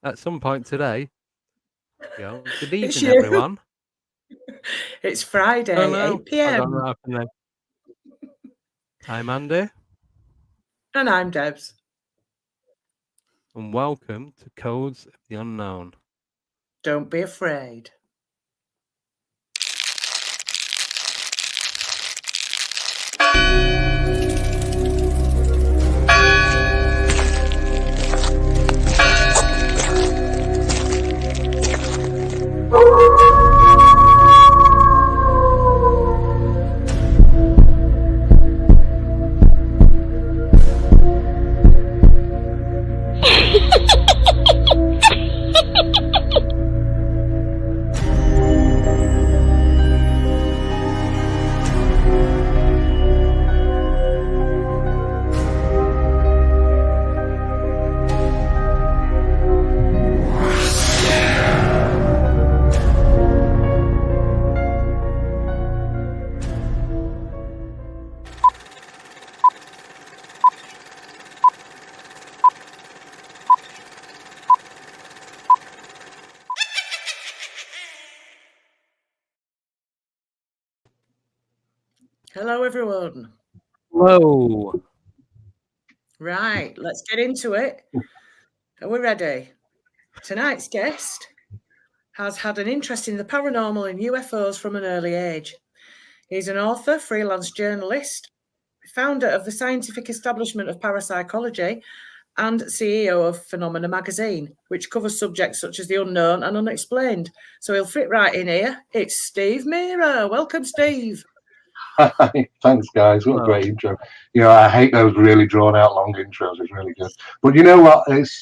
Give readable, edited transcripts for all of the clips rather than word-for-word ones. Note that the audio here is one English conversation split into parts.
at some point today. Good It's evening, you. everyone. It's Friday, Oh, no. 8 p.m. I'm Andy. And I'm Debs. And welcome to Codes of the Unknown. Don't be afraid. Hello, everyone. Hello. Right, let's get into it. Are we ready? Tonight's guest has had an interest in the paranormal and UFOs from an early age. He's an author, freelance journalist, founder of the scientific establishment of Parapsychology, and CEO of Phenomena magazine, which covers subjects such as the unknown and unexplained. So he'll fit right in here. It's Steve Mera. Welcome, Steve. Thanks, guys. What a great intro. I hate those really drawn out long intros. It's really good. But you know what? It's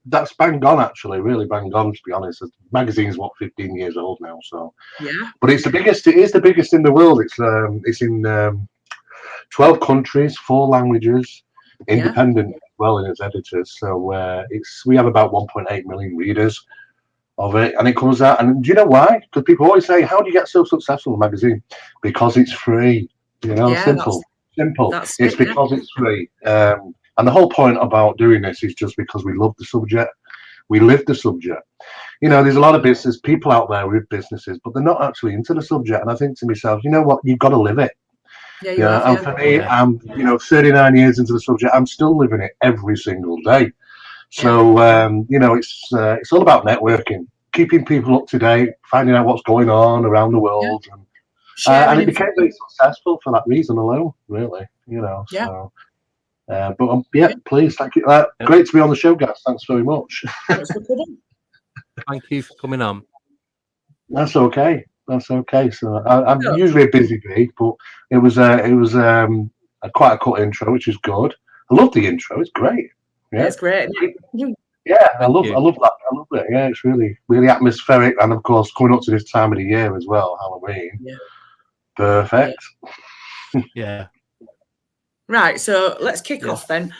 that's bang on, actually. Really bang on, to be honest. The magazine's 15 years old now, so yeah. But it's the biggest. It is the biggest in the world. It's in 12 countries, 4 languages, independent as well in its editors. So we have about 1.8 million readers of it, and it comes out. And do you know why? Because people always say, "How do you get so successful in a magazine?" Because it's free. Simple. It's because it's free. And the whole point about doing this is just because we love the subject. We live the subject. There's a lot of business people out there with businesses, but they're not actually into the subject. And I think to myself, you know what? You've got to live it. And for me, I'm 39 years into the subject. I'm still living it every single day. So it's all about networking, keeping people up to date, finding out what's going on around the world, and it became very successful for that reason alone, really. So. But please, thank you. Great to be on the show, guys. Thanks very much. Thank you for coming on. That's okay. So I'm usually a busy bee, but it was quite a cut intro, which is good. I love the intro. It's great. Yeah, it's great. Yeah, I love that. I love it. Yeah, it's really, really atmospheric, and of course, coming up to this time of the year as well, Halloween. Yeah. Perfect. Yeah. Right. So let's kick off then.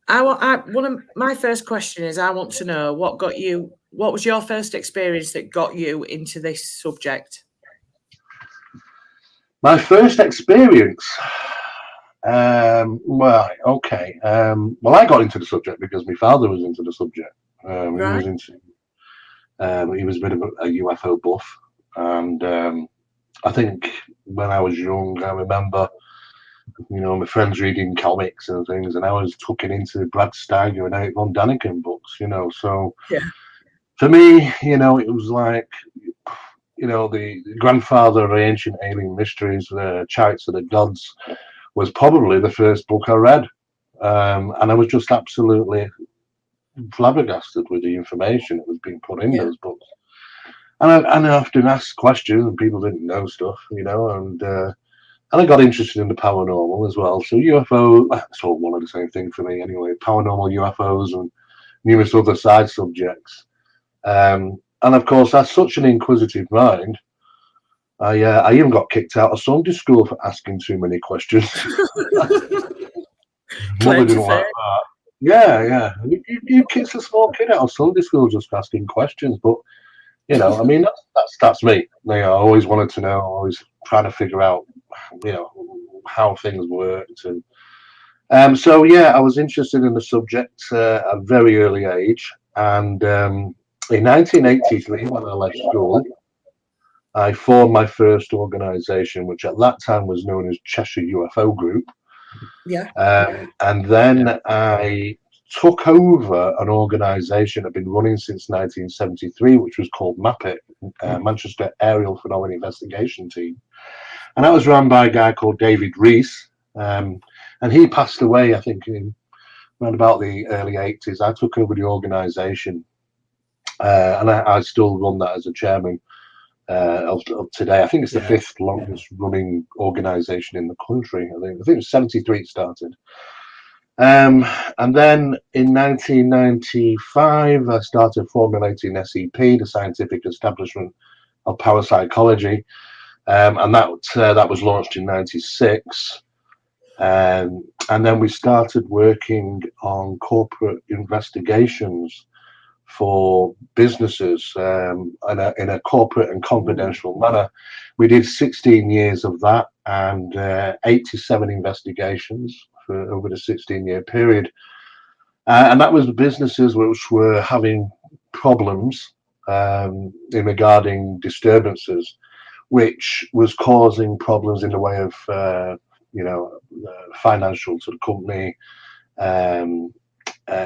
One of my first question is, I want to know what was your first experience that got you into this subject? My first experience. Well, okay. Well, I got into the subject because my father was into the subject. Right. He was a bit of a UFO buff, and I think when I was young, I remember, my friends reading comics and things, and I was tucking into Brad Steiger and Eric von Daniken books, So for me, it was like, the grandfather of ancient alien mysteries, the Chariots of the Gods, was probably the first book I read, and I was just absolutely flabbergasted with the information that was being put in those books. And I often asked questions, and people didn't know stuff, and I got interested in the paranormal as well. So UFO, it's all one of the same thing for me anyway. Paranormal, UFOs, and numerous other side subjects. And of course, that's such an inquisitive mind. I even got kicked out of Sunday school for asking too many questions. Mother didn't like that. Yeah. You kicked a small kid out of Sunday school just for asking questions, but I mean, that's me. I always wanted to know. Always trying to figure out, how things worked, and so I was interested in the subject at a very early age. And in 1983, when I left school, I formed my first organisation, which at that time was known as Cheshire UFO Group. Yeah. And then I took over an organisation that had been running since 1973, which was called MAPIT, Manchester Aerial Phenomena Investigation Team. And that was run by a guy called David Rees. And he passed away, I think, around about the early 80s. I took over the organisation. And I still run that as a chairman of today. I think it's the fifth longest running organisation in the country. I think it was 73 it started. And then in 1995, I started formulating SEP, the Scientific Establishment of Parapsychology, and that was launched in '96. And then we started working on corporate investigations for businesses in a corporate and confidential manner. We did 16 years of that and 87 investigations for over the 16-year period. And that was businesses which were having problems in regarding disturbances, which was causing problems in the way of, financial to the company,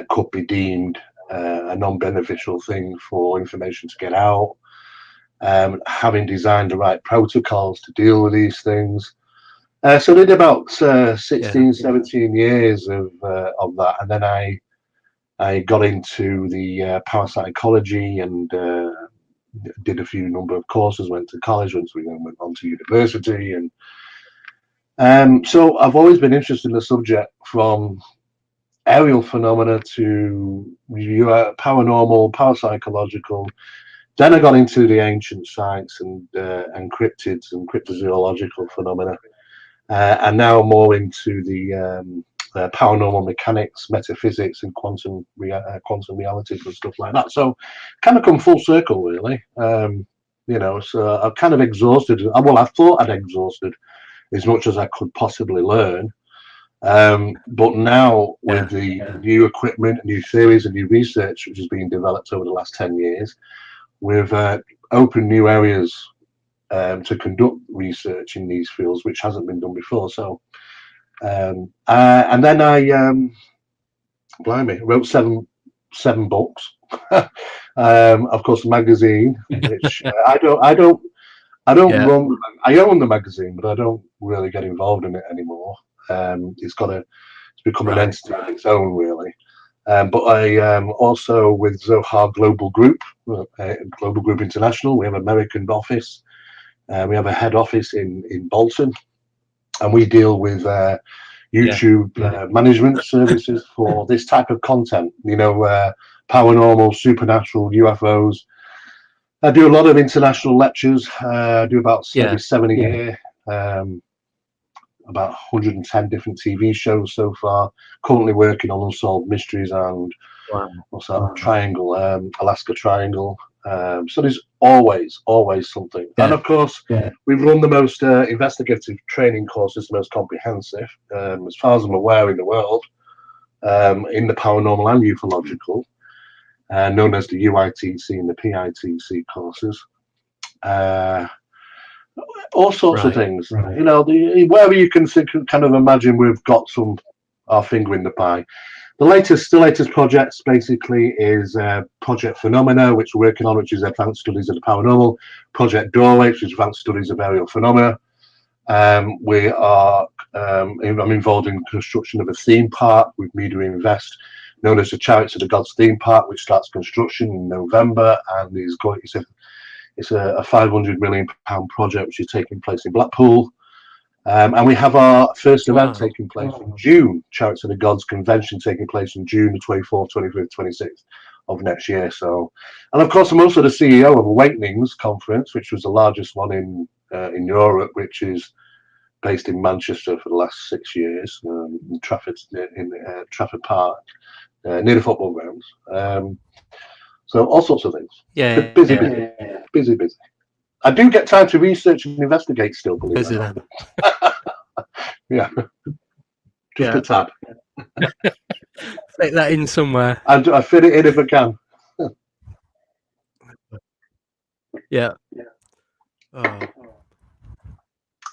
could be deemed a non-beneficial thing for information to get out, having designed the right protocols to deal with these things. So I did about 16, 17 years of that, and then I got into the parapsychology and did a few number of courses, went to college, went on to university, and so I've always been interested in the subject from aerial phenomena to paranormal, parapsychological. Then I got into the ancient sites and cryptids and cryptozoological phenomena, and now more into the paranormal mechanics, metaphysics, and quantum realities and stuff like that. So, kind of come full circle, really. So I've kind of exhausted. Well, I thought I'd exhausted as much as I could possibly learn. But now with the new equipment, new theories, and new research which has been developed over the last 10 years, we've opened new areas to conduct research in these fields, which hasn't been done before. So, and then I, wrote seven books. Of course, a magazine, which I don't run. I own the magazine, but I don't really get involved in it anymore. It's become an entity of its own, really. But I also with Zohar Global Group International. We have an American office. We have a head office in Bolton, and we deal with YouTube management services for this type of content. Paranormal, supernatural, UFOs. I do a lot of international lectures. I do about 7 a year. About 110 different TV shows so far. Currently working on Unsolved Mysteries and what's that? Triangle, Alaska Triangle. So there's always something. And of course, we've run the most investigative training courses, the most comprehensive, as far as I'm aware, in the world, in the paranormal and ufological, known as the UITC and the PITC courses. All sorts of things, wherever you can kind of imagine, we've got our finger in the pie. The latest projects basically is Project Phenomena, which we're working on, which is Advanced Studies of the Paranormal. Project Doorway, which is Advanced Studies of Aerial Phenomena. I'm involved in construction of a theme park with Media Invest, known as the Chariots of the Gods theme park, which starts construction in November, and it's a £500 million project which is taking place in Blackpool. And we have our first event taking place in June, Chariots of the Gods convention taking place in June the 24th, 25th, 26th of next year. So, and of course, I'm also the CEO of Awakenings Conference, which was the largest one in Europe, which is based in Manchester for the last 6 years, in Trafford Park, near the football grounds. So all sorts of things. Busy. I do get time to research and investigate still, believe it or not. Just a tad. Take that in somewhere. I fit it in if I can. Yeah. Oh.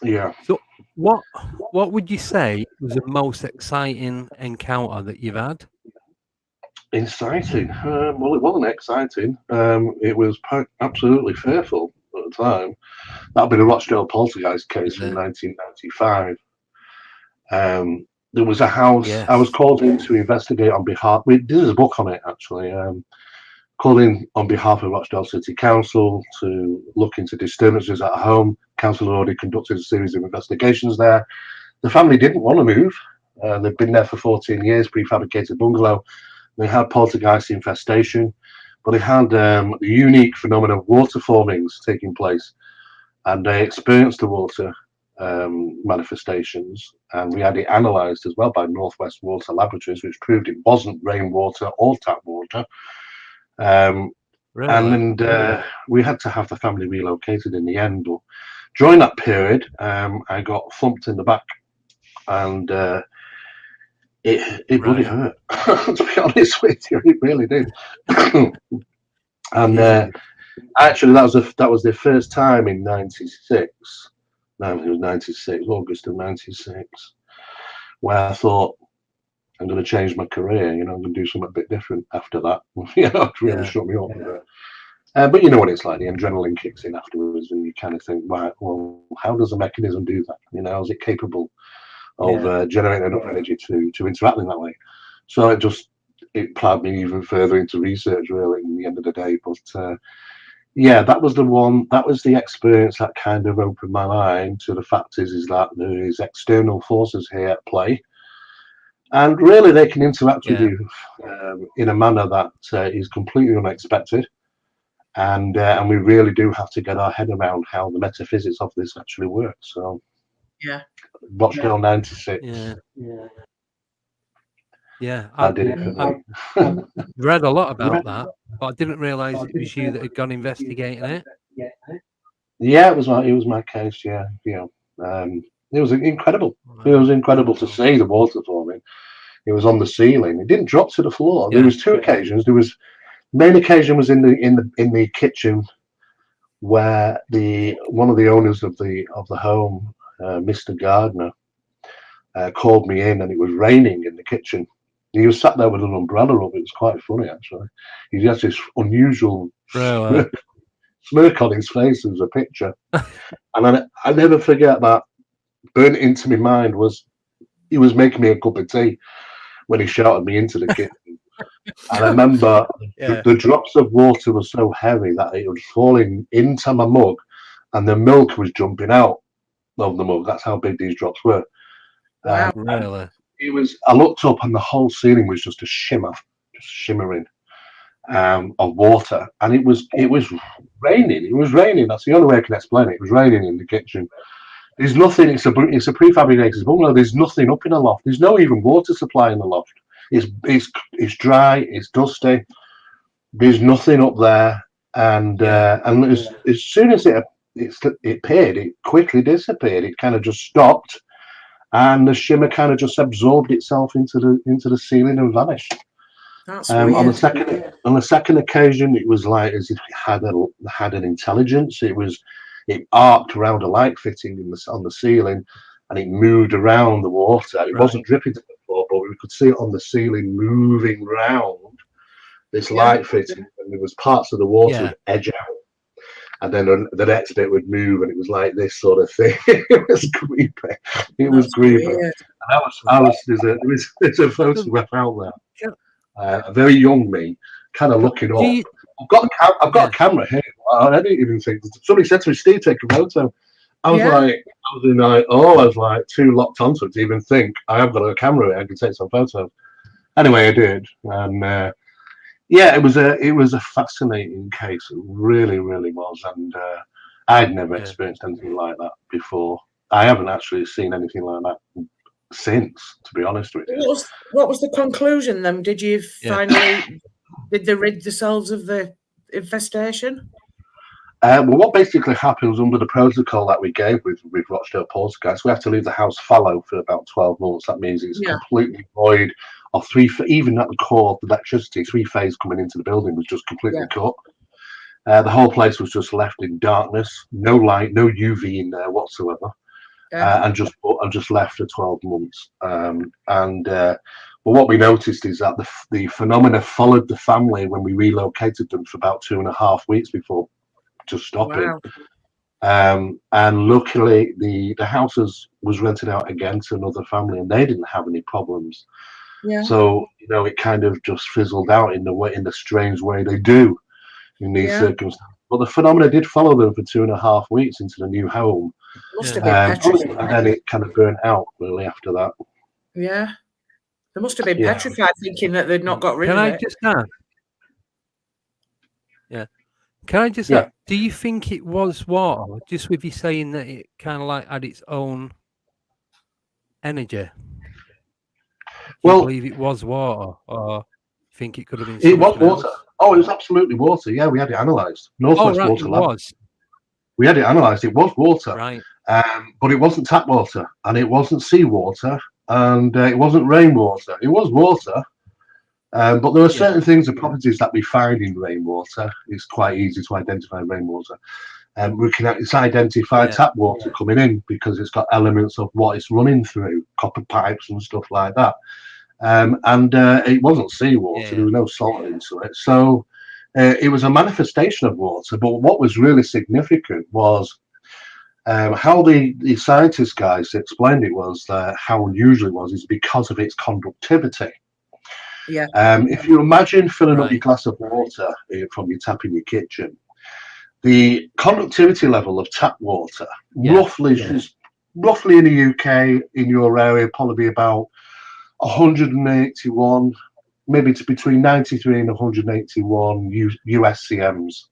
Yeah. So what would you say was the most exciting encounter that you've had? Exciting. Well, it wasn't exciting. It was absolutely fearful at the time. That'd be the Rochdale Poltergeist case from 1995. There was a house. Yes. I was called in to investigate on behalf. This is a book on it actually. Called in on behalf of Rochdale City Council to look into disturbances at home. Council had already conducted a series of investigations there. The family didn't want to move. They've been there for 14 years, prefabricated bungalow. They had poltergeist infestation, but they had the unique phenomenon of water formings taking place, and they experienced the water manifestations, and we had it analysed as well by Northwest Water Laboratories, which proved it wasn't rainwater or tap water. Really? And we had to have the family relocated in the end. But during that period, I got thumped in the back, and it bloody hurt. To be honest with you, it really did. And actually, that was the first time in '96. No, it was '96, August of '96, where I thought, I'm going to change my career. I'm going to do something a bit different after that. It really shut me up. But you know what it's like. The adrenaline kicks in afterwards, and you kind of think, right, well, how does the mechanism do that? Is it capable of generating enough energy to interact in that way? So it plowed me even further into research, really, in the end of the day. But that was the one. That was the experience that kind of opened my mind to the fact is that there is external forces here at play. And really, they can interact with you in a manner that is completely unexpected. And we really do have to get our head around how the metaphysics of this actually works. So, Rochdale 96. Yeah. I did it for me. I read a lot about that, but I didn't realise it was you that had gone investigating it. Yeah, it was my case. Yeah. It was incredible. It was incredible to see the water forming. It was on the ceiling. It didn't drop to the floor. There was two occasions. The main occasion was in the kitchen, where one of the owners of the home, Mr. Gardner, called me in, and it was raining in the kitchen. He was sat there with an umbrella up. It was quite funny, actually. He had this unusual smirk on his face as a picture. And I never forget that. Burnt into my mind was he was making me a cup of tea when he shouted me into the kitchen. And I remember the drops of water were so heavy that it was falling into my mug, and the milk was jumping out of the mug. That's how big these drops were. Wow. Really? I looked up, and the whole ceiling was just a shimmer, just shimmering of water. And it was raining. It was raining. That's the only way I can explain it. It was raining in the kitchen. There's nothing. It's a prefabricated bungalow. There's nothing up in the loft. There's no even water supply in the loft. It's dry. It's dusty. There's nothing up there. And as soon as it appeared, it quickly disappeared. It kind of just stopped, and the shimmer kind of just absorbed itself into the ceiling and vanished. That's weird. On the second occasion, it was like as if it had an intelligence. It arced around a light fitting on the ceiling, and it moved around the water. It wasn't dripping to the floor, but we could see it on the ceiling moving round this light fitting, and there was parts of the water would edge out, and then the next bit would move, and it was like this sort of thing. It was creepy. It was creepy. And there's a photograph out there. A very young me, kind of looking up. I've got a camera here. I didn't even think. Somebody said to me, "Steve, take a photo." I was like too locked onto it to even think I have got a camera here. I can take some photos. Anyway, I did, and it was a fascinating case. It really, really was, and I'd never experienced anything like that before. I haven't actually seen anything like that since, to be honest with you. What was the conclusion then? Did you finally did they rid themselves of the infestation? Well, what basically happens under the protocol that we gave with Rochdale Poltergeist, we have to leave the house fallow for about 12 months. That means it's completely void of even at the core of the electricity, 3-phase coming into the building was just completely cut. The whole place was just left in darkness, no light, no UV in there whatsoever, and just left for 12 months. But what we noticed is that the phenomena followed the family when we relocated them for about 2.5 weeks before just stopping. Wow. And luckily, the house was rented out again to another family, and they didn't have any problems. Yeah. So it kind of just fizzled out in the strange way they do in these circumstances. But the phenomena did follow them for 2.5 weeks into the new home. Must have been petrified. And then it kind of burnt out really after that. Yeah. They must have been petrified, thinking that they'd not got rid of it. Can I just ask? Yeah. Can I just ask, do you think it was water? Just with you saying that it kind of like had its own energy. Do you believe it was water, or think it could have been something It was water. else? Oh, it was absolutely water. Yeah, we had it analysed. Northwest Water Lab. Was. We had it analysed. It was water. Right. But it wasn't tap water, and it wasn't seawater, and it wasn't rainwater. It was water. But there are certain things and properties that we find in rainwater. It's quite easy to identify rainwater. We can identify tap water coming in because it's got elements of what it's running through, copper pipes and stuff like that. It wasn't seawater. There was no salt into it. So it was a manifestation of water. But what was really significant was how the scientist guys explained it was how unusual it was is because of its conductivity. Yeah. If you imagine filling up your glass of water from your tap in your kitchen, the conductivity level of tap water roughly in the UK, in your area, probably about 181, maybe it's between 93 and 181 US CMs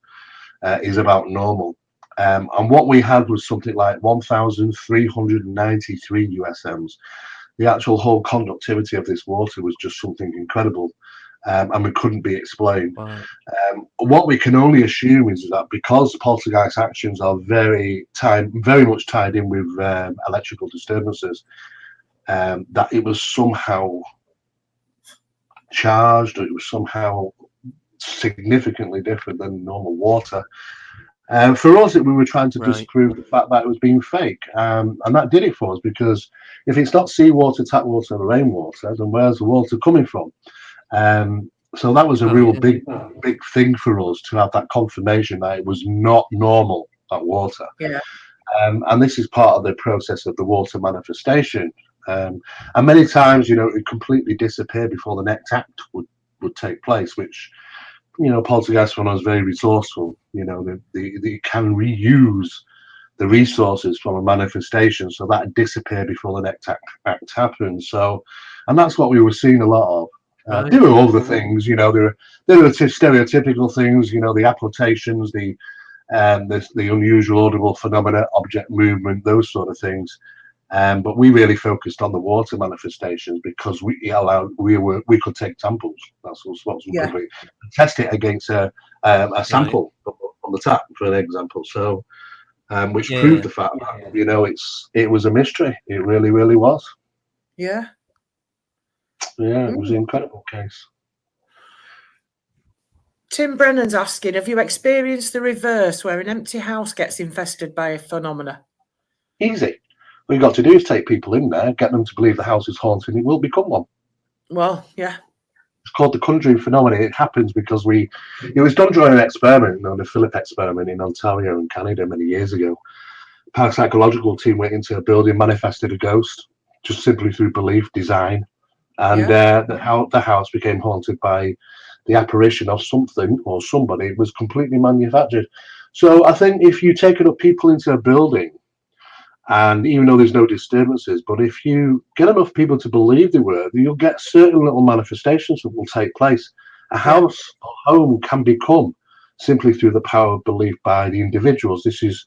is about normal. And what we had was something like 1,393 USMs. The actual whole conductivity of this water was just something incredible, and we couldn't be explained. Wow. What we can only assume is that because poltergeist actions are very much tied in with electrical disturbances, that it was somehow charged, or it was somehow significantly different than normal water. For us, we were trying to disprove the fact that it was being fake, and that did it for us, because if it's not seawater, tap water, and rainwater, then where's the water coming from? So that was a real big thing for us to have that confirmation that it was not normal, that water. Yeah. And this is part of the process of the water manifestation. And many times, it would completely disappear before the next act would take place, which, poltergeist one is very resourceful. They can reuse the resources from a manifestation, so that disappear before the next act happens. So, and that's what we were seeing a lot of. There were other things, there were stereotypical things, the applications, the unusual audible phenomena, object movement, those sort of things. But we really focused on the water manifestations because we could take samples. That's what we could test it against a sample on the tap, for an example. So, which proved the fact that it was a mystery. It really, really was. Yeah. Yeah, it was an incredible case. Tim Brennan's asking, have you experienced the reverse, where an empty house gets infested by a phenomena? Easy. All you've got to do is take people in there, get them to believe the house is haunted, and it will become one. Well, yeah. It's called the conjuring phenomenon. It happens because it was done during an experiment, the Philip experiment in Ontario and Canada many years ago. A parapsychological team went into a building, manifested a ghost, just simply through belief, design. And the house became haunted by the apparition of something or somebody. It was completely manufactured. So I think if you take enough people into a building, and even though there's no disturbances, but if you get enough people to believe they were, you'll get certain little manifestations that will take place. A house or home can become simply through the power of belief by the individuals. This is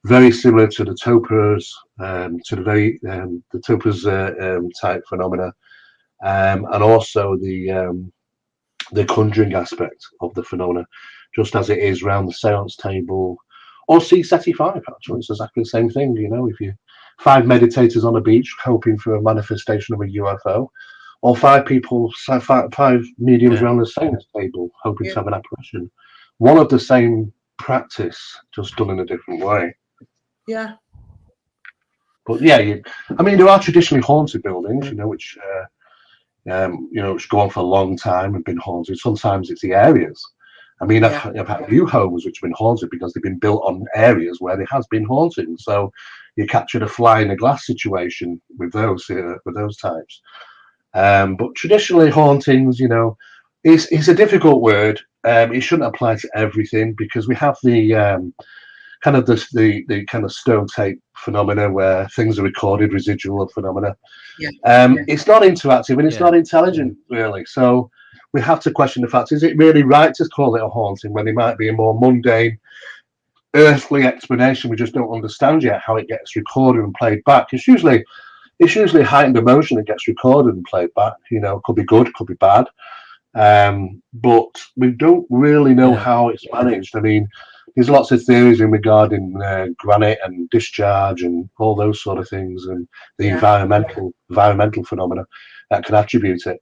very similar to the Topers, the Topers type phenomena, and also the conjuring aspect of the phenomena, just as it is around the seance table. Or C35, actually, it's exactly the same thing. If you 5 meditators on a beach hoping for a manifestation of a UFO, or 5 mediums around the seance table hoping to have an apparition, one of the same practice, just done in a different way. Yeah. But yeah, I mean, there are traditionally haunted buildings, which which go on for a long time and been haunted. Sometimes it's the areas. I mean, I've had new homes which have been haunted because they've been built on areas where there has been haunting. So you captured a fly in a glass situation with those types. But traditionally, hauntings, it's a difficult word. It shouldn't apply to everything because we have the kind of the kind of stone tape phenomena where things are recorded, residual phenomena. It's not interactive and it's not intelligent, really. So we have to question the fact: is it really right to call it a haunting when it might be a more mundane, earthly explanation? We just don't understand yet how it gets recorded and played back. It's usually heightened emotion that gets recorded and played back. Could be good, could be bad, but we don't really know how it's managed. I mean, there's lots of theories regarding granite and discharge and all those sort of things, and the environmental phenomena that can attribute it.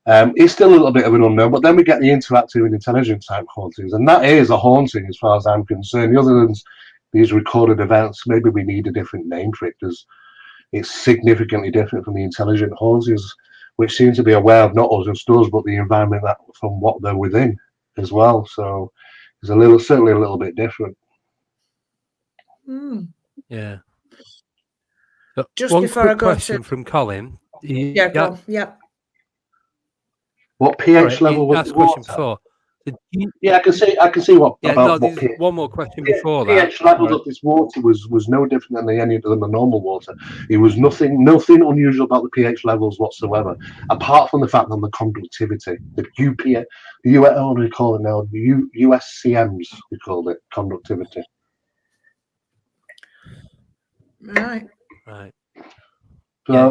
It's still a little bit of an unknown, but then we get the interactive and intelligent type hauntings, and that is a haunting as far as I'm concerned. The other than these recorded events, maybe we need a different name for it because it's significantly different from the intelligent hauntings, which seem to be aware of not just us, but the environment that from what they're within as well. So it's certainly a little bit different. Yeah. But just one before quick I go question from Colin. Go on. What pH level was the water? Before. I can see what. Yeah, about there's what pH, one more question before pH levels of this water was no different than any of the normal water. It was nothing unusual about the pH levels whatsoever, apart from the fact on the conductivity, the UPA, what do we call it now? The USCMs, we called it conductivity. Right. So,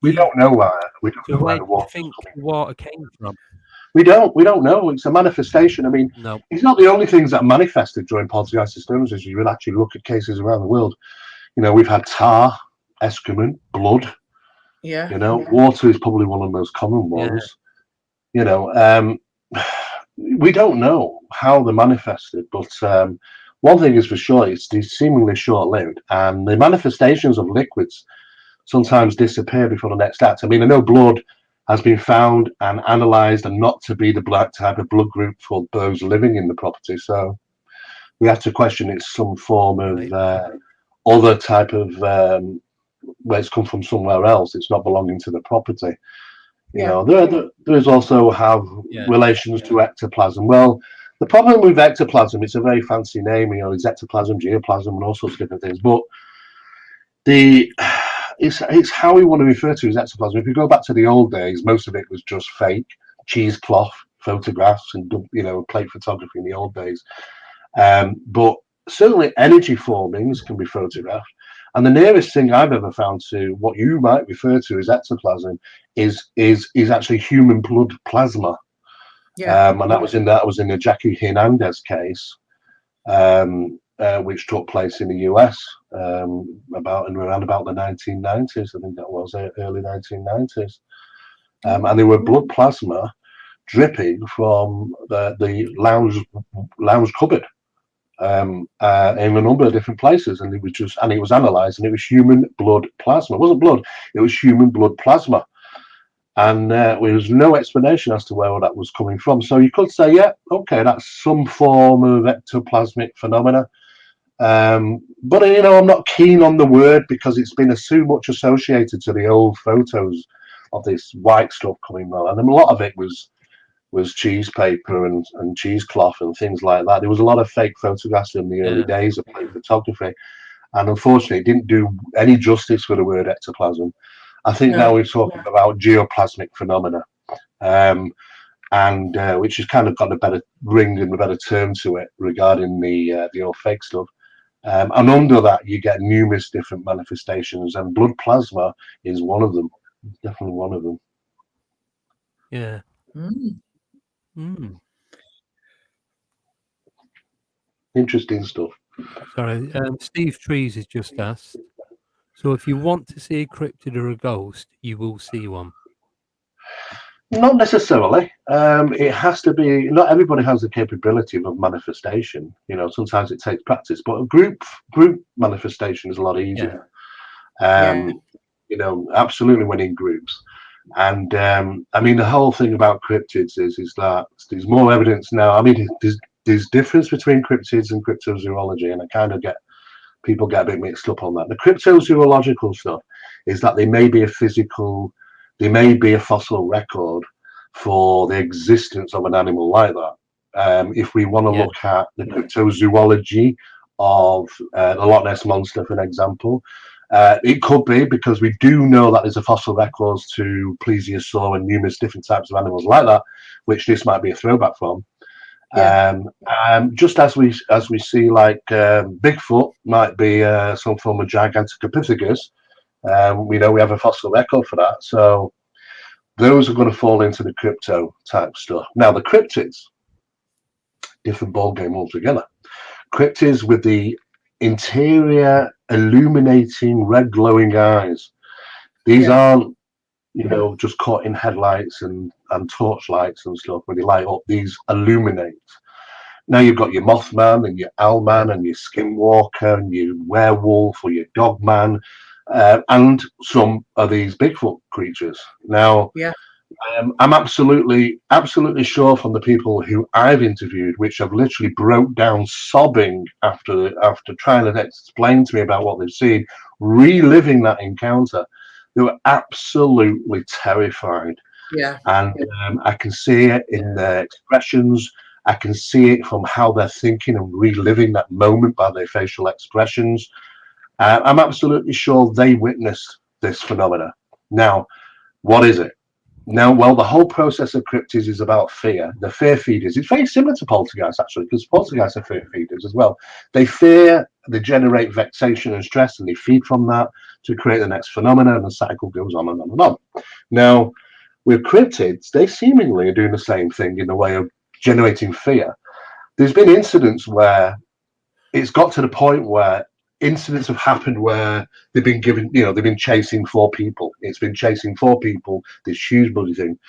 we don't know why. We don't know where the water. Think water came from? We don't know. It's a manifestation. I mean, it's not the only things that manifested during poltergeist disturbances. You will actually look at cases around the world. We've had tar, excrement, blood. Water is probably one of the most common ones. We don't know how they manifested, but one thing is for sure, it's seemingly short-lived, and the manifestations of liquids sometimes disappear before the next act. I mean, I know blood has been found and analysed and not to be the black type of blood group for those living in the property. So we have to question it's some form of other type of where it's come from somewhere else. It's not belonging to the property. There's also have relations to ectoplasm. Well, the problem with ectoplasm, it's a very fancy name. There's ectoplasm, geoplasm, and all sorts of different things. But it's how we want to refer to as ectoplasm. If you go back to the old days, most of it was just fake cheesecloth photographs and plate photography in the old days. But certainly energy formings can be photographed. And the nearest thing I've ever found to what you might refer to as ectoplasm is actually human blood plasma. And that was in the Jackie Hernandez case, which took place in the U.S. around about the 1990s. I think that was early 1990s. And there were blood plasma dripping from the lounge cupboard in a number of different places, and it was analysed, and it was human blood plasma. It wasn't blood; it was human blood plasma. And there was no explanation as to where that was coming from. So you could say, that's some form of ectoplasmic phenomena. But I'm not keen on the word because it's been so much associated to the old photos of this white stuff coming out, and a lot of it was cheese paper and cheesecloth and things like that. There was a lot of fake photographs in the early days of plate photography, and unfortunately, it didn't do any justice for the word ectoplasm. I think now we're talking about geoplasmic phenomena, and which has kind of got a better ring and a better term to it regarding the old fake stuff. And under that, you get numerous different manifestations, and blood plasma is one of them. Definitely one of them. Yeah. Interesting stuff. Sorry, Steve Trees has just asked. So if you want to see a cryptid or a ghost, you will see one. Not necessarily. It has to be. Not everybody has the capability of manifestation. Sometimes it takes practice, but a group manifestation is a lot easier. Absolutely when in groups. And the whole thing about cryptids is that there's more evidence now. There's difference between cryptids and cryptozoology, and I kind of people get a bit mixed up on that. The cryptozoological stuff is that they may be a fossil record for the existence of an animal like that. If we want to look at the cryptozoology of the Loch Ness Monster, for an example, it could be, because we do know that there's a fossil records to plesiosaur and numerous different types of animals like that, which this might be a throwback from. Just as we see, like Bigfoot might be some form of Gigantopithecus. We know we have a fossil record for that, so those are going to fall into the crypto type stuff. Now the cryptids, different ball game altogether. Cryptids with the interior illuminating red glowing eyes. These aren't just caught in headlights and torchlights and stuff when they light up. These illuminate. Now you've got your Mothman and your Owlman and your Skinwalker and your werewolf or your Dogman, and some of these Bigfoot creatures. Now, I'm absolutely sure from the people who I've interviewed, which have literally broke down sobbing after trying to explain to me about what they've seen, reliving that encounter, they were absolutely terrified. And I can see it in their expressions. I can see it from how they're thinking and reliving that moment by their facial expressions. I'm absolutely sure they witnessed this phenomena. Now, what is it? Now, well, the whole process of cryptids is about fear. The fear feeders. It's very similar to poltergeists, actually, because poltergeists are fear feeders as well. They fear, they generate vexation and stress, and they feed from that to create the next phenomena, and the cycle goes on and on and on. Now, with cryptids, they seemingly are doing the same thing in the way of generating fear. There's been incidents where it's got to the point where incidents have happened where they've been given, they've been chasing 4 people. It's been chasing 4 people, this huge bloody thing.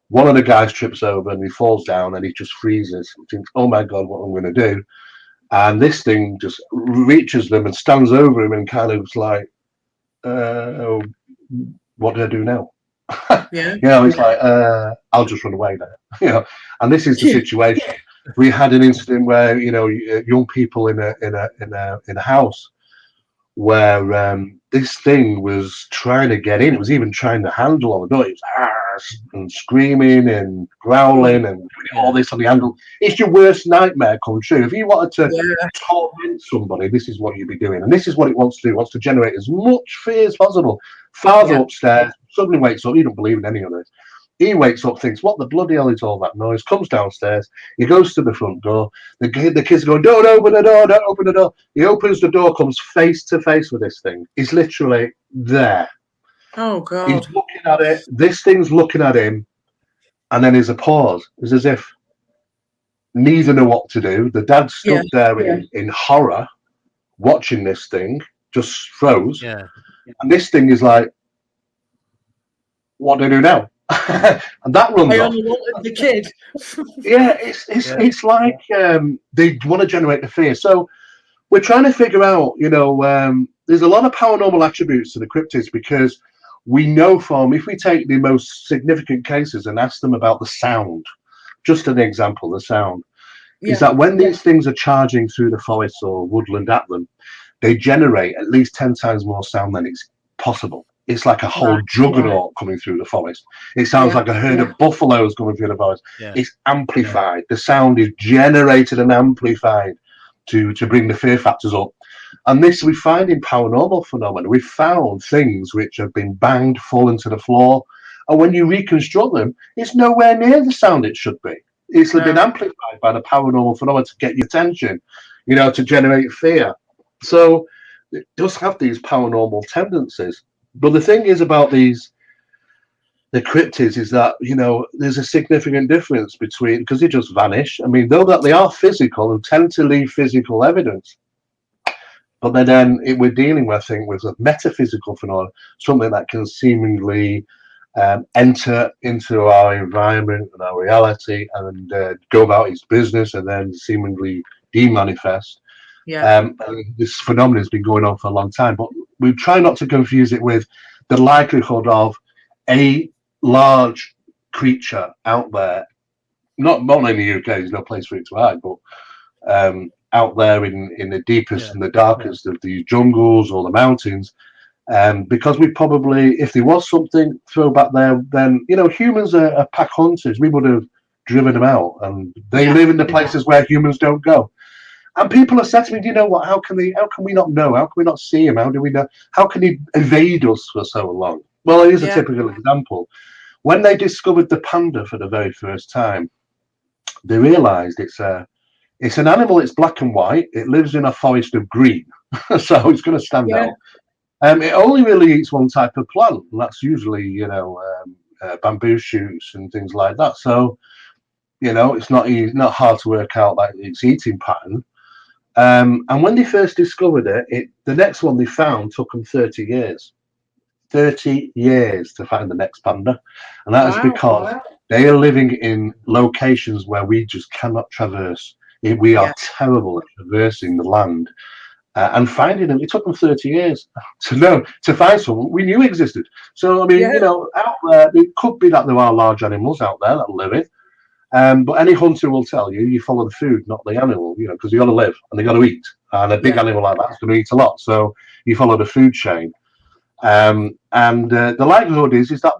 One of the guys trips over and he falls down and he just freezes. He thinks, oh my God, what am I going to do? And this thing just reaches them and stands over him and kind of like, what do I do now? It's like, I'll just run away now. And this is the situation. We had an incident where young people in a house where this thing was trying to get in. It was even trying to handle on the door. It was and screaming and growling and doing all this on the handle. It's your worst nightmare come true. If you wanted to torment somebody, this is what you'd be doing. And this is what it wants to do. It wants to generate as much fear as possible. Father upstairs suddenly wakes up. He don't believe in any of this. He wakes up, thinks, what the bloody hell is all that noise? Comes downstairs. He goes to the front door. The kids are going, don't open the door, don't open the door. He opens the door, comes face to face with this thing. He's literally there. Oh, God. He's looking at it. This thing's looking at him. And then there's a pause. It's as if neither know what to do. The dad stood there in horror, watching this thing, just froze. And this thing is like, what do I do now? And that runs off. The kid. It's like they want to generate the fear. So we're trying to figure out, there's a lot of paranormal attributes to the cryptids, because we know from, if we take the most significant cases and ask them about the sound, just an example, the sound, is that when these things are charging through the forest or woodland at them, they generate at least 10 times more sound than it's possible. It's like a whole juggernaut coming through the forest. It sounds like a herd of buffaloes coming through the forest. It's amplified. The sound is generated and amplified to bring the fear factors up. And this we find in paranormal phenomena. We've found things which have been banged, fallen to the floor. And when you reconstruct them, it's nowhere near the sound it should be. It's been amplified by the paranormal phenomena to get your attention, to generate fear. So it does have these paranormal tendencies. But the thing is about the cryptids is that, there's a significant difference between, because they just vanish. I mean, though that they are physical and tend to leave physical evidence. But then we're dealing, I think, with a metaphysical phenomenon, something that can seemingly enter into our environment and our reality and go about its business and then seemingly demanifest. This phenomenon has been going on for a long time, but we try not to confuse it with the likelihood of a large creature out there, not in the UK, there's no place for it to hide, but out there in the deepest and the darkest of the jungles or the mountains. Because we probably, if there was something throw back there, then humans are pack hunters. We would have driven them out, and they live in the places where humans don't go. And people have said to me, "Do you know what? How can we not know? How can we not see him? How do we know? How can he evade us for so long?" Well, here's a typical example. When they discovered the panda for the very first time, they realised it's an animal. It's black and white. It lives in a forest of green, so it's going to stand out. It only really eats one type of plant, and that's usually bamboo shoots and things like that. So it's not hard to work out like its eating pattern. And when they first discovered it, the next one they found took them 30 years. 30 years to find the next panda, and that is because they are living in locations where we just cannot traverse. We are terrible at traversing the land and finding them. It took them 30 years to find someone we knew existed. So I mean, out there, it could be that there are large animals out there that live it, but any hunter will tell you follow the food, not the animal. Because you got to live and they got to eat, and a big animal like that's going to eat a lot. So you follow the food chain. And the likelihood is that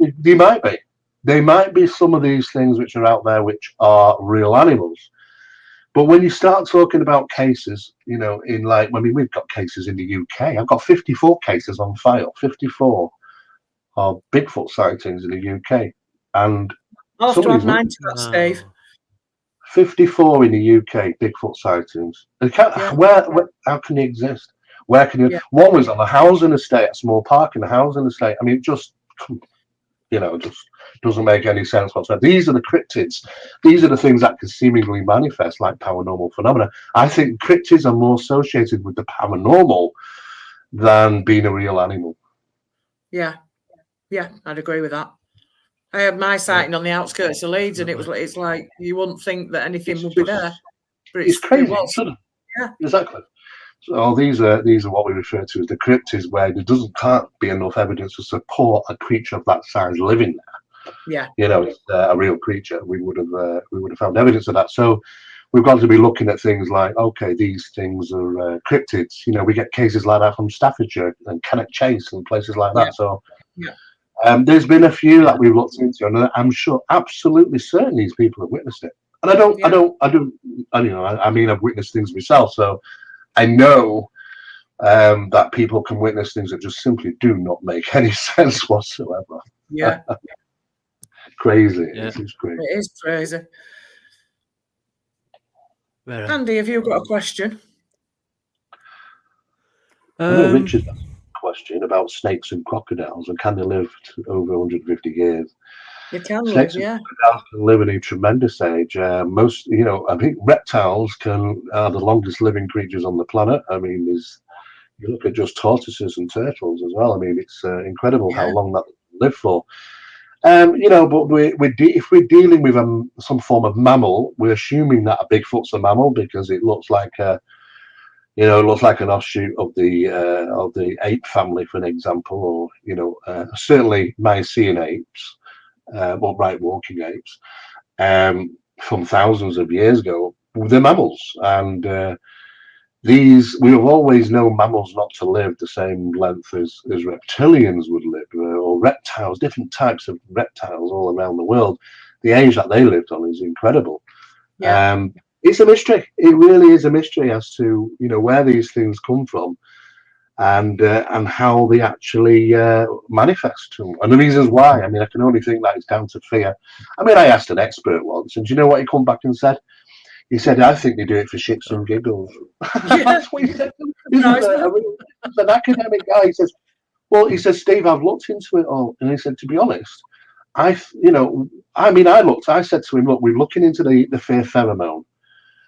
they might be some of these things which are out there which are real animals. But when you start talking about cases, we've got cases in the UK. I've got 54 cases on file, 54 of Bigfoot sightings in the UK, and I'll have to add 9 to that, Steve. 54 in the UK Bigfoot sightings. How can they exist? Where can you? One was on a housing estate, a small park in a housing estate. I mean, just doesn't make any sense whatsoever. These are the cryptids. These are the things that can seemingly manifest like paranormal phenomena. I think cryptids are more associated with the paranormal than being a real animal. Yeah, I'd agree with that. I had my sighting on the outskirts of Leeds, and it's like you wouldn't think that anything would be there. But it's crazy. Yeah, exactly. So these are what we refer to as the cryptids, where there can't be enough evidence to support a creature of that size living there. Yeah, it's a real creature. We would have found evidence of that. So we've got to be looking at things like, okay, these things are cryptids. We get cases like that from Staffordshire and Cannock Chase and places like that. So there's been a few that we've looked into, and I'm sure, absolutely certain, these people have witnessed it. And I've witnessed things myself, so I know that people can witness things that just simply do not make any sense whatsoever. Yeah. Crazy. Yeah. It's crazy. It is crazy. Andy, have you got a question? Richard asked a question about snakes and crocodiles, and can they live over 150 years? They can Snakes live, and crocodiles can live in a tremendous age. I think reptiles are the longest living creatures on the planet. I mean, you look at just tortoises and turtles as well. I mean, it's incredible how long that live for. But if we're dealing with some form of mammal, we're assuming that a Bigfoot's a mammal because it looks like an offshoot of the ape family, for an example, or certainly Miocene apes. Upright walking apes from thousands of years ago. They're mammals, and we have always known mammals not to live the same length as reptilians would live, or reptiles, different types of reptiles all around the world. The age that they lived on is incredible. It's a mystery. It really is a mystery as to where these things come from, and how they actually manifest, and the reasons why. I mean, I can only think that it's down to fear. I mean, I asked an expert once, and do you know what he come back and said? He said, "I think they do it for shits and giggles." That's what he said. He's an academic guy. He says, "Steve, I've looked into it all," and he said, "To be honest, I said to him, look, we're looking into the fear pheromone.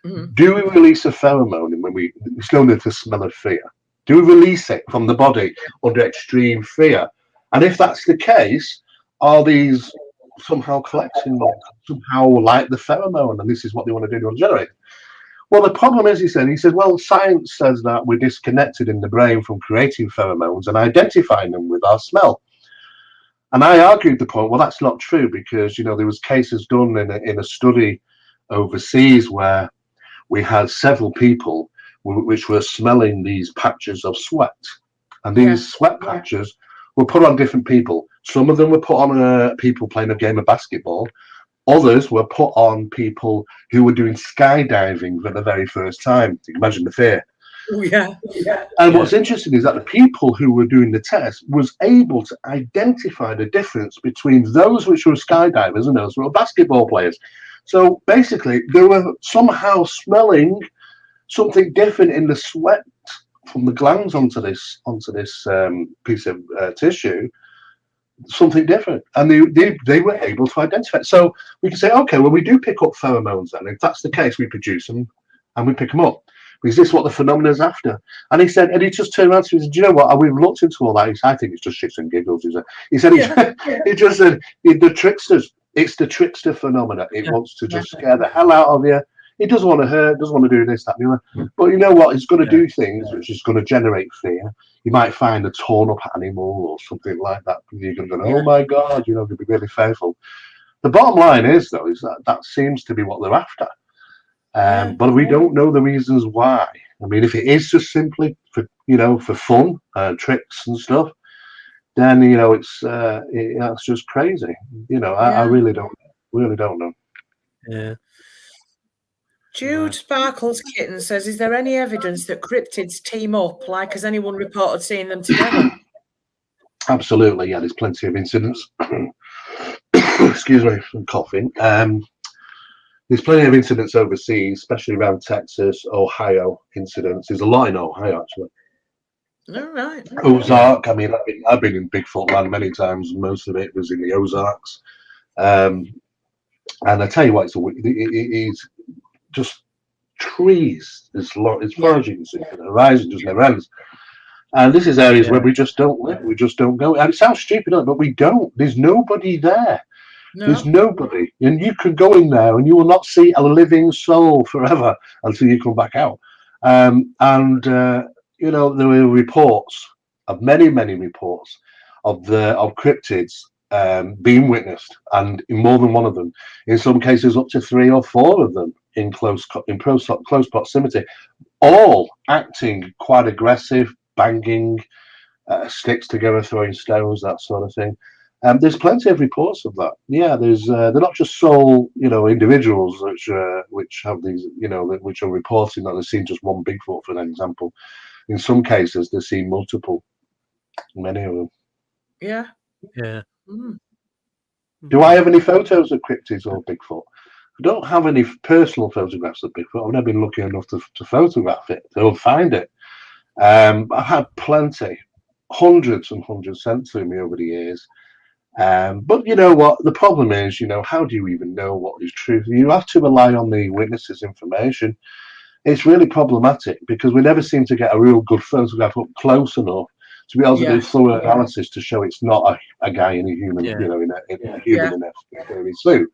Mm-hmm. Do we release a pheromone when it's known as the smell of fear? Do we release it from the body under extreme fear? And if that's the case, are these somehow collecting, somehow like the pheromone, and this is what they want to do, they want to generate? Well, the problem is, he said, well, science says that we're disconnected in the brain from creating pheromones and identifying them with our smell. And I argued the point, well, that's not true, because, there was cases done in a study overseas where we had several people which were smelling these patches of sweat. And these sweat patches were put on different people. Some of them were put on people playing a game of basketball. Others were put on people who were doing skydiving for the very first time. You can imagine the fear. Oh, yeah. And what's interesting is that the people who were doing the test was able to identify the difference between those which were skydivers and those who were basketball players. So basically, they were somehow smelling something different in the sweat from the glands onto this piece of tissue. Something different, and they were able to identify it. So we can say, okay, well, we do pick up pheromones then. If that's the case, we produce them and we pick them up. Is this what the phenomenon is after? And he said, and he just turned around to me and said, do you know what? We've looked into all that. He said, I think it's just shits and giggles. He said, he just said, the tricksters. It's the trickster phenomena. It wants to just scare the hell out of you. It doesn't want to hurt, doesn't want to do this, that, and the other. But you know what? It's going to do things which is going to generate fear. You might find a torn up animal or something like that. You're going to go, oh my God, you'll be really fearful. The bottom line is, though, is that seems to be what they're after. But we don't know the reasons why. I mean, if it is just simply for fun, tricks and stuff, then that's just crazy. I really don't know. Yeah. Jude Sparkles Kitten says, is there any evidence that cryptids team up? Like, has anyone reported seeing them together? Absolutely, yeah. There's plenty of incidents. Excuse me, I'm coughing. There's plenty of incidents overseas, especially around Texas, Ohio incidents. There's a lot in Ohio, actually. All right. Ozark. I mean, I've been in Bigfoot land many times. Most of it was in the Ozarks. And I tell you what, it's just trees as far as you can see. The horizon just never ends. And this is areas where we just don't live. We just don't go. And it sounds stupid, but we don't. There's nobody there. No. There's nobody. And you can go in there and you will not see a living soul forever until you come back out. There were reports of many reports of cryptids being witnessed, and in more than one of them. In some cases, up to 3 or 4 of them in close proximity, all acting quite aggressive, banging sticks together, throwing stones, that sort of thing. There's plenty of reports of that. Yeah, they're not just sole, individuals which have these, which are reporting that they've seen just one Bigfoot, for an example. In some cases, they've seen multiple, many of them. Yeah. Yeah. Do I have any photos of cryptids or Bigfoot? I don't have any personal photographs of Bigfoot. I've never been lucky enough to photograph it, to find it. I've had plenty, hundreds and hundreds sent to me over the years. But you know what? The problem is, how do you even know what is true? You have to rely on the witnesses' information. It's really problematic because we never seem to get a real good photograph up close enough to be able to do thorough analysis to show it's not a guy in a human, in a human in a furry suit.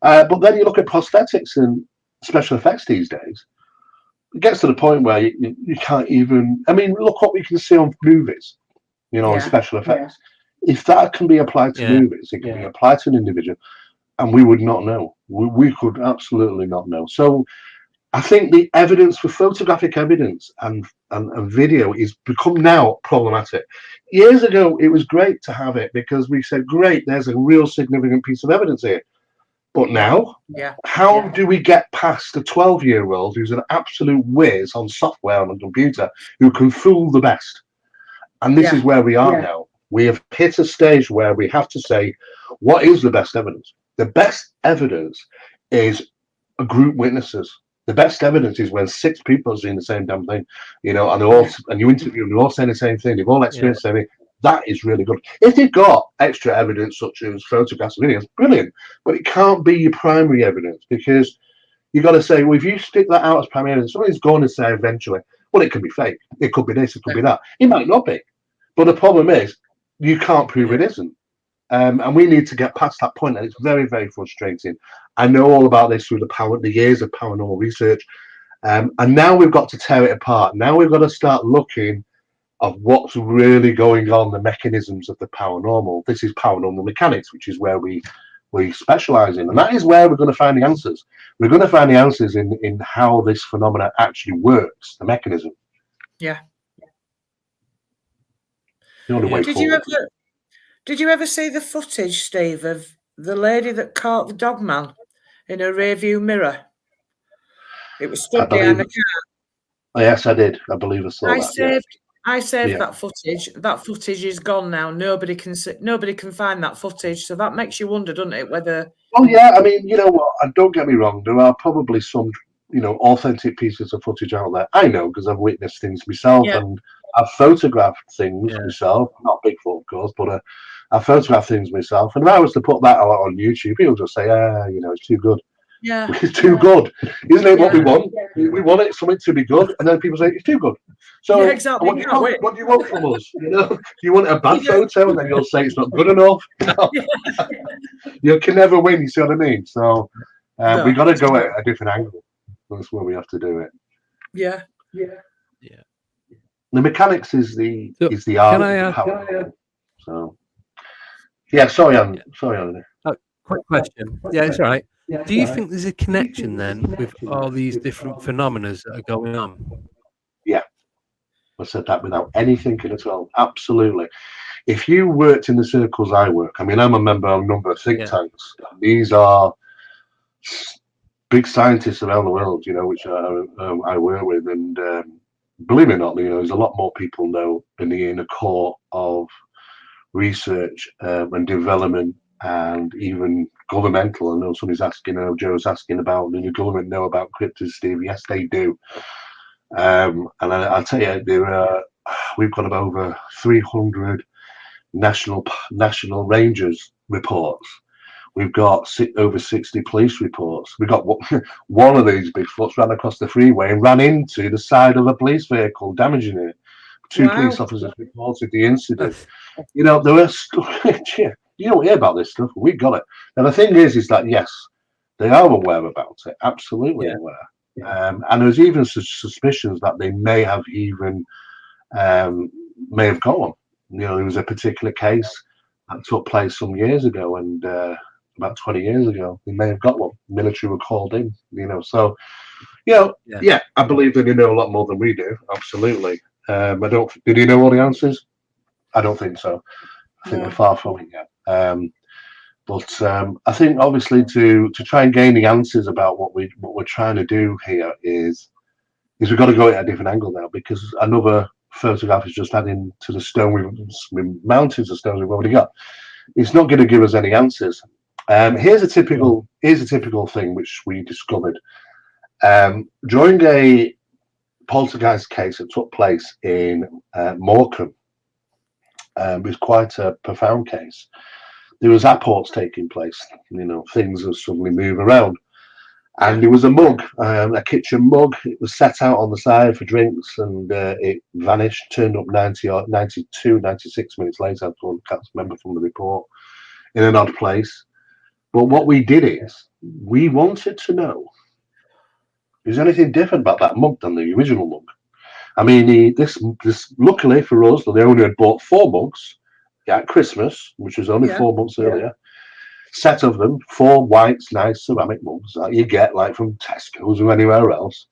But then you look at prosthetics and special effects these days. It gets to the point where you can't even. I mean, look what we can see on movies, on special effects. If that can be applied to movies, it can be applied to an individual, and we would not know. We could absolutely not know. So I think the evidence for photographic evidence and video is become now problematic. Years ago, it was great to have it because we said, great, there's a real significant piece of evidence here. But now, how do we get past a 12-year-old who's an absolute whiz on software on a computer who can fool the best? And this is where we are now. We have hit a stage where we have to say, what is the best evidence? The best evidence is a group witnesses. The best evidence is when 6 people are seeing the same damn thing, and you interview them, they're all saying the same thing, they've all experienced the same thing. That is really good. If they've got extra evidence such as photographs and videos, brilliant. But it can't be your primary evidence because you've got to say, well, if you stick that out as primary evidence, somebody's going to say eventually, well, it could be fake. It could be this, it could be that. It might not be. But the problem is, you can't prove it isn't. And we need to get past that point, and it's very, very frustrating. I know all about this through the years of paranormal research, and now we've got to tear it apart. Now we've got to start looking of what's really going on, the mechanisms of the paranormal. This is paranormal mechanics, which is where we specialize in, and that is where we're going to find the answers. We're going to find the answers in how this phenomena actually works, the mechanism. Yeah. The only way forward. Did you ever see the footage, Steve, of the lady that caught the dog man in a rear view mirror? It was stood behind the car. Yes, I did. I believe I saw that. I saved that footage. That footage is gone now. Nobody can find that footage. So that makes you wonder, doesn't it, whether... Oh, yeah. I mean, you know what? Don't get me wrong. There are probably some, authentic pieces of footage out there. I know, because I've witnessed things myself, and I've photographed things myself. Not Bigfoot, of course, but I photographed things myself. And if I was to put that out on YouTube, people just say, it's too good. Yeah, it's too good, isn't it? What we want, we want it something to be good, and then people say it's too good. So exactly. what do you want from us? Do you want a bad photo, and then you'll say it's not good enough? No. You can never win. You see what I mean? So we got to go at a different angle. That's where we have to do it. Yeah. The mechanics is the art. So sorry, Andy. Quick question. Yeah, it's all right. Do you think there's a connection then with all these different phenomena that are going on? Yeah, I said that without any thinking at all. Absolutely. If you worked in the circles I work, I mean, I'm a member of a number of think tanks. These are big scientists around the world, which I work with, and believe it or not, there's a lot more people know in the inner core of research and development, and even governmental. I know somebody's asking, Joe's asking about, do the government know about cryptids, Steve? Yes, they do. And I'll tell you, we've got about over 300 national rangers reports. We've got over 60 police reports. We've got one of these Bigfoots ran across the freeway and ran into the side of a police vehicle, damaging it. Two police officers reported the incident. There were you don't hear about this stuff. We got it. And the thing is that yes, they are aware about it. Absolutely aware. And there's even suspicions that they may have even may have got one. There was a particular case that took place some years ago, and about 20 years ago, they may have got one. Military were called in. So I believe that they know a lot more than we do. Absolutely. Did he know all the answers? I don't think so. I think we're far from it yet. But I think obviously to try and gain the answers about what we're trying to do here is we've got to go at a different angle now, because another photograph is just adding to the stone with mountains of stones we've already got. It's not going to give us any answers. Here's a typical thing which we discovered during a poltergeist case that took place in Morecambe. It was quite a profound case. There was apports taking place. Things would suddenly move around. And there was a mug, a kitchen mug. It was set out on the side for drinks, and it vanished, turned up 92, 96 minutes later. I can't remember from the report, in an odd place. But what we did is, we wanted to know, is there anything different about that mug than the original mug? I mean, this luckily for us, the owner had bought 4 mugs at Christmas, which was only 4 months earlier. Set of them, 4 white, nice ceramic mugs that you get like from Tesco's or anywhere else.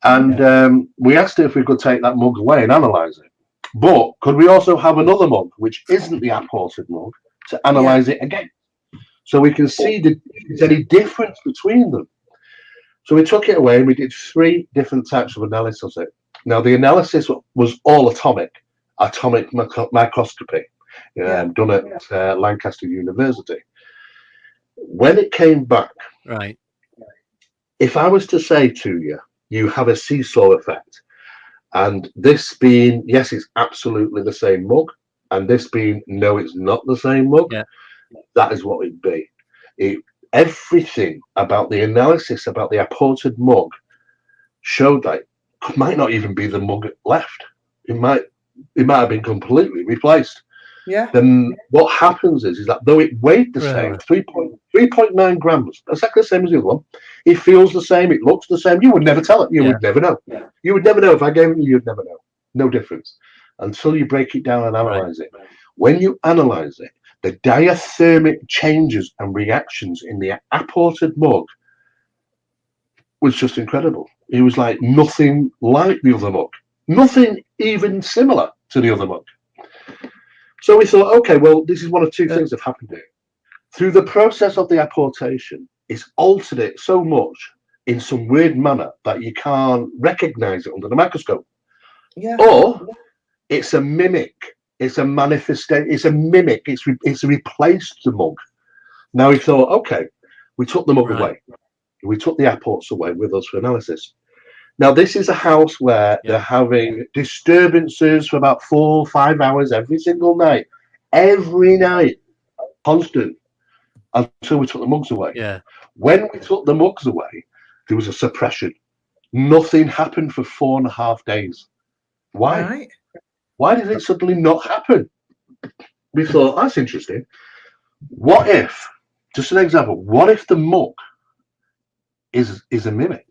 And we asked her if we could take that mug away and analyze it. But could we also have another mug, which isn't the apported mug, to analyze it again? So we can see if there's any difference between them. So we took it away and we did 3 different types of analysis of it. Now, the analysis was all atomic microscopy, done at Lancaster University. When it came back, if I was to say to you, you have a seesaw effect, and this being, yes, it's absolutely the same mug, and this being, no, it's not the same mug, that is what it'd be. Everything about the analysis about the apported mug showed that it might not even be the mug left. It might have been completely replaced. then what happens is that though it weighed the same, 3.9 grams, exactly the same as the other one, it feels the same, it looks the same, you would never tell it, you would never know. You would never know. If I gave it you, you'd never know. No difference. Until you break it down and analyze it. When you analyze it, the diathermic changes and reactions in the apported mug was just incredible. It was like nothing like the other mug. Nothing even similar to the other mug. So we thought, okay, well, this is one of two things that have happened here. Through the process of the apportation, it's altered it so much in some weird manner that you can't recognize it under the microscope. Or it's a mimic. It's a manifestation. It's a mimic. It's replaced the mug. Now we thought, okay, we took the mug away. We took the apports away with us for analysis. Now, this is a house where they're having disturbances for about 4 or 5 hours every single night. Every night. Constant. Until we took the mugs away. When we took the mugs away, there was a suppression. Nothing happened for 4.5 days. Why? Why did it suddenly not happen? We thought, that's interesting. What if, just an example, what if the mug is a mimic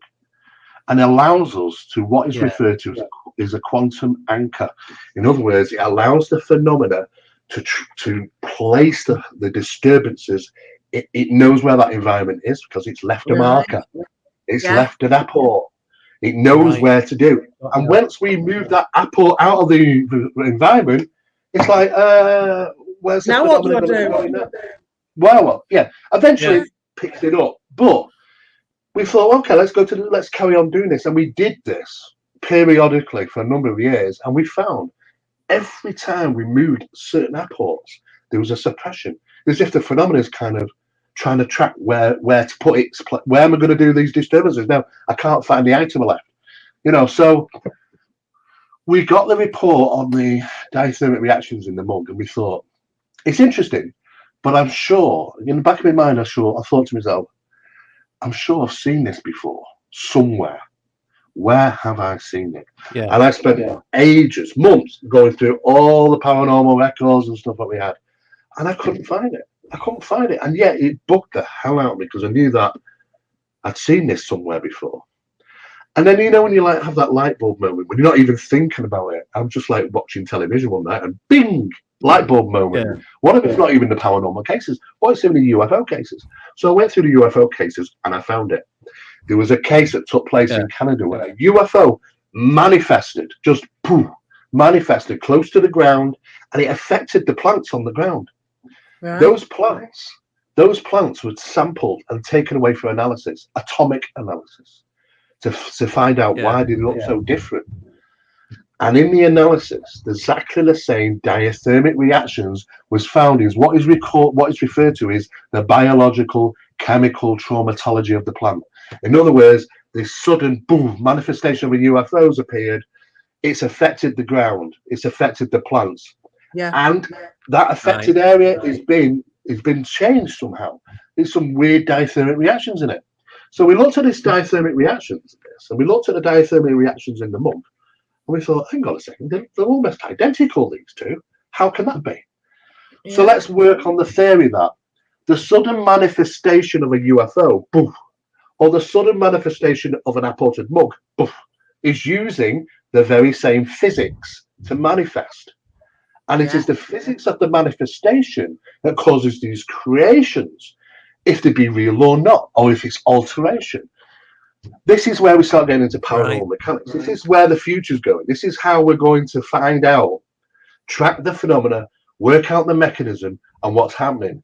and allows us to what is referred to as a quantum anchor? In other words, it allows the phenomena to place the disturbances. It knows where that environment is because it's left a marker. It's left an apport. It knows where to do. And once we move that apport out of the environment, it's like, where's the now what do I do? Well, eventually it picks it up. But we thought, okay, let's carry on doing this. And we did this periodically for a number of years. And we found every time we moved certain apports, there was a suppression. As if the phenomenon is kind of trying to track where to put it, where am I going to do these disturbances? Now, I can't find the item left. So we got the report on the diathermic reactions in the mug, and we thought, it's interesting, but I'm sure, in the back of my mind, I thought to myself, I'm sure I've seen this before, somewhere. Where have I seen it? And I spent ages, months, going through all the paranormal records and stuff that we had, and I couldn't find it. And yet it bugged the hell out of me because I knew that I'd seen this somewhere before. And then, when you have that light bulb moment, when you're not even thinking about it, I'm just like watching television one night and bing, light bulb moment. What if it's not even the paranormal cases? What if it's even the UFO cases? So I went through the UFO cases and I found it. There was a case that took place in Canada where a UFO manifested, just poof, manifested close to the ground, and it affected the plants on the ground. Those plants were sampled and taken away for analysis, atomic analysis, to find out why they look so different. And in the analysis, exactly the same diathermic reactions was found in what is referred to as the biological chemical traumatology of the plant. In other words, this sudden boom manifestation of a UFO has appeared. It's affected the ground. It's affected the plants. And that affected area has been changed somehow. There's some weird diathermic reactions in it. So we looked at this diathermic reactions, and we looked at the diathermic reactions in the mug, and we thought, hang on a second, they're almost identical, these two. How can that be? So let's work on the theory that the sudden manifestation of a UFO, boof, or the sudden manifestation of an apported mug, boof, is using the very same physics to manifest. And it is the physics of the manifestation that causes these creations, if they be real or not, or if it's alteration. This is where we start getting into paranormal mechanics. This is where the future's going. This is how we're going to find out, track the phenomena, work out the mechanism and what's happening.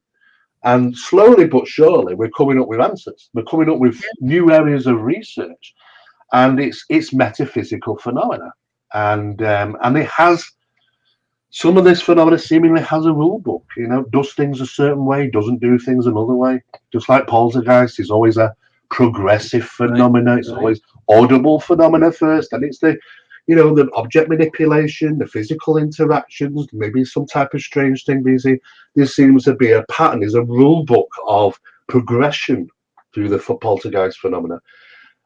And slowly but surely, we're coming up with answers. We're coming up with new areas of research, and it's metaphysical phenomena. And it has, some of this phenomena seemingly has a rule book, does things a certain way, doesn't do things another way. Just like poltergeist is always a progressive phenomena. It's always audible phenomena first, and it's the object manipulation, the physical interactions, maybe some type of strange thing. There seems to be a pattern, there's a rule book of progression through the poltergeist phenomena.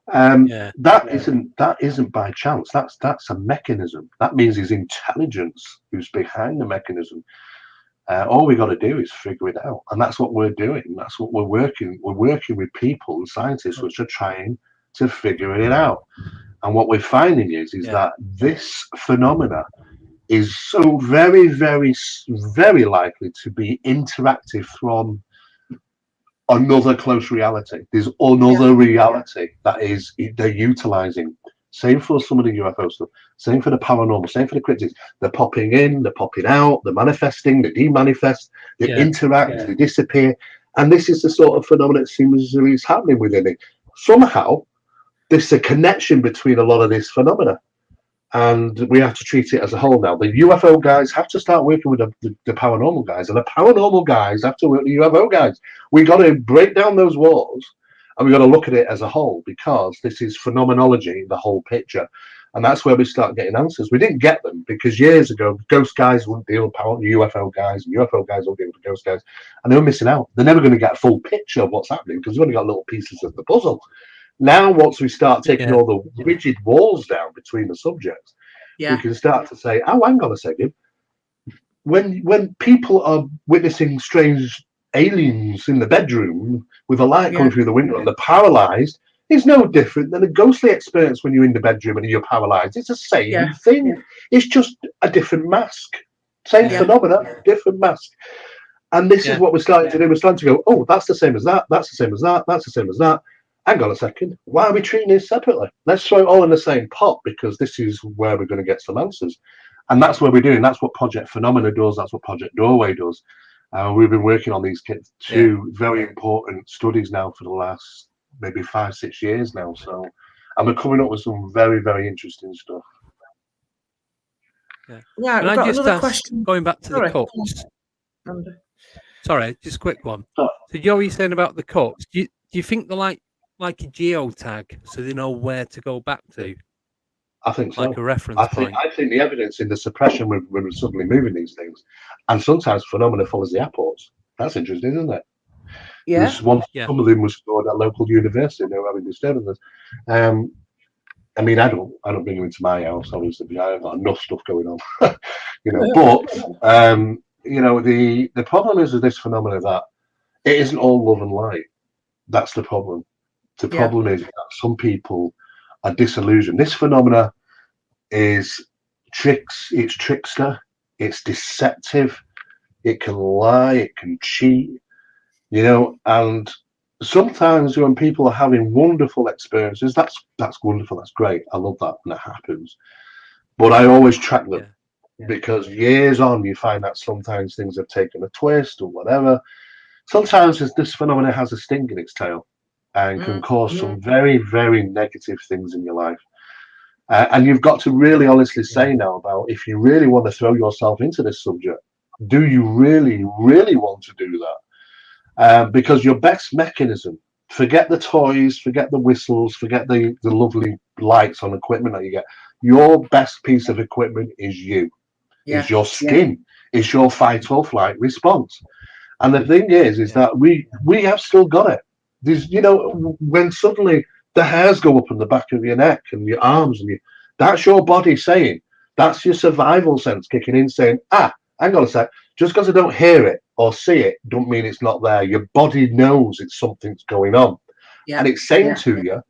That isn't by chance. That's a mechanism. That means there's intelligence who's behind the mechanism. All we got to do is figure it out, and that's what we're doing. That's what we're working. We're working with people and scientists which are trying to figure it out. And what we're finding is that this phenomena is so very, very, very likely to be interactive from another close reality. There's another reality that is they're utilizing. Same for some of the UFO stuff. Same for the paranormal. Same for the cryptids. They're popping in, they're popping out, they're manifesting, they demanifest, they interact, they disappear. And this is the sort of phenomenon that seems is happening within it. Somehow, there's a connection between a lot of this phenomena. And we have to treat it as a whole now. The UFO guys have to start working with the paranormal guys, and the paranormal guys have to work with the UFO guys. We got to break down those walls, and we got to look at it as a whole, because this is phenomenology, the whole picture, and that's where we start getting answers. We didn't get them because years ago, ghost guys wouldn't deal with UFO guys, and UFO guys wouldn't deal with ghost guys, and they were missing out. They're never going to get a full picture of what's happening because we've only got little pieces of the puzzle. Now, once we start taking all the rigid walls down between the subjects, we can start to say, oh, hang on a second. When people are witnessing strange aliens in the bedroom with a light coming through the window and they're paralyzed, it's no different than a ghostly experience when you're in the bedroom and you're paralyzed. It's the same thing. It's just a different mask. Same phenomena, different mask. And this is what we're starting to do. We're starting to go, oh, that's the same as that. That's the same as that. That's the same as that. Hang on a second. Why are we treating this separately? Let's throw it all in the same pot, because this is where we're going to get some answers. And that's what we're doing. That's what Project Phenomena does. That's what Project Doorway does. We've been working on these two very important studies now for the last maybe 5-6 years now. So, and we're coming up with some very, very interesting stuff. Yeah, can I just another ask, question. Going back to the cups? Sorry, just a quick one. So, Joe, you're saying about the cups. Do you think they're like a geotag, so they know where to go back to? I think so. Like a reference point. I think the evidence in the suppression when we're suddenly moving these things, and sometimes phenomena follows the airports. That's interesting, isn't it? Yeah. Some of them was stored at local university, and they were having disturbances. I mean, I don't bring them into my house, obviously. I've got enough stuff going on, But the problem is with this phenomena that it isn't all love and light. That's the problem. The problem is that some people are disillusioned. This phenomena is it's trickster, it's deceptive, it can lie, it can cheat, and sometimes when people are having wonderful experiences, that's wonderful, that's great. I love that when it happens. But I always track them because years on you find that sometimes things have taken a twist or whatever. Sometimes this phenomena has a sting in its tail and can cause some very, very negative things in your life. And you've got to really honestly say now about if you really want to throw yourself into this subject, do you really, really want to do that? Because your best mechanism, forget the toys, forget the whistles, forget the lovely lights on equipment that you get. Your best piece of equipment is you, is your skin, is your fight or flight response. And the thing is that we have still got it. There's, when suddenly the hairs go up on the back of your neck and your arms, and that's your body saying, that's your survival sense kicking in, saying, hang on a sec, just because I don't hear it or see it, don't mean it's not there. Your body knows it's something's going on. And it's saying to you,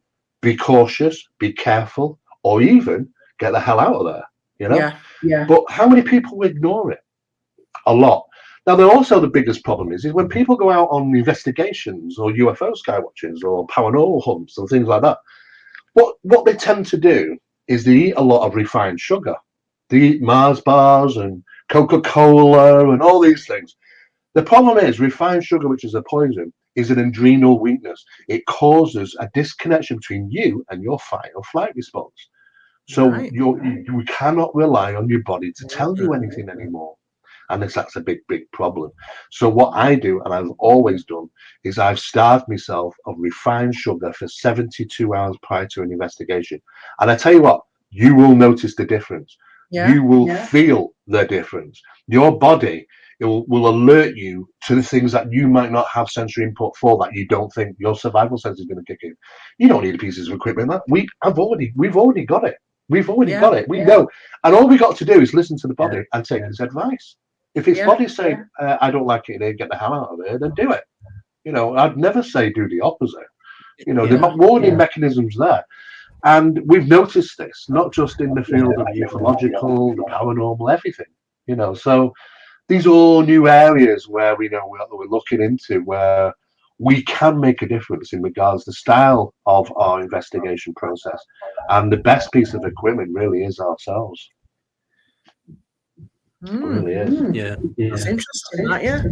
be cautious, be careful, or even get the hell out of there, But how many people ignore it? A lot. Now, the biggest problem is when people go out on investigations or UFO skywatches or paranormal hunts and things like that, what they tend to do is they eat a lot of refined sugar. They eat Mars bars and Coca-Cola and all these things. The problem is refined sugar, which is a poison, is an adrenal weakness. It causes a disconnection between you and your fight or flight response. So you cannot rely on your body to tell you anything anymore. And that's a big, big problem. So what I do, and I've always done, is I've starved myself of refined sugar for 72 hours prior to an investigation. And I tell you what, you will notice the difference. You will feel the difference. Your body will alert you to the things that you might not have sensory input for, that you don't think your survival sense is going to kick in. You don't need pieces of equipment. We've already got it. We've already got it. We know. And all we got to do is listen to the body and take its advice. If his body's saying, I don't like it in here, get the hell out of here, then do it. You know, I'd never say do the opposite. You know, the warning mechanisms there. And we've noticed this, not just in the field of ufological, the paranormal, everything. You know, so these are all new areas where we know we're looking into, where we can make a difference in regards to the style of our investigation process. And the best piece of equipment really is ourselves. It really is. Yeah. That's interesting, that, yeah.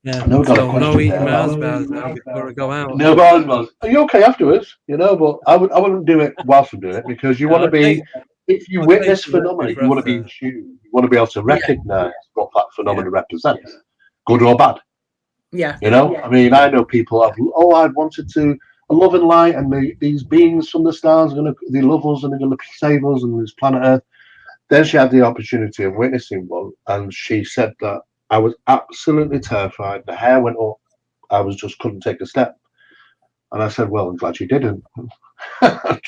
Yeah. No, so no eating Mars bars now before I go out. No Mars bars. Are you okay afterwards? You know, but I wouldn't do it whilst I'm doing it, because you want to be, if you witness phenomena, you want to be in tune. You want to be able to recognise what that phenomena represents, good or bad. Yeah. You know, I mean, I know people have, I wanted to, love and light, and these beings from the stars are they love us and they're going to save us and this planet Earth. Then she had the opportunity of witnessing one, and she said that I was absolutely terrified. The hair went up. I couldn't take a step. And I said, well, I'm glad you didn't.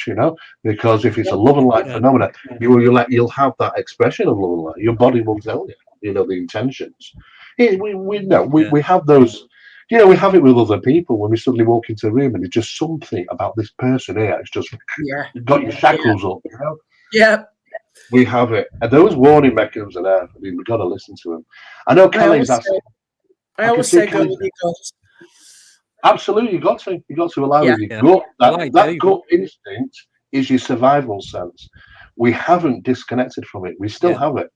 You know, because if it's a love and light phenomena, you'll have that expression of love and light. Your body will tell you, you know, the intentions. We have those, you know, we have it with other people when we suddenly walk into a room and there's just something about this person here. It's just got your shackles up, you know? Yeah. We have it. And those warning mechanisms are there. I mean, we've got to listen to them. I know Kelly's asking. I always say go with your gut. Absolutely, you got to allow your gut. That gut instinct is your survival sense. We haven't disconnected from it. We still have it.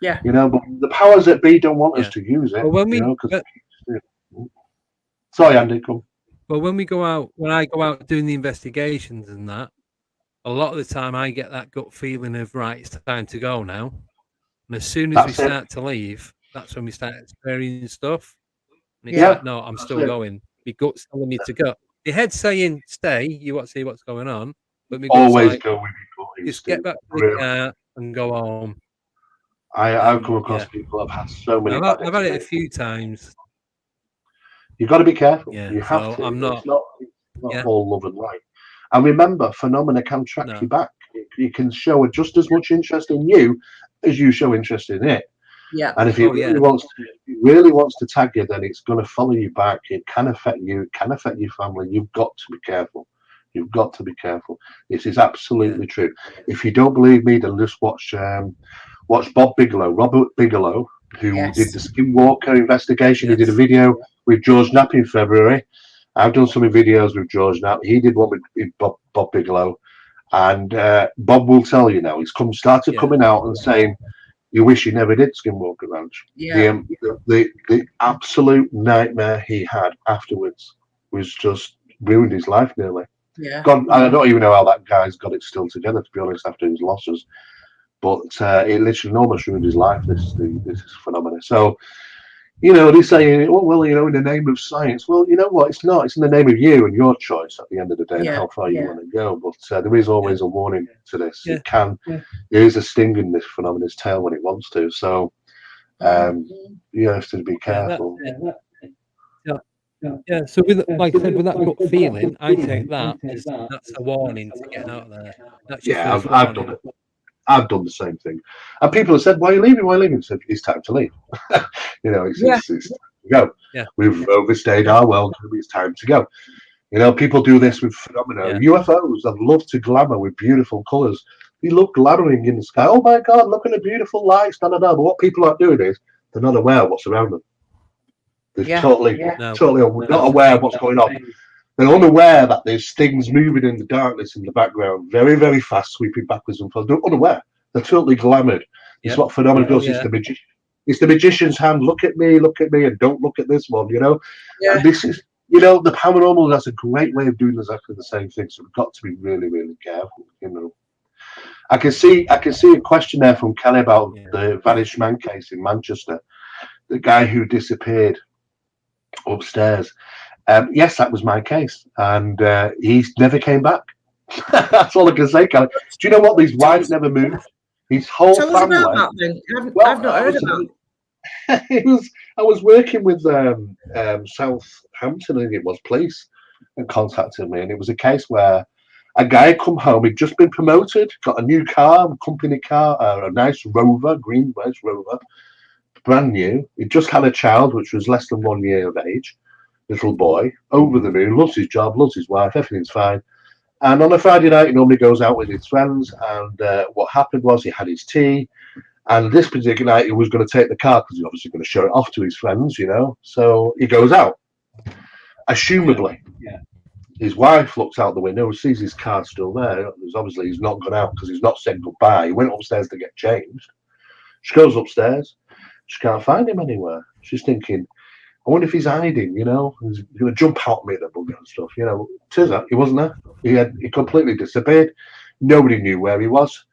Yeah. You know, but the powers that be don't want us to use it. Well, sorry, Andy, come. Well, when I go out doing the investigations and that, a lot of the time I get that gut feeling of, right, it's time to go now. And as soon as we start to leave, that's when we start experiencing stuff. And it's like, no, I'm still going. Your gut's telling me to go. Your head's saying stay, you want to see what's going on. But my gut's always like, go with your gut. Just get back to the car and go home. I've come across people who've had so many I've had it a few times. You've got to be careful. Yeah, you have to. I'm not. It's not all love and light. And remember, phenomena can track you back. It can show just as much interest in you as you show interest in it. Yeah. And if it really wants to tag you, then it's going to follow you back. It can affect you. It can affect your family. You've got to be careful. You've got to be careful. This is absolutely true. If you don't believe me, then just watch Robert Bigelow, who did the Skinwalker investigation. He did a video with George Knapp in February. I've done some videos with George Knapp. He did one with Bob Bigelow. And Bob will tell you now, he's started coming out and saying, you wish you never did Skinwalker Ranch. Yeah. The absolute nightmare he had afterwards was just ruined his life nearly. Yeah. God, I don't even know how that guy's got it still together, to be honest, after his losses. But it literally almost ruined his life, this phenomenon. So, you know, they're saying, well, you know, in the name of science. Well, you know what? It's not. It's in the name of you and your choice at the end of the day, and how far you want to go. But there is always a warning to this. It can. There is a sting in this phenomenon's tail when it wants to. So, you have to be careful. Yeah. So, like I said, with that gut feeling, I take that as that's a warning to get out of there. I've done it. I've done the same thing, and people have said, "Why are you leaving? Why are you leaving?" I said, "It's time to leave." You know, it's time to go. Yeah. We've overstayed our welcome. It's time to go. You know, people do this with phenomena. UFOs. I'd love to glamour with beautiful colours. They look glamoring in the sky. Oh my God! Look at the beautiful lights. But what people aren't doing is they're not aware of what's around them. They're totally not aware of what's going on. They're unaware that there's things moving in the darkness in the background, very, very fast, sweeping backwards and forwards. They're unaware. They're totally glamoured. It's what phenomena does. It's the magician's hand. Look at me, and don't look at this one. You know. Yeah. And this is, you know, the paranormal. That's a great way of doing exactly the same thing. So we've got to be really, really careful. You know. I can see a question there from Kelly about the vanished man case in Manchester, the guy who disappeared upstairs. Yes, that was my case, and he never came back. That's all I can say, Kelly. Do you know what? These wives never moved. His whole family. Tell us about that, then. I've not heard about it. I was working with Southampton, I think it was, police, and contacted me, and it was a case where A guy had come home, he'd just been promoted, got a new car, a company car, a nice Rover, green Rover, brand new. He'd just had a child, which was less than 1 year of age, little boy, over the moon, loves his job, loves his wife, everything's fine. And on a Friday night, he normally goes out with his friends. And what happened was he had his tea. And this particular night, he was going to take the car because he's obviously going to show it off to his friends, you know. So he goes out. Assumably, his wife looks out the window and sees his car still there. Obviously, he's not gone out because he's not said goodbye. He went upstairs to get changed. She goes upstairs. She can't find him anywhere. She's thinking, I wonder if he's hiding, you know. He's going to jump out at me, the bugger and stuff, you know. Turns out he wasn't there. He completely disappeared. Nobody knew where he was.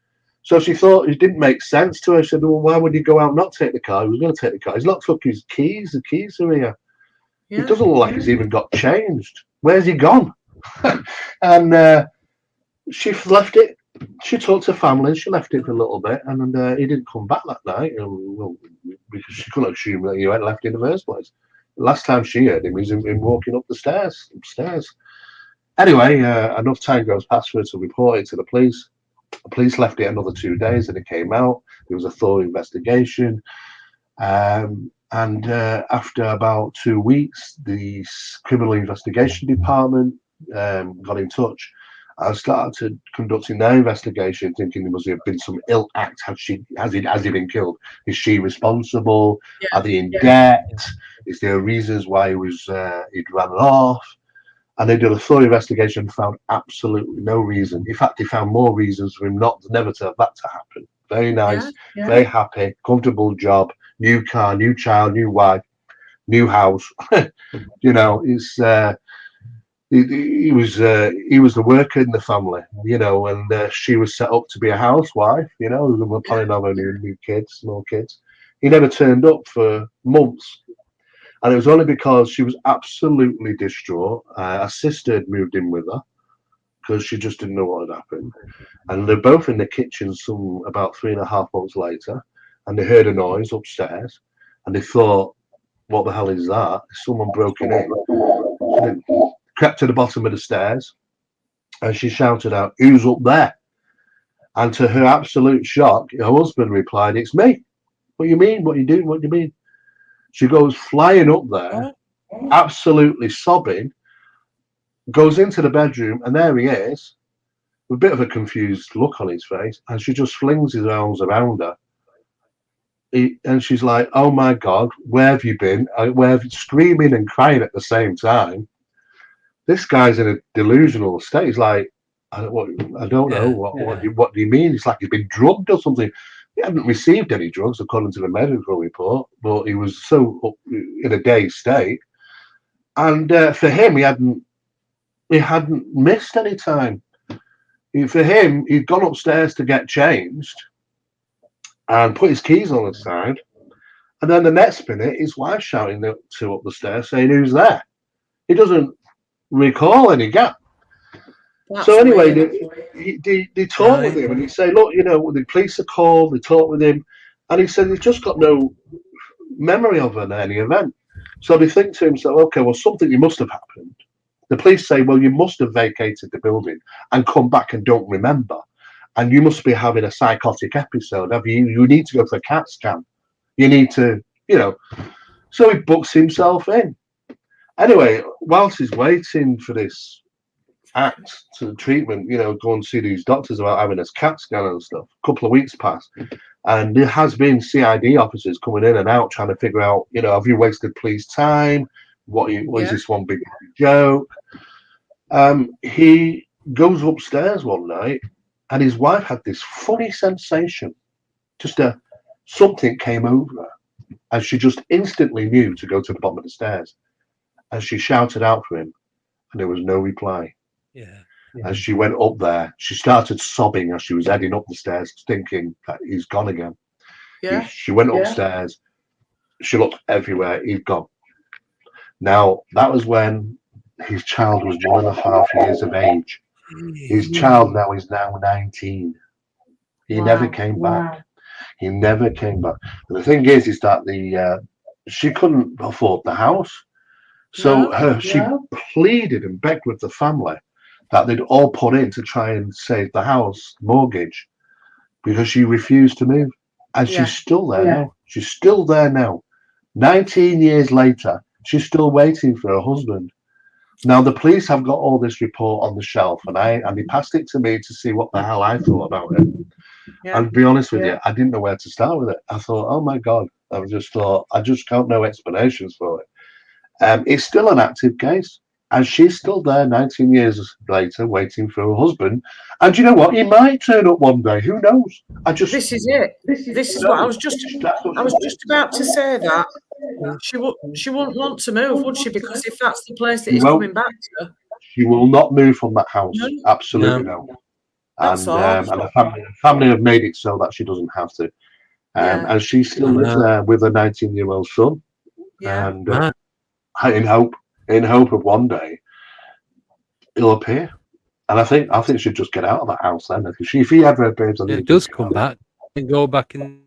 So she thought it didn't make sense to her. She said, well, why would he go out and not take the car? He was going to take the car. He's not took his keys. The keys are here. It doesn't look like he's even got changed. Where's he gone? And she left it. She talked to family. She left it for a little bit, and he didn't come back that night. Well, because she couldn't assume that he went left in the first place. Last time she heard him, he was in walking up the stairs. Upstairs. Anyway, enough time goes past for her to report it to the police. The police left it another 2 days, and it came out. There was a thorough investigation. And after about 2 weeks, the criminal investigation department got in touch. I started conducting their investigation, thinking there must have been some ill act. Has he been killed? Is she responsible? Are they in debt? Is there reasons why he'd run off? And they did a thorough investigation and found absolutely no reason. In fact, they found more reasons for him never to have that to happen. Very nice, very happy, comfortable job, new car, new child, new wife, new house. You know, he was the worker in the family, you know, and she was set up to be a housewife, you know. They were planning on having new kids, small kids. He never turned up for months. And it was only because she was absolutely distraught. Her sister had moved in with her because she just didn't know what had happened. And they're both in the kitchen about 3.5 months later, and they heard a noise upstairs, and they thought, what the hell is that? Someone broken in. And they crept to the bottom of the stairs, and she shouted out, who's up there? And to her absolute shock, her husband replied, it's me. What do you mean? What are you doing? What do you mean? She goes flying up there, absolutely sobbing, goes into the bedroom, and there he is, with a bit of a confused look on his face, and she just flings his arms around her. And she's like, oh my God, where have you been? Screaming and crying at the same time. This guy's in a delusional state. He's like, I don't know, what do you mean? It's like he's been drugged or something. He hadn't received any drugs, according to the medical report, but he was so in a dazed state. And for him, he hadn't missed any time. For him, he'd gone upstairs to get changed and put his keys on the side. And then the next minute, his wife shouting up the stairs, saying, who's there? He doesn't recall any gap. So anyway, they talk with him, and he say, look, you know, the police are called, they talk with him, and he said he's just got no memory of any event. So they think to himself, okay, well, something must have happened. The police say, well, you must have vacated the building and come back and don't remember. And you must be having a psychotic episode. You need to go for a CAT scan. You need to, you know. So he books himself in. Anyway, whilst he's waiting for this act to treatment, you know, go and see these doctors about having a CAT scan and stuff. A couple of weeks passed, and there has been CID officers coming in and out trying to figure out, you know, have you wasted police time? What is this one big joke? He goes upstairs one night, and his wife had this funny sensation. Something came over her, and she just instantly knew to go to the bottom of the stairs. And she shouted out for him, and there was no reply. As she went up there, she started sobbing as she was heading up the stairs, thinking that he's gone again. She went upstairs. She looked everywhere. He'd gone. Now, that was when his child was 1.5 years of age. His child now is 19. He never came back. He never came back. And the thing is that she couldn't afford the house. So she pleaded and begged with the family that they'd all put in to try and save the house mortgage because she refused to move. And she's still there now. She's still there now. 19 years later, she's still waiting for her husband. Now, the police have got all this report on the shelf, and they passed it to me to see what the hell I thought about it. And to be honest with you, I didn't know where to start with it. I thought, oh my God, I just got no explanations for it. It's still an active case, and she's still there 19 years later waiting for her husband. And you know what? He might turn up one day. Who knows? This is it. This is what I was just about to say. That she wouldn't want to move, would she? Because if that's the place that he's coming back to, she will not move from that house. Absolutely no. And the family have made it so that she doesn't have to. And she still lives there with a 19-year-old son. And in hope of one day he'll appear. And I think she'd just get out of that house then. If he ever appears, it does come back and go back in.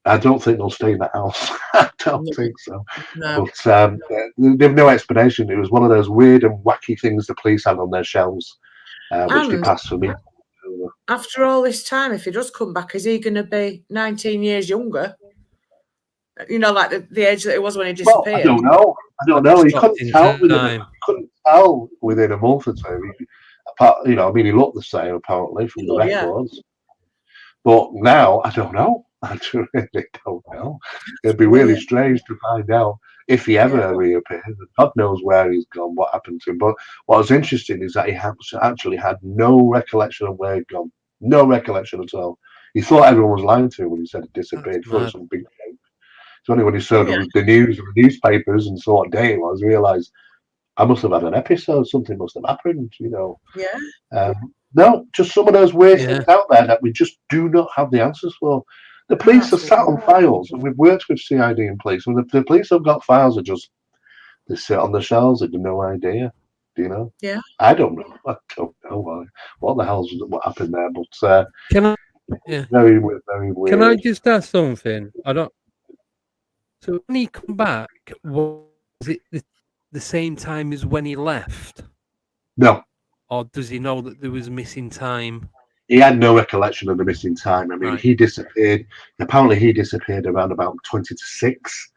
I don't think they'll stay in the house. I don't think so. No. But they've no explanation. It was one of those weird and wacky things the police had on their shelves, which they passed for me. After all this time, if he does come back, is he going to be 19 years younger? You know, like the age that it was when he disappeared. Well, I don't know. He couldn't tell within a month or two. He looked the same apparently from the records. But now I don't know. I really don't know. It'd be really strange to find out if he ever reappears. God knows where he's gone, what happened to him. But what was interesting is that he actually had no recollection of where he'd gone. No recollection at all. He thought everyone was lying to him when he said he disappeared. He thought it was some big joke. It's only when he saw the news and the newspapers and saw what day it was, realised I must have had an episode. Something must have happened, No, just some of those weird things out there that we just do not have the answers for. The police are sat on files, and we've worked with CID and police. When the police have got files that they sit on the shelves, they have no idea. Do you know? Yeah. I don't know. I don't know what the hell's what happened there. But very weird. Can I just ask something? So when he come back, was it the same time as when he left? No. Or does he know that there was missing time? He had no recollection of the missing time. I mean, he disappeared. Apparently, he disappeared around about 20 to 6,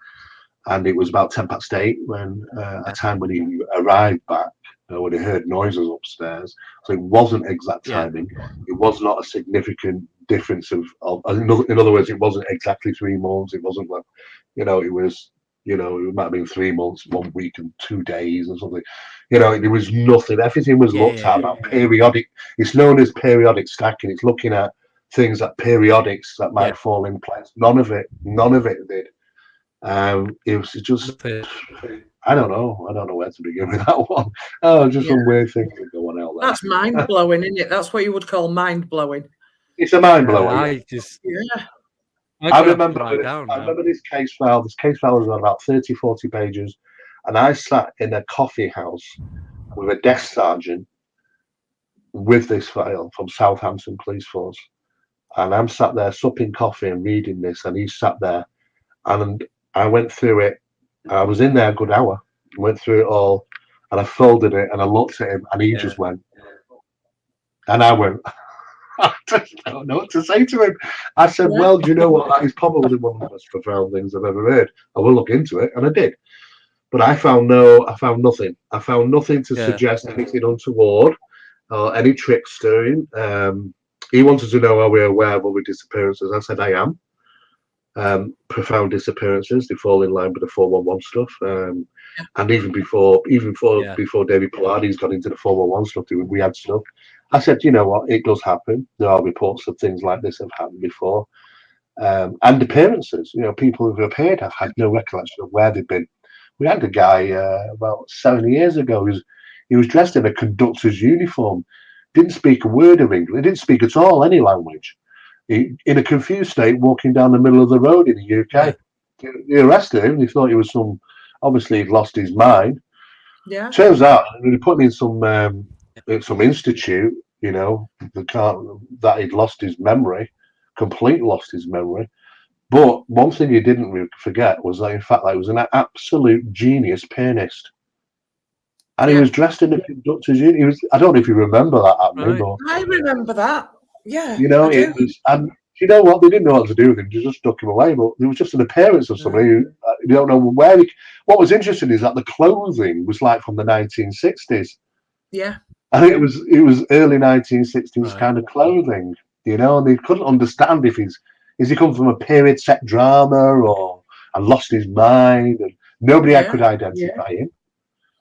and it was about 10 past 8 when a time when he arrived back, when he heard noises upstairs. So it wasn't exact timing. It was not a significant difference of. In other words, it wasn't exactly 3 months. It wasn't like, it was. It might have been 3 months, 1 week, and 2 days or something. There was nothing. Everything was looked at about periodic. It's known as periodic stacking. It's looking at things like periodics that might fall in place. None of it did. It was just. I don't know. I don't know where to begin with that one. Oh, just some weird things going out there. That's mind blowing, isn't it? That's what you would call mind blowing. It's a mind blower. I remember this case file. This case file was about 30, 40 pages. And I sat in a coffee house with a desk sergeant with this file from Southampton Police Force. And I'm sat there supping coffee and reading this. And he sat there. And I went through it. I was in there a good hour. Went through it all. And I folded it. And I looked at him. And he just went. And I went. I just don't know what to say to him. I said, well, do you know what? That is probably one of the most profound things I've ever heard. I will look into it. And I did. But I found nothing. I found nothing to suggest anything untoward or any trick stirring. He wanted to know, are we aware of other disappearances? I said, I am. Profound disappearances. They fall in line with the 411 stuff. And even before David Pollardi's got into the 411 stuff, we had stuff. I said, you know what? It does happen. There are reports of things like this have happened before. And appearances. People who've appeared have had no recollection of where they've been. We had a guy about 7 years ago. He was dressed in a conductor's uniform, didn't speak a word of English, didn't speak at all any language. In a confused state, walking down the middle of the road in the UK. They arrested him. They thought he was obviously he'd lost his mind. Yeah. Turns out they put him in some institute. That he'd lost his memory, completely lost his memory. But one thing he didn't forget was that, in fact, he was an absolute genius pianist. And he was dressed in a conductor's uniform. He was, I don't know if you remember that happening, but I remember that. Yeah. You know, it was, and you know what? They didn't know what to do with him. They just stuck him away. But there was just an appearance of somebody who you don't know where. What was interesting is that the clothing was like from the 1960s. Yeah. I think it was early 1960s kind of clothing. You know, and they couldn't understand if is he come from a period set drama or and lost his mind, and nobody could identify him.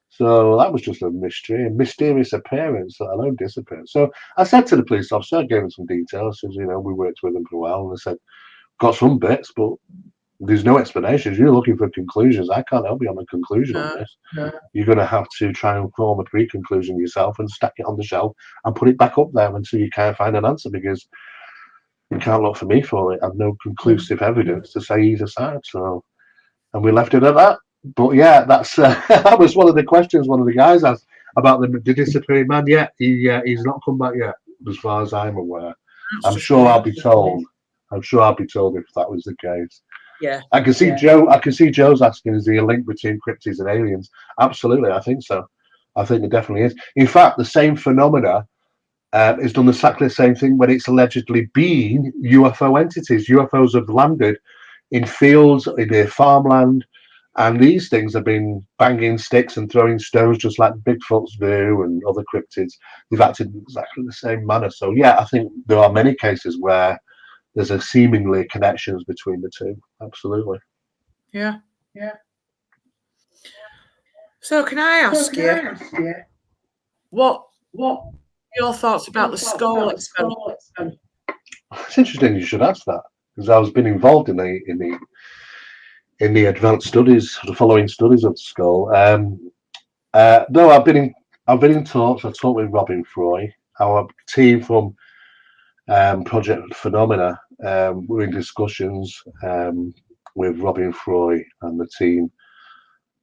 So that was just a mystery, a mysterious appearance, let alone disappearance. So I said to the police officer, I gave him some details. I said, you know, we worked with them for a while, and I said, got some bits, but there's no explanations. You're looking for conclusions. I can't help you on a conclusion on this. You're going to have to try and form a pre-conclusion yourself and stack it on the shelf and put it back up there until you can't find an answer, because you can't look for me for it. I have no conclusive evidence to say either side. So, and we left it at that. But yeah, that's that was one of the questions one of the guys asked about the disappearing man. Yeah, he's not come back yet, as far as I'm aware. I'm sure I'll be told. I'm sure I'll be told if that was the case. Yeah, I can see Joe. I can see Joe's asking, is there a link between cryptids and aliens? Absolutely, I think so. I think there definitely is. In fact, the same phenomena is done exactly the same thing when it's allegedly been UFO entities. UFOs have landed in fields, in their farmland. And these things have been banging sticks and throwing stones just like Bigfoots do and other cryptids. They've acted in exactly the same manner. So, yeah, I think there are many cases where there's a seemingly connections between the two. Absolutely. Yeah. So can I ask you what your thoughts about the skull experiment? It's interesting you should ask that, because I've been involved in the advanced studies, the following studies of the skull. No, I've been in talks. I talked with Robin Froy, our team from Project Phenomena. We're in discussions with Robin Froy and the team,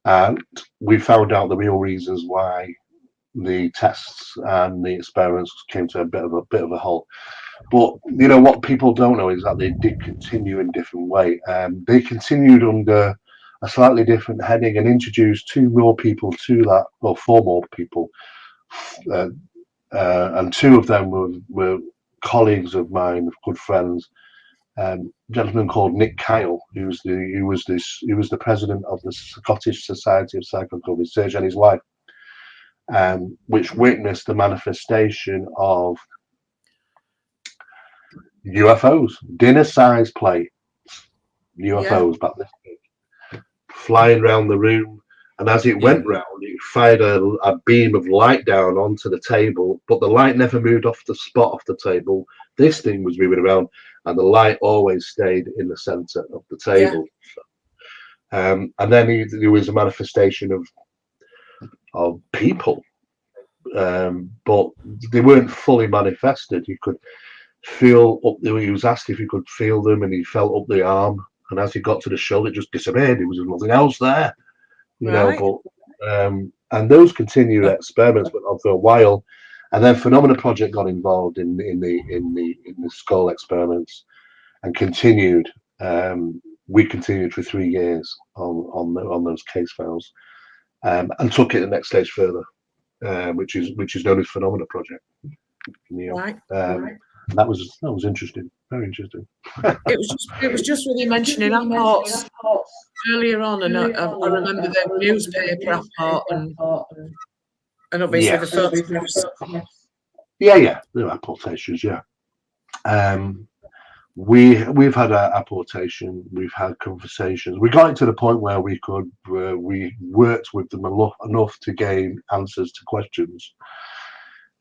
and we found out the real reasons why the tests and the experiments came to a bit of a halt. But you know what people don't know is that they did continue in a different way. They continued under a slightly different heading and introduced four more people, and two of them were colleagues of mine, good friends. A gentleman called Nick Kyle, who was the president of the Scottish Society of Psychical Research, and his wife, which witnessed the manifestation of UFOs, dinner-sized plates, UFOs back this big, flying around the room. And as it went round, it fired a beam of light down onto the table, but the light never moved off the spot off the table. This thing was moving around, and the light always stayed in the center of the table. And then there was a manifestation of people, but they weren't fully manifested. You could feel up there. He was asked if he could feel them, and he felt up the arm, and as he got to the shoulder, it just disappeared. There was nothing else there, you know. But and those continued experiments went on for a while, and then Phenomena Project got involved in the skull experiments and continued. We continued for 3 years on those case files, and took it the next stage further, which is known as Phenomena Project. That was interesting, very interesting. It was just really mentioning reports earlier on, and I remember the newspaper report and obviously the photographs. Yeah, there are apportations. Yeah, we've had an apportation. We've had conversations. We got it to the point where we worked with them enough to gain answers to questions.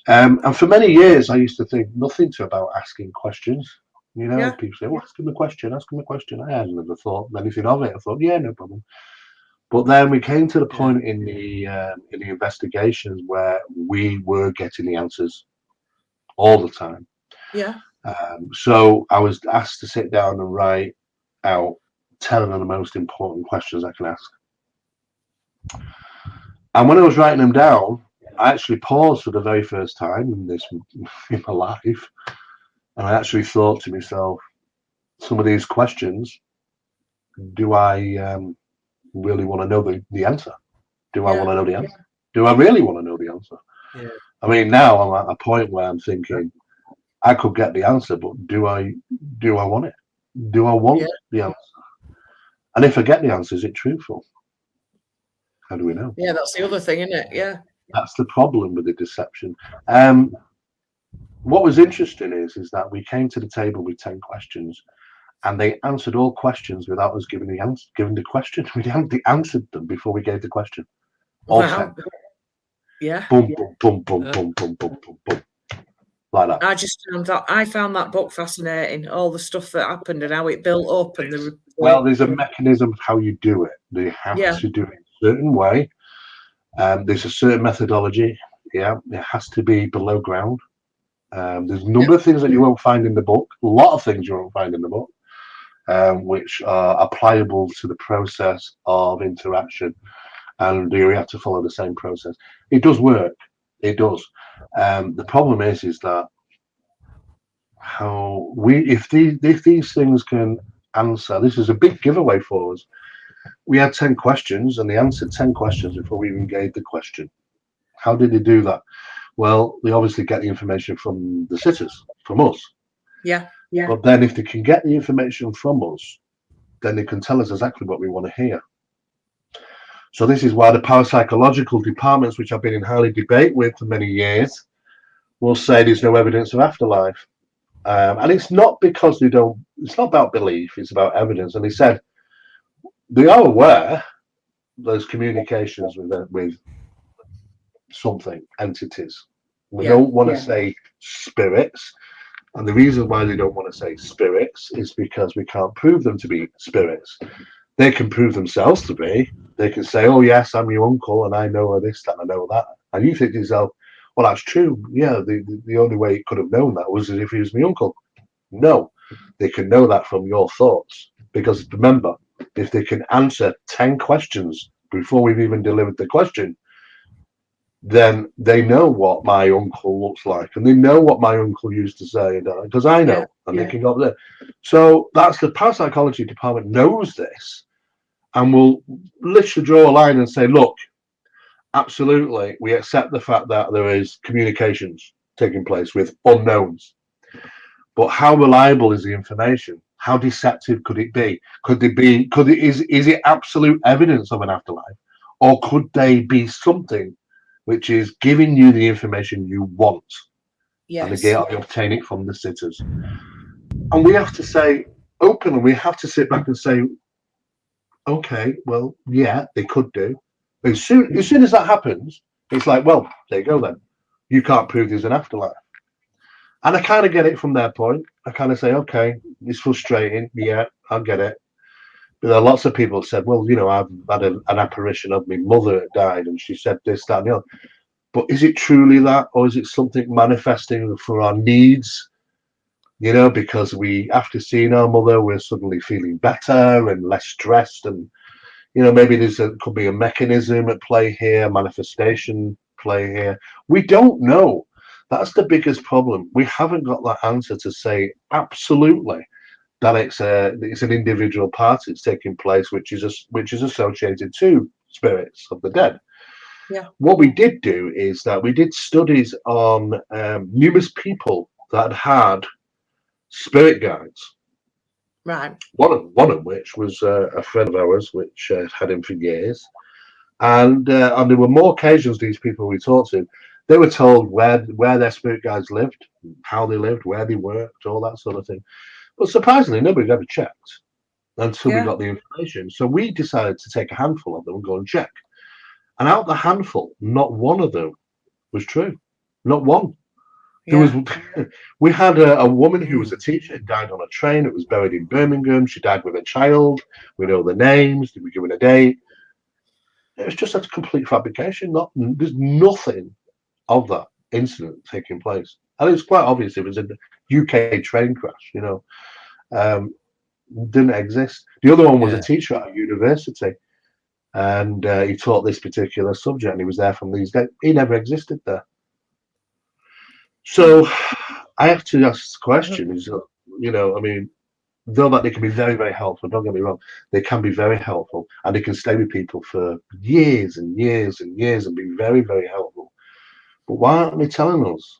And for many years, I used to think nothing about asking questions. You know, people say, well, ask him a question. I had never thought anything of it. I thought, yeah, no problem. But then we came to the point in the investigations where we were getting the answers all the time. Yeah. So I was asked to sit down and write out 10 of the most important questions I can ask. And when I was writing them down, I actually paused for the very first time in my life, and I actually thought to myself, some of these questions, do I really want to know the answer? Do I want to know the answer? Do I really want to know the answer? Yeah. I mean, now I'm at a point where I'm thinking, I could get the answer, but do I want it? Do I want the answer? And if I get the answer, is it truthful? How do we know? Yeah, that's the other thing, isn't it? Yeah. That's the problem with the deception. What was interesting is that we came to the table with 10 questions, and they answered all questions without us giving the question. We hadn't answered them before we gave the question. All 10. Yeah. Boom, boom, boom, boom, boom, boom, boom, boom, boom. Like that. I found that book fascinating. All the stuff that happened and how it built up, and there's a mechanism of how you do it. They have to do it a certain way. There's a certain methodology. Yeah, it has to be below ground. There's a number of things that you won't find in the book. A lot of things you won't find in the book, which are applicable to the process of interaction, and you have to follow the same process. It does work. It does. The problem is that if these things can answer, this is a big giveaway for us. We had 10 questions, and they answered 10 questions before we even gave the question. How did they do that? Well, they obviously get the information from the sitters, from us. Yeah. But then if they can get the information from us, then they can tell us exactly what we want to hear. So this is why the parapsychological departments, which I've been in highly debate with for many years, will say there's no evidence of afterlife. And it's not because it's not about belief, it's about evidence. And they said they are aware there's communications with something, entities. We don't want to say spirits. And the reason why they don't want to say spirits is because we can't prove them to be spirits. They can prove themselves to be. They can say, oh, yes, I'm your uncle, and I know this, that, and I know that. And you think to yourself, well, that's true. Yeah, the only way he could have known that was if he was my uncle. No, they can know that from your thoughts. Because remember, if they can answer 10 questions before we've even delivered the question, then they know what my uncle looks like, and they know what my uncle used to say, because I know, and they can go up there. So that's the parapsychology department knows this, and will literally draw a line and say, look, absolutely, we accept the fact that there is communications taking place with unknowns, but how reliable is the information? How deceptive could it be? Is it absolute evidence of an afterlife, or could they be something which is giving you the information you want? Yes. And again, you obtain it from the sitters. And we have to say openly, we have to sit back and say, okay, well, yeah, they could do. As soon as that happens, it's like, well, there you go then. You can't prove there's an afterlife. And I kind of get it from their point. I kind of say, okay, it's frustrating. Yeah, I get it. But there are lots of people who said, well, you know, I've had an apparition of my mother that died, and she said this, that, and the other. But is it truly that, or is it something manifesting for our needs? You know, because after seeing our mother, we're suddenly feeling better and less stressed, and you know, maybe could be a mechanism at play here, manifestation play here. We don't know. That's the biggest problem. We haven't got that answer to say absolutely that it's an individual party that's taking place, which is associated to spirits of the dead. Yeah. What we did do is that we did studies on numerous people that had spirit guides. Right. One of which was a friend of ours, which had him for years, and there were more occasions these people we talked to, they were told where their spirit guides lived, how they lived, where they worked, all that sort of thing. But surprisingly, nobody ever checked until we got the information. So we decided to take a handful of them and go and check. And out of the handful, not one of them was true. Not one. We had a woman who was a teacher, died on a train. It was buried in Birmingham. She died with a child. We know the names. Did we give her a date? It was just a complete fabrication. There's nothing of that incident taking place. And it's quite obvious it was a UK train crash, you know. Didn't exist. The other one was a teacher at a university, and he taught this particular subject, and he was there from these days. He never existed there. So I have to ask the question: is, you know, I mean, though that they can be very, very helpful, don't get me wrong, they can be very helpful, and they can stay with people for years and years and years and be very, very helpful. But why aren't they telling us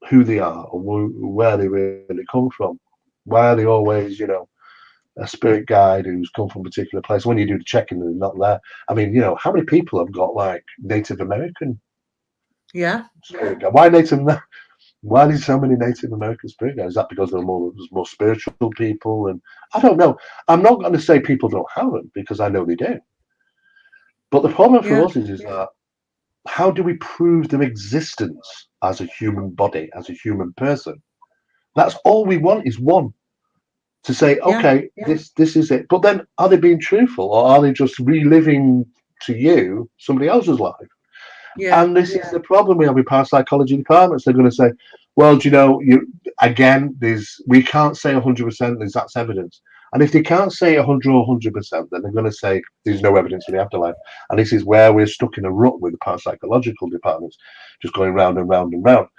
who they are or where they really come from? Why are they always, a spirit guide who's come from a particular place? When you do the checking, they're not there. I mean, how many people have got like Native American? Yeah. Spirit guide? Why Native? Why are there so many Native American spirit guides? Is that because they're more spiritual people? And I don't know. I'm not going to say people don't have them, because I know they do. But the problem for us is that how do we prove their existence as a human body, as a human person? That's all we want, is one. To say, okay, this is it. But then, are they being truthful, or are they just reliving to you somebody else's life? Yeah. And this is the problem we have with parapsychology departments. They're going to say, well, we can't say 100% that's evidence. And if they can't say 100 or 100%, then they're going to say there's no evidence for the afterlife. And this is where we're stuck in a rut with the parapsychological departments, just going round and round and round.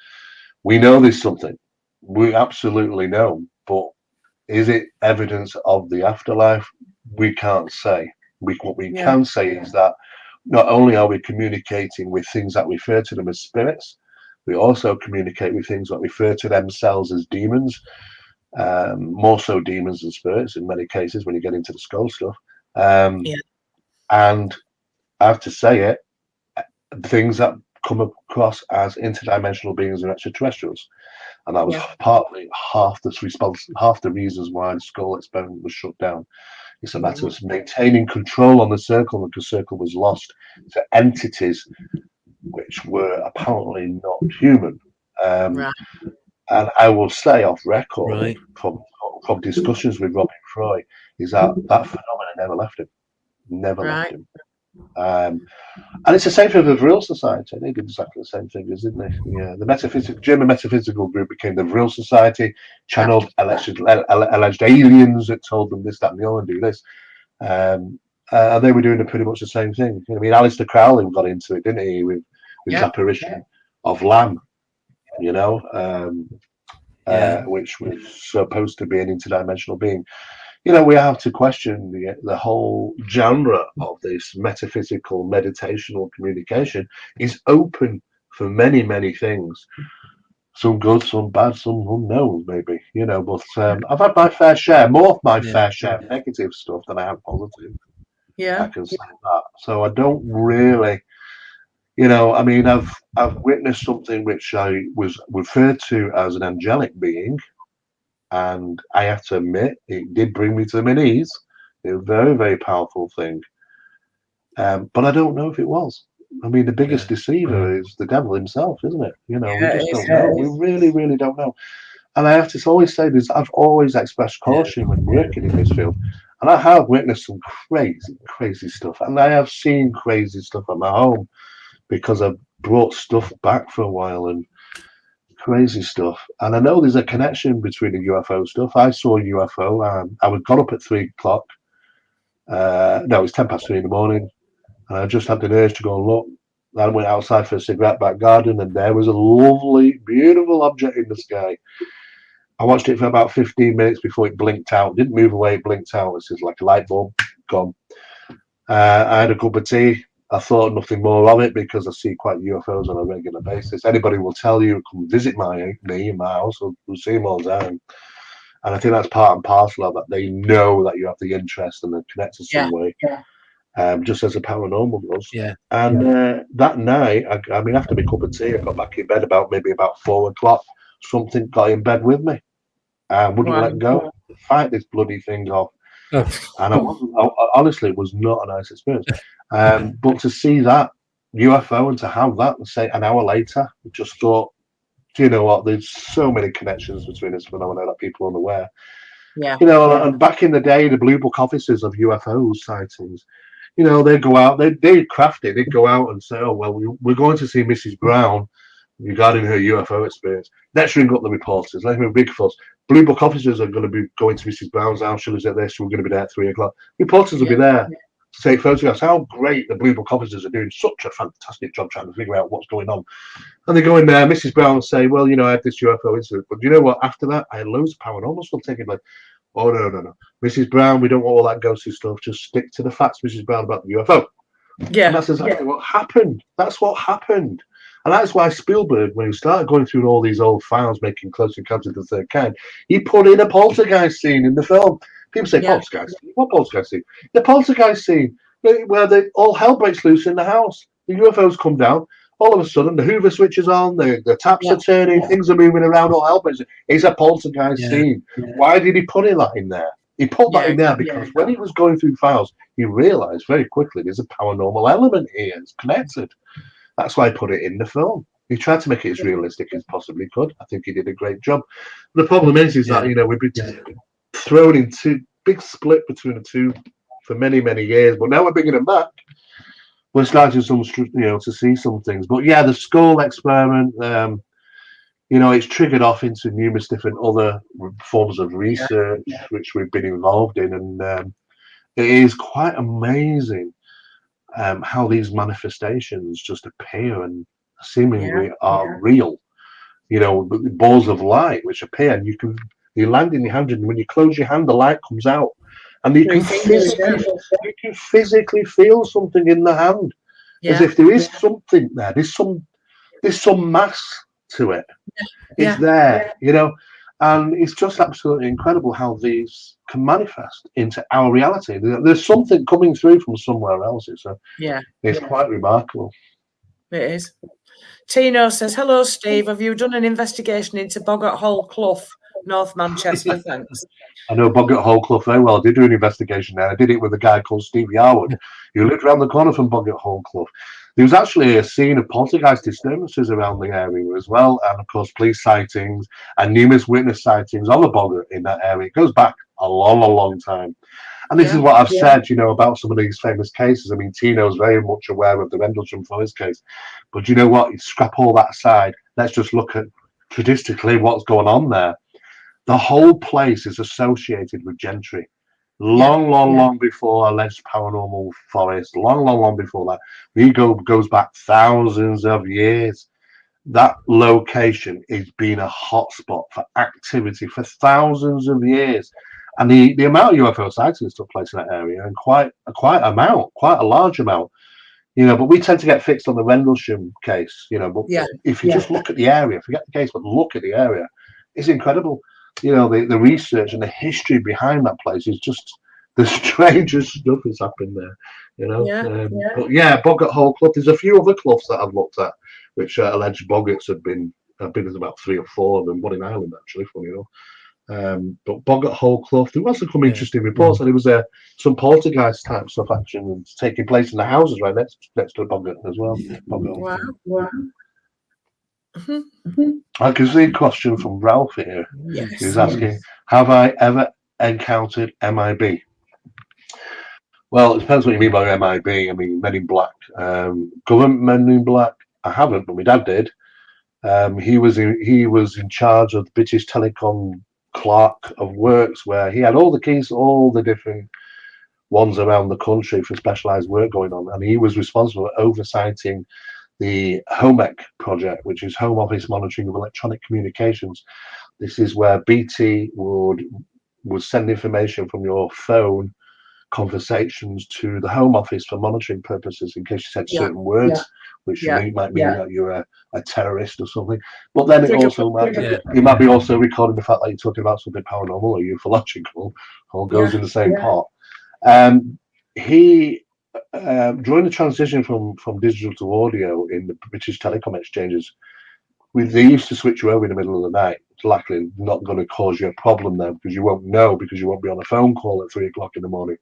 We know there's something. We absolutely know. But is it evidence of the afterlife? We can't say. What we can say is that not only are we communicating with things that refer to them as spirits, we also communicate with things that refer to themselves as demons, more so demons than spirits in many cases when you get into the skull stuff. And I have to say it, things that come across as interdimensional beings and extraterrestrials. And that was partly half the reasons why the skull experiment was shut down. It's a matter of maintaining control on the circle, because the circle was lost to entities which were apparently not human. And I will say off record from discussions with Robin Froy is that phenomenon never left him. Never left him. And it's the same thing with the Vril Society. They did exactly the same thing, didn't they? Yeah, the German Metaphysical group became the Vril Society, channeled alleged aliens that told them this, that, and the other, and do this. And they were doing pretty much the same thing. I mean, Aleister Crowley got into it, didn't he, with his apparition of Lamb, which was supposed to be an interdimensional being. We have to question the whole genre of this metaphysical, meditational communication is open for many, many things. Some good, some bad, some unknown, maybe, but I've had my fair share, fair share of negative stuff than I have positive. Yeah. I can say that. So I don't really, I mean, I've witnessed something which I was referred to as an angelic being. And I have to admit, it did bring me to my knees. It was a very, very powerful thing. But I don't know if it was. I mean, the biggest deceiver is the devil himself, isn't it? We just don't know. We really, really don't know. And I have to always say this, I've always expressed caution when working in this field. And I have witnessed some crazy, crazy stuff. And I have seen crazy stuff at my home because I've brought stuff back for a while and crazy stuff. And I know there's a connection between the UFO stuff. I saw a UFO. I got up at 3 o'clock. No, it was 3:10 in the morning. And I just had the urge to go and look. I went outside for a cigarette back garden, and there was a lovely, beautiful object in the sky. I watched it for about 15 minutes before it blinked out. Didn't move away, it blinked out. It's just like a light bulb, gone. I had a cup of tea. I thought nothing more of it because I see quite UFOs on a regular basis. Anybody will tell you, come visit me in my house, we'll see them all the time. And I think that's part and parcel of that. They know that you have the interest and they're connected some way, just as a paranormal does. Yeah. And that night, I mean, after my cup of tea, I got back in bed about 4 o'clock. Something got in bed with me and wouldn't let go. Fight this bloody thing off. And honestly, it was not a nice experience. But to see that UFO and to have that, say, an hour later, I just thought, do you know what? There's so many connections between this phenomena that people are unaware. Yeah. And back in the day, the Blue Book officers of UFO sightings, they go out, they craft it. They go out and say, oh, well, we're going to see Mrs. Brown regarding her UFO experience. Let's ring up the reporters. Let's make a big fuss. Blue Book officers are going to be going to Mrs. Brown's house. She'll at this. We're going to be there at 3 o'clock. Reporters will be there to take photographs. How great the Blue Book officers are doing such a fantastic job trying to figure out what's going on. And they go in there. Mrs. Brown will say, well, I had this UFO incident. But you know what? After that, I had loads of paranormal stuff taking place. Oh, no. Mrs. Brown, we don't want all that ghostly stuff. Just stick to the facts, Mrs. Brown, about the UFO. Yeah. And that's exactly what happened. That's what happened. And that's why Spielberg, when he started going through all these old files, making Close Encounters of the Third Kind, he put in a poltergeist scene in the film. People say, poltergeist scene? What poltergeist scene? The poltergeist scene, where all hell breaks loose in the house. The UFOs come down. All of a sudden, the Hoover switch is on, the taps are turning, things are moving around, all hell breaks. It's a poltergeist scene. Why did he put that in there? He put that in there because when he was going through files, he realized very quickly there's a paranormal element here. It's connected. That's why I put it in the film. He tried to make it as realistic as possibly could. I think he did a great job. The problem is that, we've been thrown into big split between the two for many, many years, but now we're bringing them back. We're starting to see some things. But yeah, the skull experiment, it's triggered off into numerous different other forms of research which we've been involved in, and it is quite amazing how these manifestations just appear and seemingly are real. Balls of light which appear, and you land in your hand, and when you close your hand, the light comes out, and you can physically feel something in the hand, as if there is something there. There's some mass to it. It's there, and it's just absolutely incredible how these can manifest into our reality. There's something coming through from somewhere else. It's quite remarkable. It is. Tino says, hello, Steve. Have you done an investigation into Boggart Hole Clough, North Manchester? Thanks. I know Boggart Hole Clough very well. I did do an investigation there. I did it with a guy called Steve Yarwood, who lived around the corner from Boggart Hole Clough. There was actually a scene of poltergeist disturbances around the area as well, and of course police sightings and numerous witness sightings on the Boggart in that area. It goes back a long time. And this is what I've said, about some of these famous cases. I mean, Tino's very much aware of the Rendlesham Forest case. But you know what? You scrap all that aside. Let's just look at traditionally what's going on there. The whole place is associated with gentry. Long before alleged paranormal forest, long before that. We goes back thousands of years. That location has been a hotspot for activity for thousands of years. And the amount of UFO sightings took place in that area, and quite a large amount, but we tend to get fixed on the Rendlesham case, but if you just look at the area, forget the case, but look at the area, it's incredible. The research and the history behind that place is just the strangest stuff has happened there, But yeah, Boggart Hole Clough, there's a few other cloughs that I've looked at, which alleged boggarts have been, there's about 3 or 4 of them, one in Ireland actually, funny enough. But Boggart Hole Clough, there was some interesting reports that there was some poltergeist type stuff action taking place in the houses right next to the Boggart as well. Wow. I can see a question from Ralph here. He's asking, have I ever encountered MIB? Well, it depends what you mean by MIB. I mean, Men in Black. Government Men in Black, I haven't, but my dad did. He was in charge of the British Telecom clerk of works, where he had all the keys, all the different ones around the country for specialized work going on, and he was responsible for oversighting the HOMEC project, which is Home Office Monitoring of Electronic Communications. This is where BT would send information from your phone conversations to the Home Office for monitoring purposes, in case you said certain words, which might mean that you're a terrorist or something. But then it also might be also recording the fact that you're talking about something paranormal or ufological, all goes in the same pot. He during the transition from digital to audio in the British Telecom exchanges, they used to switch you over in the middle of the night. It's likely not going to cause you a problem there, because you won't know, because you won't be on a phone call at 3 o'clock in the morning.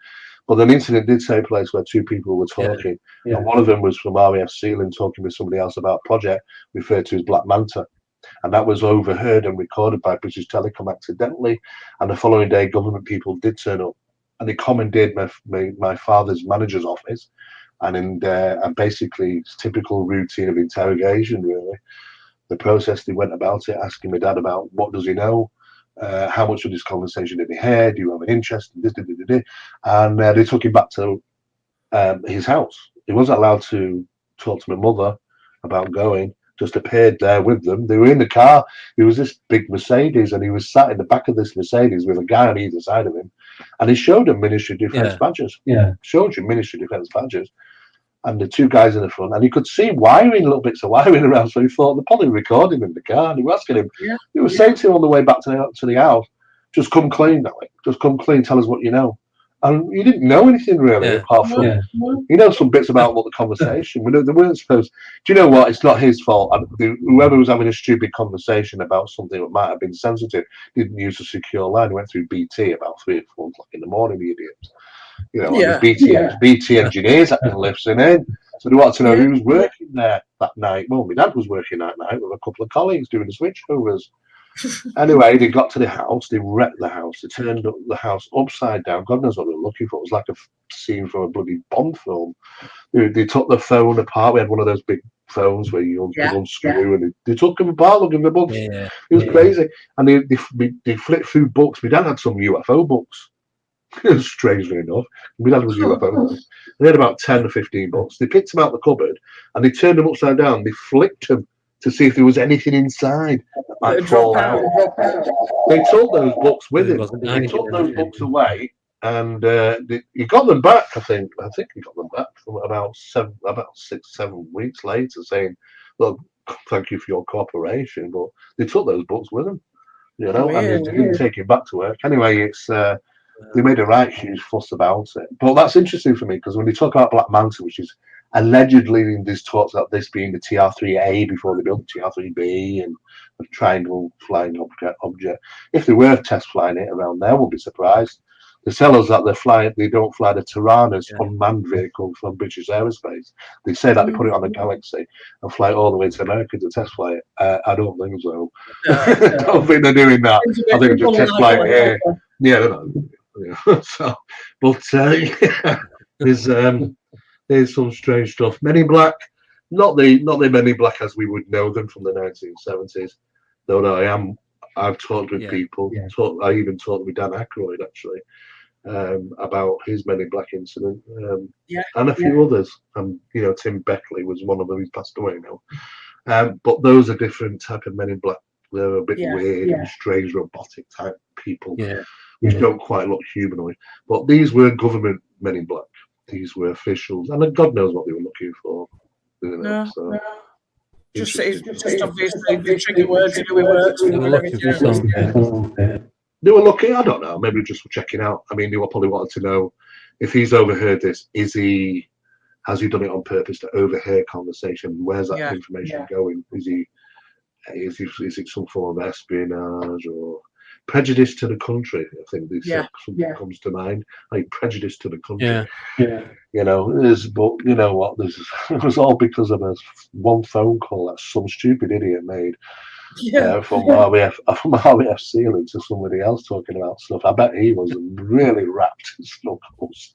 But an incident did take place where 2 people were talking, and one of them was from RAF Sealand talking with somebody else about a project referred to as Black Manta, and that was overheard and recorded by British Telecom accidentally. And the following day, government people did turn up, and they commandeered my father's manager's office, and basically it's typical routine of interrogation, really. The process, they went about it, asking my dad about what does he know, how much of this conversation did he hear, do you have an interest in this, and they took him back to his house. He wasn't allowed to talk to my mother about going. just appeared there with them. They were in the car. It was this big Mercedes, and he was sat in the back of this Mercedes with a guy on either side of him, and he showed them Ministry of Defence badges. Showed you Ministry of Defence badges, and the two guys in the front, and he could see wiring, little bits of wiring around. So he thought they're probably recording him in the car, and he was asking him. He was saying to him on the way back to the house, "Just come clean, Alec. Just come clean. Tell us what you know." And he didn't know anything really, apart from he knows some bits about what the conversation. They weren't supposed. Do you know what? It's not his fault. Whoever was having a stupid conversation about something that might have been sensitive didn't use a secure line. He went through BT about 3 or 4 o'clock in the morning. The idiots. You know, the BT engineers that can listen in. So they wanted to know who was working there that night. Well, my dad was working that night with a couple of colleagues doing the switchovers. Anyway, they got to the house, they wrecked the house, they turned up the house upside down. God knows what they were looking for. It was like a scene from a bloody Bond film. They took the phone apart. We had one of those big phones where you unscrew, and they took them apart looking for books. It was crazy. And they flipped through books. My dad had some UFO books. Strangely enough, my dad was UFO books. They had about 10 or 15 books. They picked them out the cupboard and they turned them upside down. They flicked them to see if there was anything inside that might fall out. They took those books with him. They took those books away, and he got them back. I think he got them back from about 6-7 weeks later, saying, "Look, thank you for your cooperation." But they took those books with them, you know, and they didn't take it back to work. Anyway, it's they made a right huge fuss about it. But that's interesting for me because when they talk about Black Manta, which is allegedly there's talks about this being the TR-3A before they built the TR-3B and a triangle flying object. If they were test flying it around there, we'll be surprised. They tell us that they don't fly the Tyrannus unmanned vehicle from British Aerospace. They say that they put it on the Galaxy and fly it all the way to America to test fly it. I don't think so. I don't think they're doing that. I think they're just test flying it here. So, but there's some strange stuff. Men in Black, not the Men in Black as we would know them from the 1970s. Though I've talked with people. I even talked with Dan Aykroyd actually about his Men in Black incident, and a few others. You know, Tim Beckley was one of them. He's passed away now. But those are different type of Men in Black. They're a bit weird and strange, robotic type people, which don't quite look humanoid. But these were government Men in Black. These were officials, and God knows what they were looking for. You know, just obviously the tricky words. They were looking for something. They were looking. I don't know. Maybe just for checking out. I mean, they were probably wanted to know if he's overheard this. Has he done it on purpose to overhear conversation? Where's that information going? Is it some form of espionage or prejudice to the country? I think something comes to mind, like prejudice to the country. You know, but you know what? It was all because of one phone call that some stupid idiot made from RAF ceiling to somebody else talking about stuff. I bet he was really wrapped in snuggles.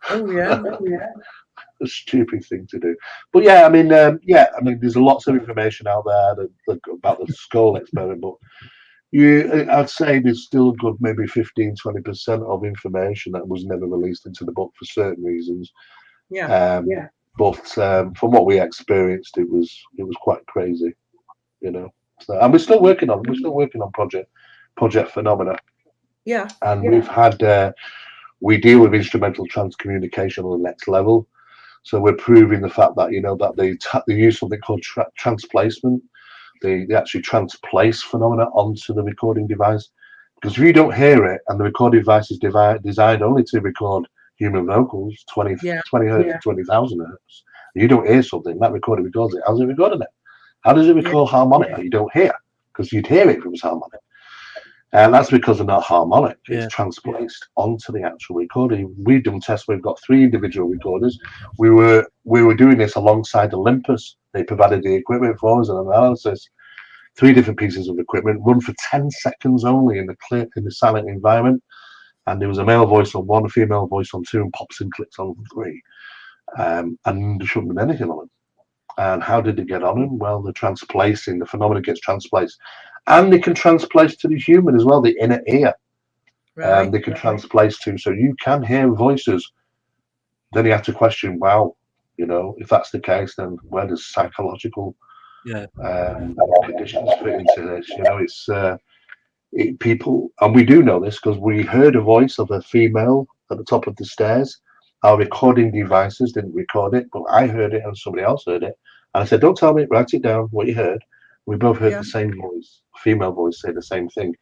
A stupid thing to do. But I mean, there's lots of information out there about the skull experiment, but I'd say there's still a good maybe 15-20% of information that was never released into the book for certain reasons. But from what we experienced, it was quite crazy, you know. So, and we're still working on Project Phenomena. And we've had we deal with instrumental transcommunication on the next level. So we're proving the fact that, you know, that they use something called transplacement. They actually transplace phenomena onto the recording device. Because if you don't hear it, and the recording device is designed only to record human vocals, 20 hertz to 20,000 hertz, you don't hear something, that recorder records it. How's it recording it? How does it record harmonic that you don't hear? Because you'd hear it if it was harmonic. And that's because they're not harmonic. It's transplaced onto the actual recording. We've done tests. We've got 3 individual recorders. We were doing this alongside Olympus. They provided the equipment for us and analysis. 3 different pieces of equipment run for 10 seconds only in the silent environment. And there was a male voice on 1, a female voice on 2, and pops and clicks on 3. And there shouldn't have been anything on them. And how did it get on them? Well, they're transplacing. The phenomena gets transplaced. And they can transplace to the human as well, the inner ear. They can transplace to, so you can hear voices. Then you have to question, wow, you know, if that's the case, then where does psychological conditions fit into this. You know, it's people, and we do know this because we heard a voice of a female at the top of the stairs. Our recording devices didn't record it, but I heard it and somebody else heard it. And I said, "Don't tell me, write it down, what you heard." We both heard the same voice, female voice, say the same thing.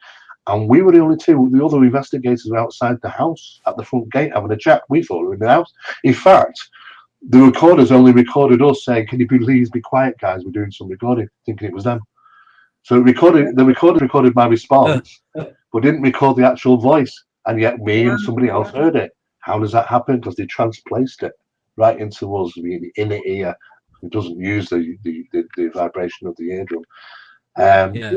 And we were the only two. The other investigators were outside the house at the front gate having a chat. We thought we were in the house. In fact, the recorders only recorded us saying, "Can you please be quiet, guys? We're doing some recording," thinking it was them. So the recorder recorded my response, but didn't record the actual voice. And yet me and somebody else heard it. How does that happen? Because they transplaced it right into us, the inner ear. It doesn't use the vibration of the eardrum.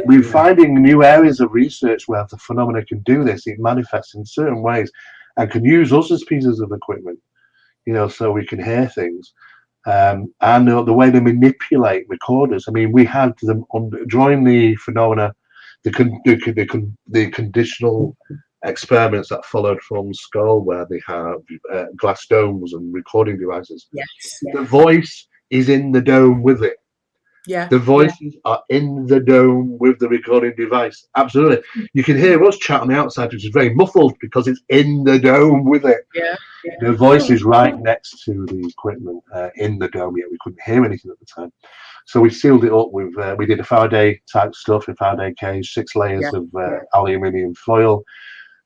We're finding new areas of research where the phenomena can do this. It manifests in certain ways and can use us as pieces of equipment, you know, so we can hear things. And the way they manipulate recorders. I mean, we had them during the phenomena, the conditional experiments that followed from Skull, where they have glass domes and recording devices. The voice is in the dome with it. The voices are in the dome with the recording device. Absolutely. You can hear us chat on the outside, which is very muffled because it's in the dome with it. The voice is right next to the equipment in the dome, yet we couldn't hear anything at the time. So we sealed it up with, we did a Faraday type stuff, a Faraday cage, 6 layers of aluminium foil.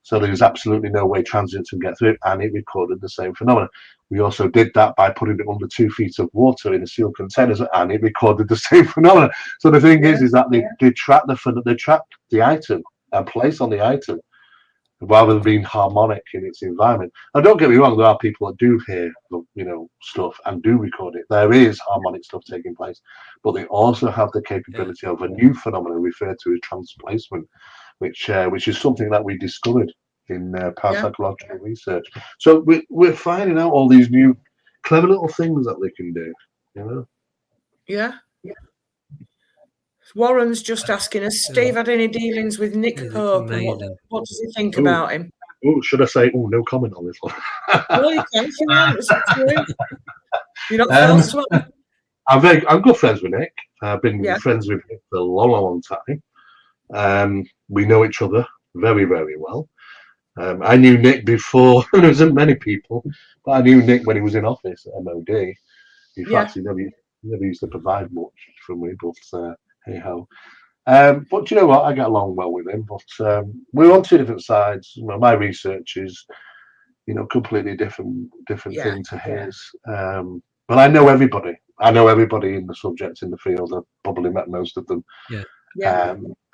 So there was absolutely no way transients would get through it, and it recorded the same phenomena. We also did that by putting it under 2 feet of water in a sealed container, and it recorded the same phenomena. So the thing is that they track the item and place on the item rather than being harmonic in its environment. Now, don't get me wrong, there are people that do hear, you know, stuff and do record it. There is harmonic stuff taking place, but they also have the capability of a new phenomenon referred to as transplacement, which is something that we discovered in parapsychological research. So we're finding out all these new clever little things that they can do, you know. Warren's just asking, has Steve had any dealings with Nick Pope, and what does he think about him? Oh, should I say, no comment on this one? Well, you can if you want. It's up to you. You're not forced to. I'm good friends with Nick. I've been friends with him for a long, long time. We know each other very, very well. I knew Nick before, there wasn't many people, but I knew Nick when he was in office at MOD. In fact, he never used to provide much from me, but hey ho. But you know what? I get along well with him. But we're on 2 different sides. Well, my research is, you know, completely different thing to his. But I know everybody. I know everybody in the subject in the field. I've probably met most of them.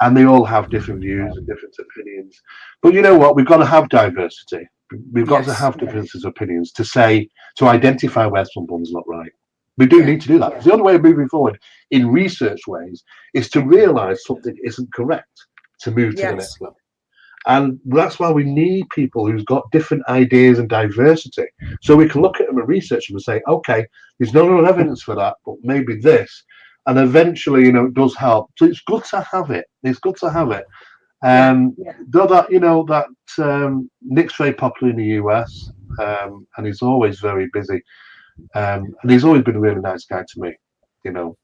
And they all have different views and different opinions. But you know what? We've got to have diversity. We've got to have different opinions to identify where someone's not right. We do need to do that. The only way of moving forward in research ways is to realize something isn't correct to move to the next level. And that's why we need people who've got different ideas and diversity. So we can look at them and research them and say, okay, there's no evidence for that, but maybe this. And eventually, you know, it does help. So it's good to have it. It's good to have it. Though that, you know, that Nick's very popular in the US, and he's always very busy. And he's always been a really nice guy to me, you know.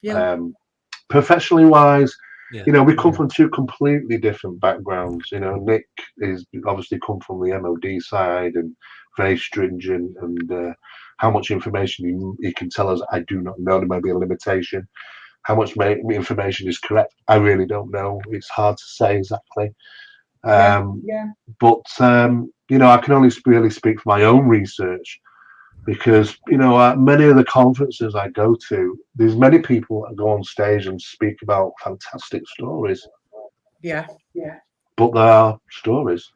Professionally wise, you know, we come from 2 completely different backgrounds. You know, Nick is obviously come from the MOD side and very stringent, and how much information he can tell us, I do not know. There may be a limitation. How much information is correct, I really don't know. It's hard to say exactly. But you know, I can only really speak for my own research. Because, you know, at many of the conferences I go to, there's many people that go on stage and speak about fantastic stories. But they are stories.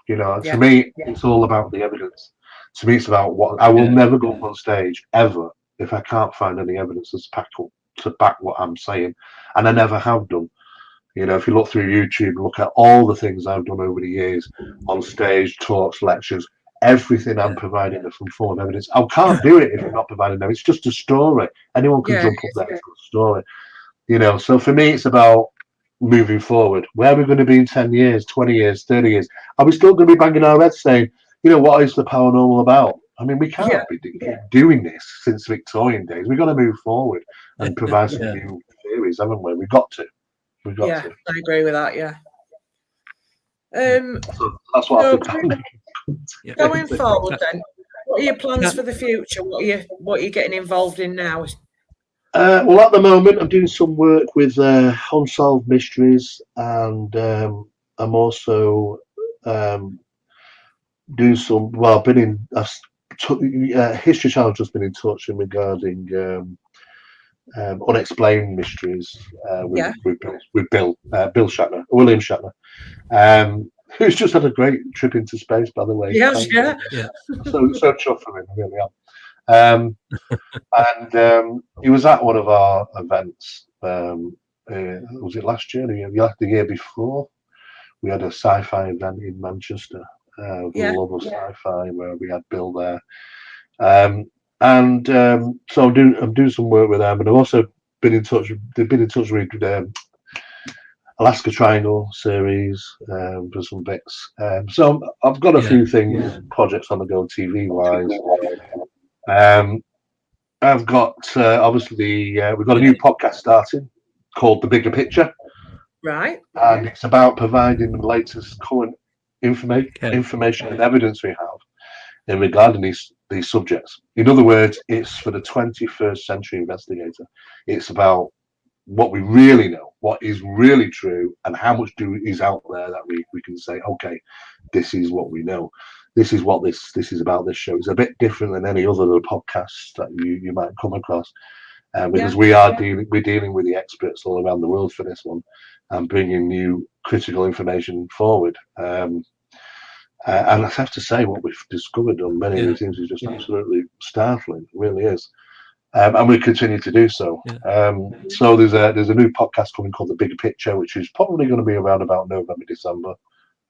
You know, to me, it's all about the evidence. To me, it's about what I will never go up on stage ever if I can't find any evidence to back what I'm saying. And I never have done. You know, if you look through YouTube, look at all the things I've done over the years on stage, talks, lectures. Everything I'm providing is from full of evidence. I can't do it if I'm not providing them. It's just a story. Anyone can jump up there and tell a story. You know, so for me, it's about moving forward. Where are we going to be in 10 years, 20 years, 30 years? Are we still going to be banging our heads saying, you know, what is the paranormal about? I mean, we can't be doing this since Victorian days. We've got to move forward and provide some new theories, haven't we? We've got to. I agree with that. Yeah. So that's what I think. Going forward, then, what are your plans for the future? What are you getting involved in now? Well, at the moment, I'm doing some work with unsolved mysteries, and I'm also doing some. Well, I've been in History Channel. Just been in touch regarding unexplained mysteries with William Shatner, who's just had a great trip into space, by the way. Yes, So chuffed for him, I really am. And he was at one of our events. Was it last year? The year before? We had a sci-fi event in Manchester. For the love of sci-fi, where we had Bill there. So I'm doing some work with them, and I've also been in touch. They've been in touch with Alaska Triangle series for some bits. So I've got a few things, projects on the go, TV wise. I've got obviously we've got a new podcast starting called The Bigger Picture, right? And it's about providing the latest current information and evidence we have in regarding these subjects. In other words, it's for the 21st century investigator. It's about what we really know, what is really true, and how much is out there that we can say, okay, this is what we know. This is what this is about. This show is a bit different than any other podcasts that you might come across, because we're dealing with the experts all around the world for this one, and bringing new critical information forward. And I have to say, what we've discovered on many of these things is just absolutely startling. It really is. And we continue to do so. So there's a new podcast coming called The Bigger Picture, which is probably going to be around about November, December,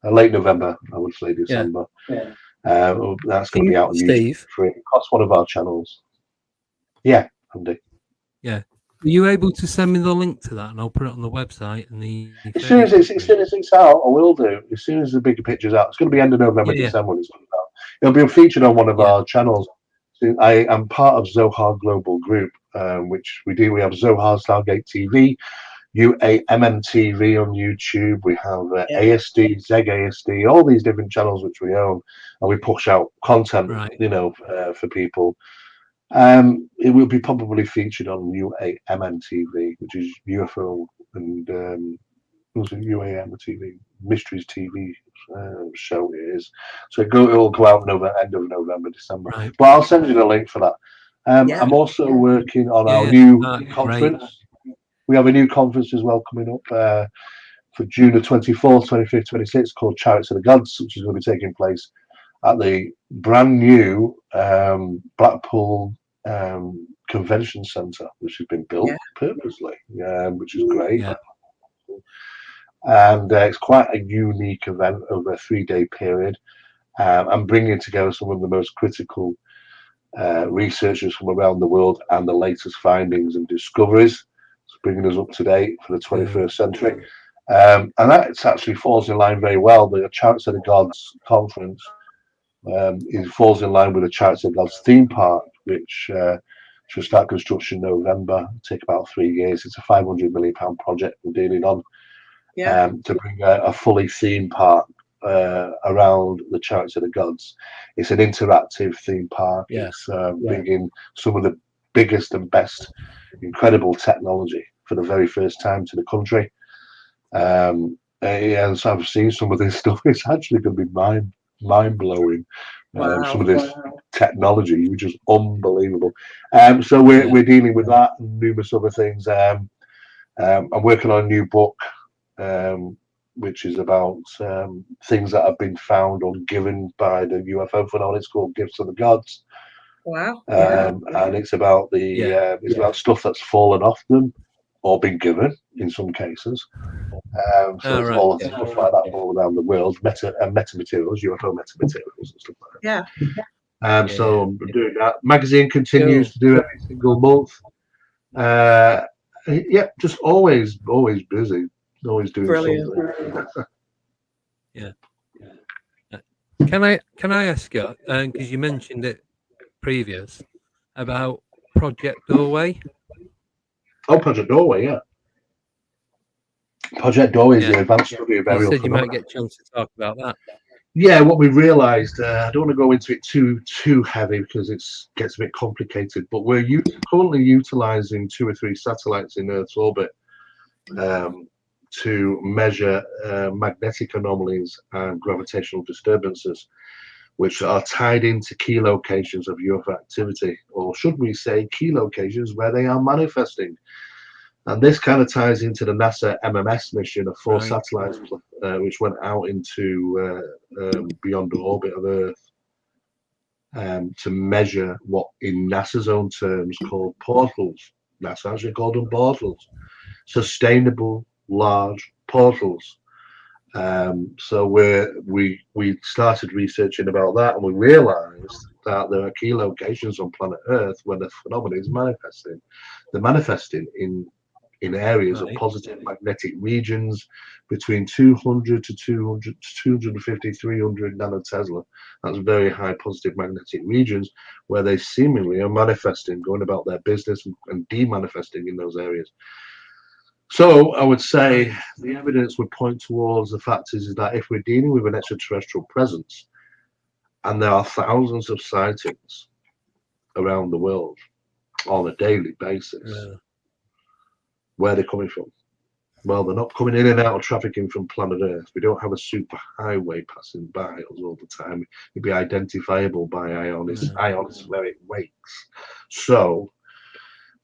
late November, I would say December. That's going to be out on YouTube free across one of our channels. Yeah, Andy. Yeah. Are you able to send me the link to that, and I'll put it on the website? And as soon as it's out, I will do. As soon as The Bigger Picture's out, it's going to be end of November, December when it's going out. It'll be featured on one of our channels. I am part of Zohar Global Group, which we do. We have Zohar Stargate TV, UAMM TV on YouTube. We have ASD, ZEG-ASD, all these different channels which we own, and we push out content, for people. It will be probably featured on UAMM TV, which is UFO and UAM TV, Mysteries TV show it is. So it'll go out end of November, December. Right. But I'll send you the link for that. I'm also working on our new conference. Great. We have a new conference as well coming up for June the 24th, 25th, 26th, called Chariots of the Gods, which is going to be taking place at the brand new Blackpool Convention Centre, which has been built purposely, which is great. And it's quite a unique event over a 3-day period. I'm bringing together some of the most critical researchers from around the world and the latest findings and discoveries. It's bringing us up to date for the 21st century. And that actually falls in line very well. The Chariots of the Gods conference falls in line with the Chariots of the Gods theme park, which should start construction in November, take about 3 years. It's a £500 million project we're dealing on. To bring a fully theme park around the Chariots of the Gods. It's an interactive theme park. It's bringing some of the biggest and best incredible technology for the very first time to the country. And so I've seen some of this stuff. It's actually going to be mind-blowing. Some of this technology, which is unbelievable. So we're dealing with that and numerous other things. I'm working on a new book, which is about things that have been found or given by the UFO phenomenon. It's called Gifts of the Gods. Wow. And it's about it's about stuff that's fallen off them or been given in some cases. So it's all stuff like that all around the world, metamaterials, UFO metamaterials and stuff like that. So I'm doing that. Magazine continues to do every single month. Just always busy. Always doing something. Can I ask you, because you mentioned it previous, about Project Doorway? Oh, Project Doorway, Project Doorway is the advanced study of You aerial said you phenomena. might get a chance to talk about that. Yeah, what we realised, I don't want to go into it too heavy because it gets a bit complicated, but we're currently utilising 2 or 3 satellites in Earth's orbit to measure magnetic anomalies and gravitational disturbances, which are tied into key locations of UFO activity, or should we say key locations where they are manifesting. And this kind of ties into the NASA MMS mission of 4 satellites, which went out into beyond the orbit of Earth to measure what, in NASA's own terms, called portals. NASA actually called them portals. Sustainable, large portals. So we started researching about that, and we realized that there are key locations on planet Earth where the phenomenon is manifesting. They're manifesting in areas of positive magnetic regions between 200 to 250, 300 nanotesla. That's very high positive magnetic regions where they seemingly are manifesting, going about their business and demanifesting in those areas. So I would say the evidence would point towards the fact is that if we're dealing with an extraterrestrial presence, and there are thousands of sightings around the world on a daily basis, where they're coming from. Well, they're not coming in and out of trafficking from planet Earth. We don't have a super highway passing by us all the time. It'd be identifiable by ionospheric wakes. So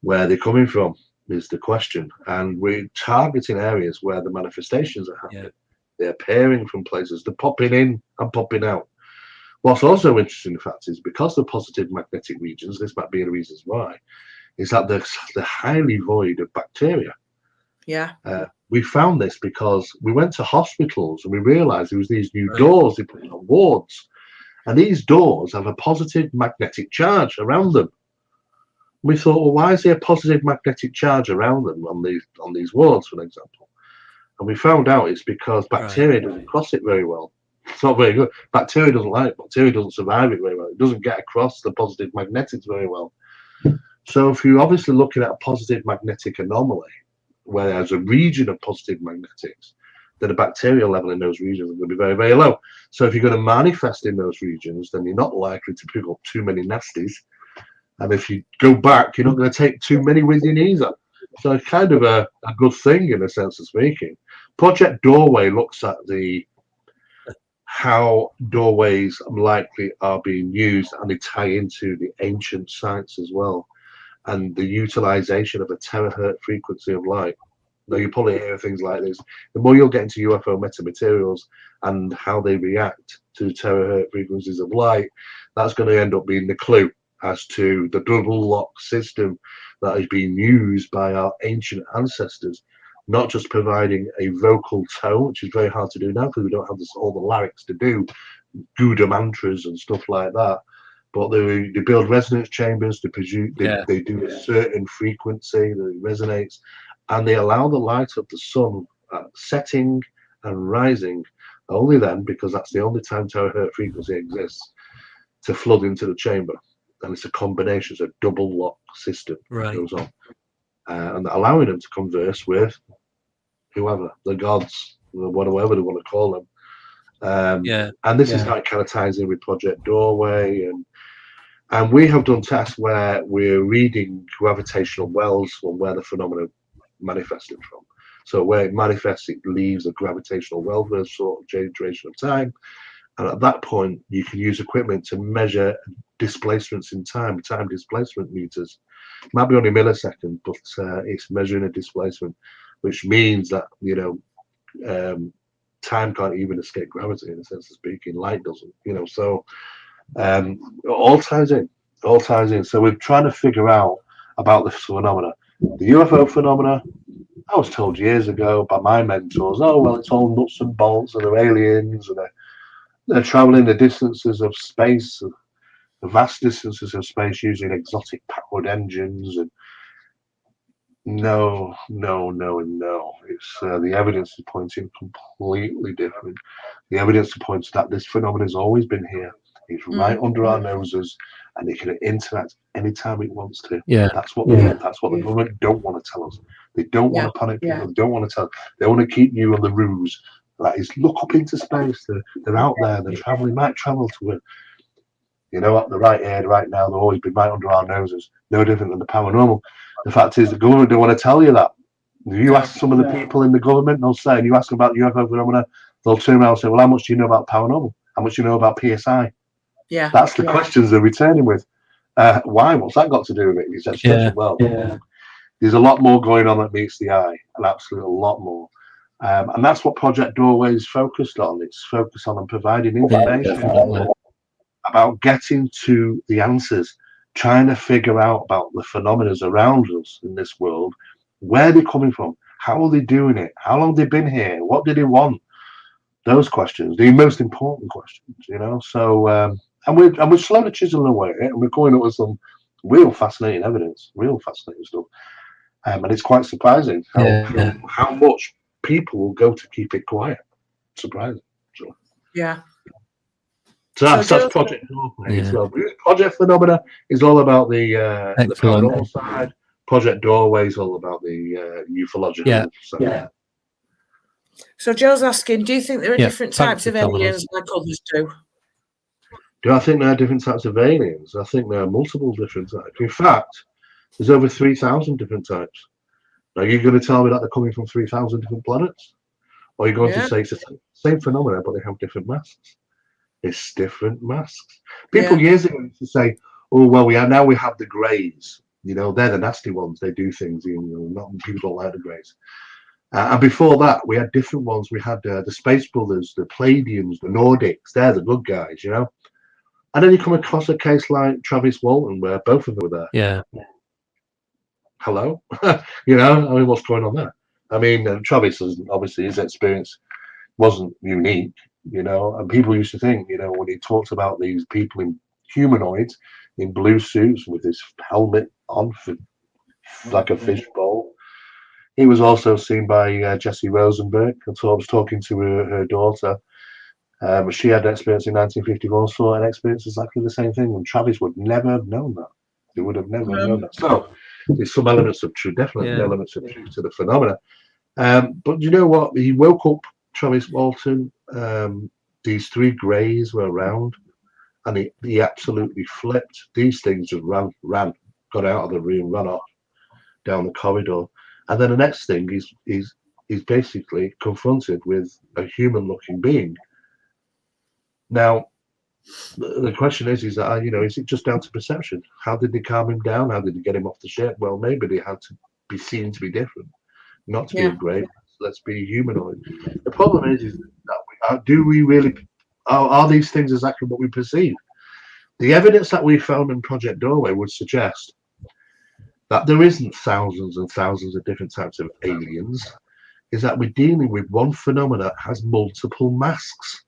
where they're coming from is the question. And we're targeting areas where the manifestations are happening. They're appearing from places. They're popping in and popping out. What's also interesting, in fact, is because of positive magnetic regions, this might be the reasons why, is that they're highly void of bacteria. We found this because we went to hospitals and we realized there was these new doors they put on wards, and these doors have a positive magnetic charge around them. We thought, well, why is there a positive magnetic charge around them on these wards, for example? And we found out it's because bacteria doesn't cross it very well. It's not very good. Bacteria doesn't like it. Bacteria doesn't survive it very well. It doesn't get across the positive magnetics very well. So if you're obviously looking at a positive magnetic anomaly, where there's a region of positive magnetics, then the bacterial level in those regions is going to be very, very low. So if you're going to manifest in those regions, then you're not likely to pick up too many nasties. And if you go back, you're not going to take too many with you either. So it's kind of a good thing in a sense of speaking. Project Doorway looks at how doorways likely are being used, and they tie into the ancient sites as well, and the utilization of a terahertz frequency of light. Now you probably hear things like this. The more you'll get into UFO metamaterials and how they react to terahertz frequencies of light, that's going to end up being the clue as to the double lock system that is being used by our ancient ancestors, not just providing a vocal tone, which is very hard to do now because we don't have all the larynx to do Gouda mantras and stuff like that, but they build resonance chambers to produce, they do a certain frequency that resonates, and they allow the light of the sun setting and rising only then, because that's the only time terahertz frequency exists, to flood into the chamber. And it's a combination, it's a double lock system that goes on, and allowing them to converse with whoever, the gods, whatever they want to call them. And this is how it kind of ties in with Project Doorway, and we have done tests where we're reading gravitational wells from where the phenomenon manifested from. So where it manifests, it leaves a gravitational well for a sort of duration of time. And at that point, you can use equipment to measure displacements in time displacement meters. It might be only a millisecond, but it's measuring a displacement, which means that, time can't even escape gravity in a sense of speaking. Light doesn't, so all ties in. So we're trying to figure out about this phenomena. The UFO phenomena, I was told years ago by my mentors, oh, well, it's all nuts and bolts and they're aliens and they're traveling the distances of space, the vast distances of space using exotic powered engines. And no. It's the evidence is pointing completely different. The evidence points that this phenomenon has always been here. It's right under our noses, and it can interact anytime it wants to. That's what the government don't want to tell us. They don't want to panic people. They don't want to tell. They want to keep you on the ruse. That is, look up into space. They're out there. They're traveling. Might travel to it. You know what? They're right here, right now. They've always been right under our noses. No different than the paranormal. The fact is, the government don't want to tell you that. If you ask some of the people in the government, they'll say, and you ask them about UFO phenomena, they'll turn around and say, well, how much do you know about paranormal? How much do you know about PSI? Yeah. That's the questions they're returning with. Why? What's that got to do with it? He said, well, there's a lot more going on that meets the eye, an absolute lot more. And that's what Project Doorway is focused on. It's focused on providing information about getting to the answers, trying to figure out about the phenomena around us in this world, where they're coming from, how are they doing it, how long they've been here, what do they want? Those questions, the most important questions, you know. So, and we're slowly chiseling away at it, and we're going up with some real fascinating evidence, real fascinating stuff. And it's quite surprising how much people will go to keep it quiet. Surprising. So. Yeah. So that's Project Doorway as well. Project Phenomena is all about the paranormal side. Project Doorway is all about the ufological side. So Joe's asking, do you think there are different types of aliens like others do? Do I think there are different types of aliens? I think there are multiple different types. In fact, there's over 3,000 different types. Now, you're going to tell me that they're coming from 3,000 different planets? Or you're going to say it's the same phenomena, but they have different masks? It's different masks. People years ago used to say, oh, well, we have the greys. You know, they're the nasty ones. They do things, people don't like the greys. And before that, we had different ones. We had the Space Brothers, the Palladiums, the Nordics. They're the good guys, you know. And then you come across a case like Travis Walton, where both of them were there. Yeah. Hello? You know, I mean, what's going on there? I mean, Travis, obviously, his experience wasn't unique, you know. And people used to think, you know, when he talks about these people in humanoids in blue suits with this helmet on like a fishbowl. He was also seen by Jessie Rosenberg. And so I was talking to her daughter. She had an experience in 1954, saw an experience exactly the same thing. And Travis would never have known that. He would have never known that. So there's some elements of truth, definitely elements of truth to the phenomena. But you know what? He woke up, Travis Walton. These three greys were around, and he absolutely flipped. These things just ran, got out of the room, ran off down the corridor. And then the next thing he's basically confronted with a human-looking being. Now, the question is that, you know, is it just down to perception? How did they calm him down? How did they get him off the ship? Well, maybe they had to be seen to be different, not to be a grey. Let's be humanoid. The problem is that are these things exactly what we perceive? The evidence that we found in Project Doorway would suggest that there isn't thousands and thousands of different types of aliens, is that we're dealing with one phenomena that has multiple masks.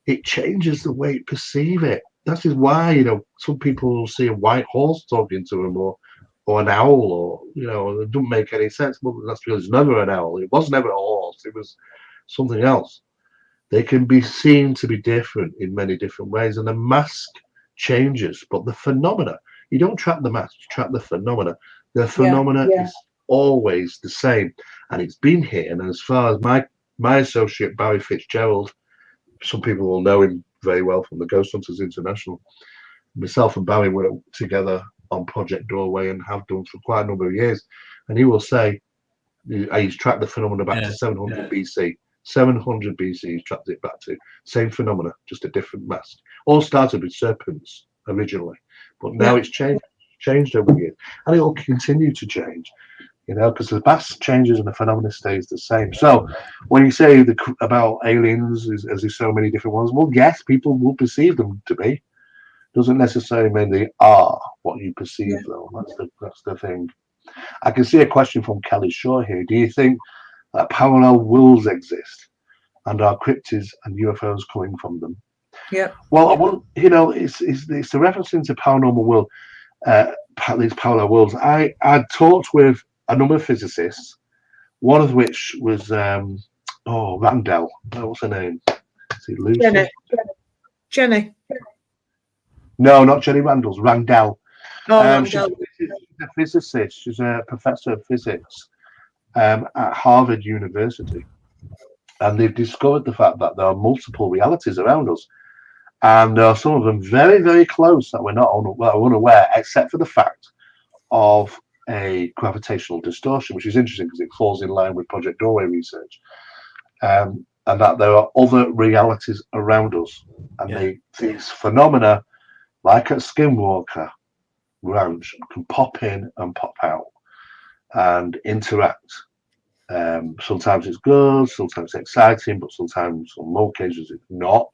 It changes the way you perceive it. That is why, you know, some people will see a white horse talking to them, or an owl, or, you know, it doesn't make any sense. But that's because it's never an owl. It was never a horse. It was something else. They can be seen to be different in many different ways, and the mask changes, but the phenomena, you don't track the mask, you track the phenomena. The phenomena is always the same, and it's been here. And as far as my associate Barry Fitzgerald, some people will know him very well from the Ghost Hunters International. Myself and Barry work together on Project Doorway and have done for quite a number of years. And he will say he's tracked the phenomena back to 700 BC. 700 BC, he's tracked it back to. Same phenomena, just a different mask. All started with serpents originally, but now it's changed over the years, and it will continue to change, you know, because the mask changes and the phenomena stays the same. So when you say about aliens, as there's so many different ones, well, yes, people will perceive them to be. Doesn't necessarily mean they are what you perceive, though. That's the thing. I can see a question from Kelly Shaw here. Do you think that parallel worlds exist, and are cryptids and UFOs coming from them? Yeah. Well, you know, it's the reference into paranormal world, these parallel worlds. I talked with a number of physicists, one of which was Randell. What's her name? Is it Lucy? Jenny. No, not Jenny Randall's. Randell. Randell. She's a physicist. She's a professor of physics. at Harvard University, and they've discovered the fact that there are multiple realities around us, and there are some of them very, very close that we're not unaware, except for the fact of a gravitational distortion, which is interesting because it falls in line with Project Doorway research, and that there are other realities around us, and these phenomena, like at Skinwalker Ranch, can pop in and pop out and interact. Sometimes it's good, sometimes it's exciting, but sometimes on more occasions it's not.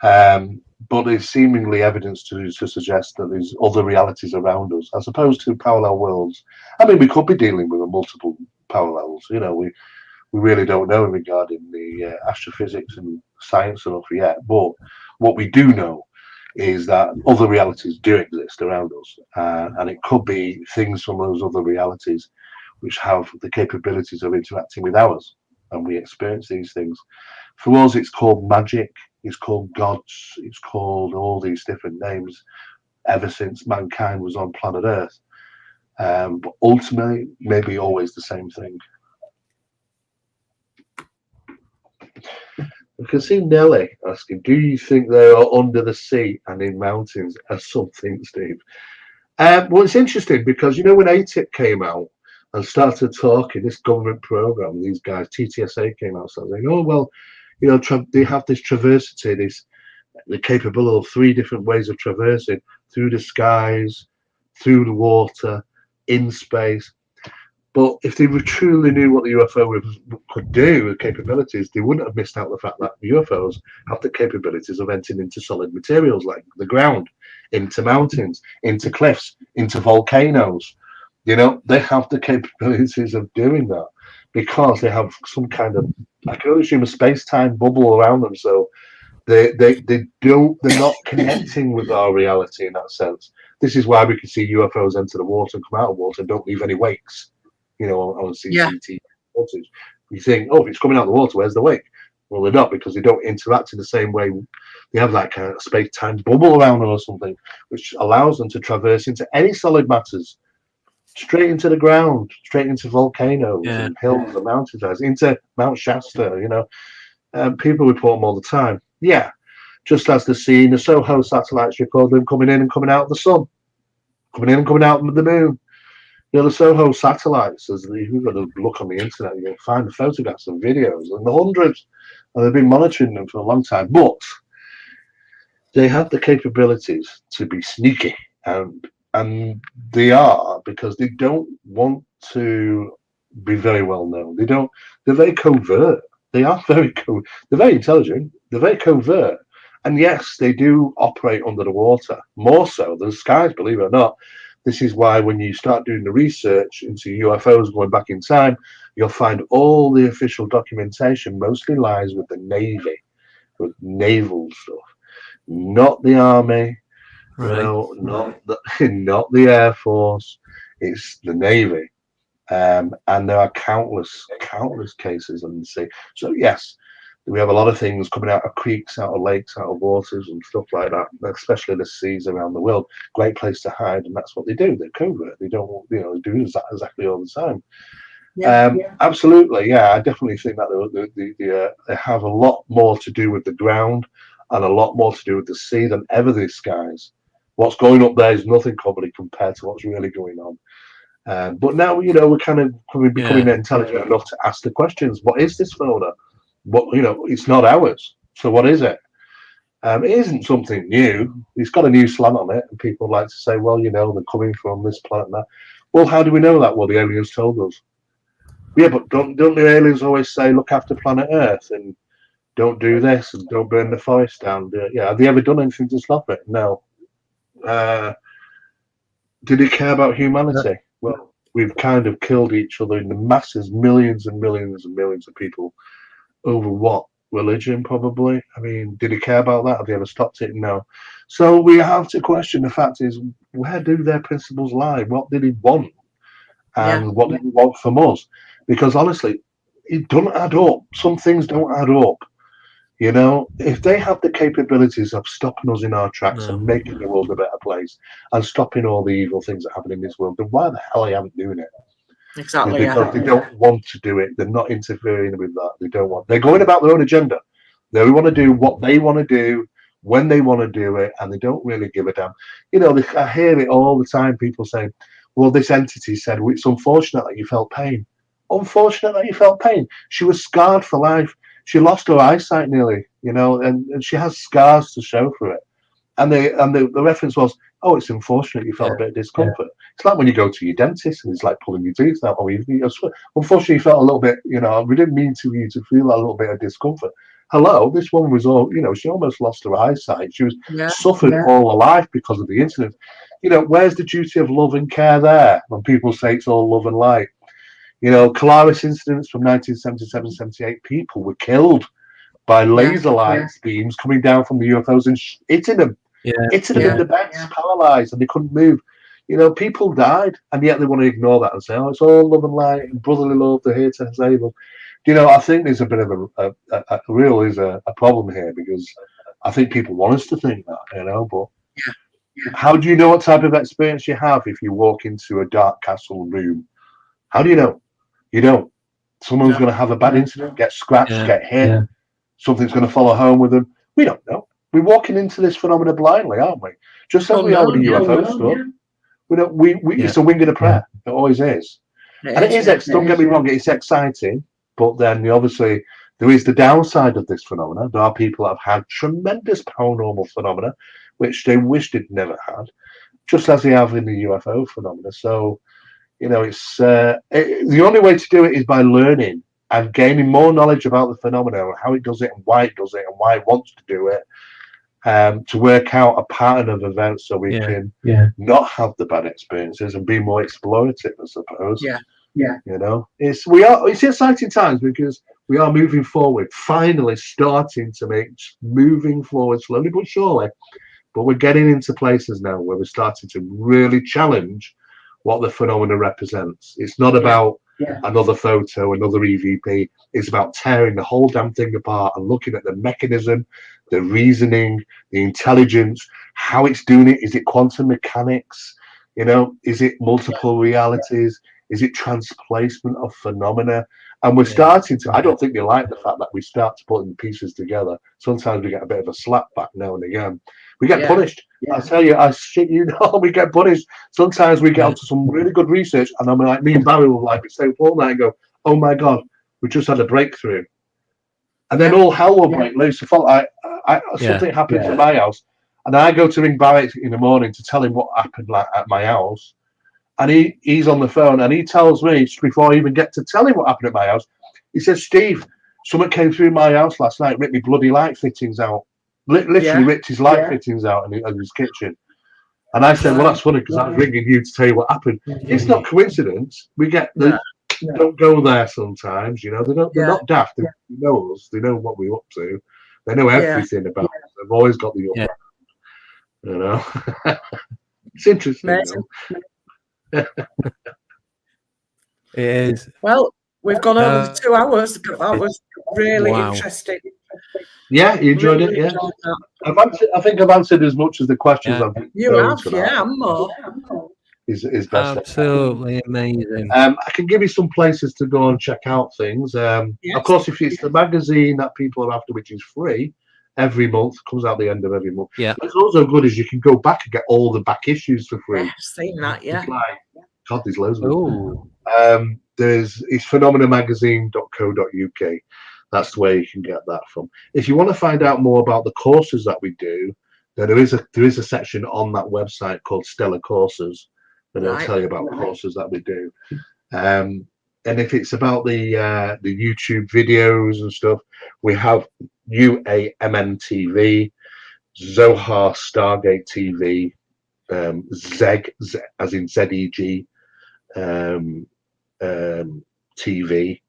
But there's seemingly evidence to suggest that there's other realities around us, as opposed to parallel worlds. I mean, we could be dealing with multiple parallels. You know, we really don't know regarding the astrophysics and science enough yet. But what we do know is that other realities do exist around us, and it could be things from those other realities which have the capabilities of interacting with ours, and we experience these things. For us, it's called magic, it's called gods, it's called all these different names ever since mankind was on planet Earth. But ultimately, maybe always the same thing. We can see Nelly asking, do you think they are under the sea and in mountains as something, Steve? Well, it's interesting because, you know, when ATIP came out and started talking, this government program, these guys, TTSA came out saying, oh, well, you know, they have this traversity, they're capable of 3 different ways of traversing: through the skies, through the water, in space. But if they truly knew what the UFO could do with capabilities, they wouldn't have missed out the fact that UFOs have the capabilities of entering into solid materials like the ground, into mountains, into cliffs, into volcanoes. You know, they have the capabilities of doing that because they have some kind of, I can only assume, a space-time bubble around them. So they're not connecting with our reality in that sense. This is why we can see UFOs enter the water and come out of water and don't leave any wakes. You know, on CCTV footage, you think, oh, if it's coming out of the water, where's the wake? Well, they're not, because they don't interact in the same way. They have like a space-time bubble around them or something, which allows them to traverse into any solid matters, straight into the ground, straight into volcanoes and hills and mountains, into Mount Shasta. You know, people report them all the time. Yeah, just as the Soho satellites record them coming in and coming out of the sun, coming in and coming out of the moon. You know, the Soho satellites, you've got to look on the internet, you'll find the photographs and videos, and the hundreds, and they've been monitoring them for a long time. But they have the capabilities to be sneaky, and they are, because they don't want to be very well known. They're very covert. They are they're very intelligent, they're very covert. And yes, they do operate under the water, more so than skies, believe it or not. This is why when you start doing the research into UFOs going back in time, you'll find all the official documentation mostly lies with the Navy, with naval stuff, not the Army, right. You know, not the Air Force. It's the Navy, and there are countless cases on the sea. So yes, we have a lot of things coming out of creeks, out of lakes, out of waters and stuff like that, especially the seas around the world. Great place to hide, and that's what they do. They're covert. They don't, you know, do exactly all the time. Absolutely, yeah. I definitely think that they have a lot more to do with the ground and a lot more to do with the sea than ever the skies. What's going up there is nothing probably compared to what's really going on. But now, you know, we're kind of becoming intelligent enough to ask the questions. What is this phenomena? What, you know, it's not ours. So what is it? It isn't something new. It's got a new slant on it, and people like to say, well, you know, they're coming from this planet and that. Well, how do we know that? Well, the aliens told us. Yeah, but don't the aliens always say, look after planet Earth and don't do this and don't burn the forest down? Yeah, have they ever done anything to stop it? No. Did they care about humanity? Well, we've kind of killed each other in the masses, millions and millions and millions of people. Over what? Religion, probably. I mean, did he care about that? Have they ever stopped it? No. So we have to question. The fact is, where do their principles lie? What did he want? And what did he want from us? Because honestly, it doesn't add up. Some things don't add up. You know, if they have the capabilities of stopping us in our tracks and making the world a better place and stopping all the evil things that happen in this world, then why the hell are you doing it? Exactly. Because they don't want to do it. They're not interfering with that. They don't want. They're going about their own agenda. They want to do what they want to do when they want to do it, and they don't really give a damn. I hear it all the time. People say, "Well, this entity said it's unfortunate that you felt pain. Unfortunate that you felt pain. She was scarred for life. She lost her eyesight nearly, and she has scars to show for it." And the reference was, "Oh, it's unfortunate you felt a bit of discomfort." It's like when you go to your dentist and it's like pulling your teeth out, or unfortunately you felt a little bit, we didn't mean to you to feel a little bit of discomfort. Hello, this woman was all, she almost lost her eyesight. She was suffered all her life because of the incident. Where's the duty of love and care there when people say it's all love and light? Colaris incidents from 1977-78, people were killed by laser lights beams coming down from the UFOs and hitting them. Hitting them in the beds, paralyzed, and they couldn't move. People died, and yet they want to ignore that and say, "Oh, it's all love and light and brotherly love. They're here to save them." I think there's a bit of a problem here, because I think people want us to think that, but how do you know what type of experience you have if you walk into a dark castle room? How do you know? You don't. Someone's going to have a bad incident, get scratched, get hit. Something's going to follow home with them. We don't know. We're walking into this phenomena blindly, aren't we? Just as we are with the UFO stuff. It's a wing and a prayer. It always is. And it is. Don't get me wrong. It's exciting, but then obviously there is the downside of this phenomena. There are people that have had tremendous paranormal phenomena, which they wish they'd never had, just as they have in the UFO phenomena. So, it's the only way to do it is by learning and gaining more knowledge about the phenomena and how it does it and why it does it and why it wants to do it, to work out a pattern of events so we can not have the bad experiences and be more explorative, I suppose. It's exciting times because we are moving forward, finally starting to moving forward slowly but surely. But we're getting into places now where we're starting to really challenge what the phenomena represents. It's not about another photo, another EVP. It's about tearing the whole damn thing apart and looking at the mechanism, the reasoning, the intelligence, how it's doing it. Is it quantum mechanics? Is it multiple realities? Is it transplacement of phenomena? And we're starting to, I don't think they like the fact that we start to put the pieces together. Sometimes we get a bit of a slap back now and again. We get punished. I tell you, we get punished. Sometimes we get onto some really good research, and I'm like, me and Barry will be staying up all night and go, "Oh my God, we just had a breakthrough," and then all hell will break loose. Something happens at my house, and I go to ring Barry in the morning to tell him what happened at my house, and he's on the phone, and he tells me just before I even get to tell him what happened at my house, he says, "Steve, someone came through my house last night, ripped me bloody light fittings out." Literally ripped his light fittings out in his kitchen. And I said, "Well, that's funny because I was ringing you to tell you what happened." It's not coincidence. We get don't go there sometimes, they're not daft. They know us, they know what we're up to, they know everything about us. They've always got the It's interesting. It is. Well, we've gone over 2 hours. That was really interesting. Yeah, you enjoyed it. Yeah, I think I've answered as much as the questions. You have, and more. Is best. Absolutely amazing. I can give you some places to go and check out things. Of course, if it's the magazine that people are after, which is free every month, comes out the end of every month. Yeah, what's also good is you can go back and get all the back issues for free. I've seen that. God, there's loads of them. It's phenomenamagazine.co.uk. That's the way you can get that from. If you want to find out more about the courses that we do, then there is a section on that website called Stellar Courses, and it'll tell you about courses that we do. And if it's about the YouTube videos and stuff, we have UAMN TV, Zohar Stargate TV, ZEG as in ZEG TV.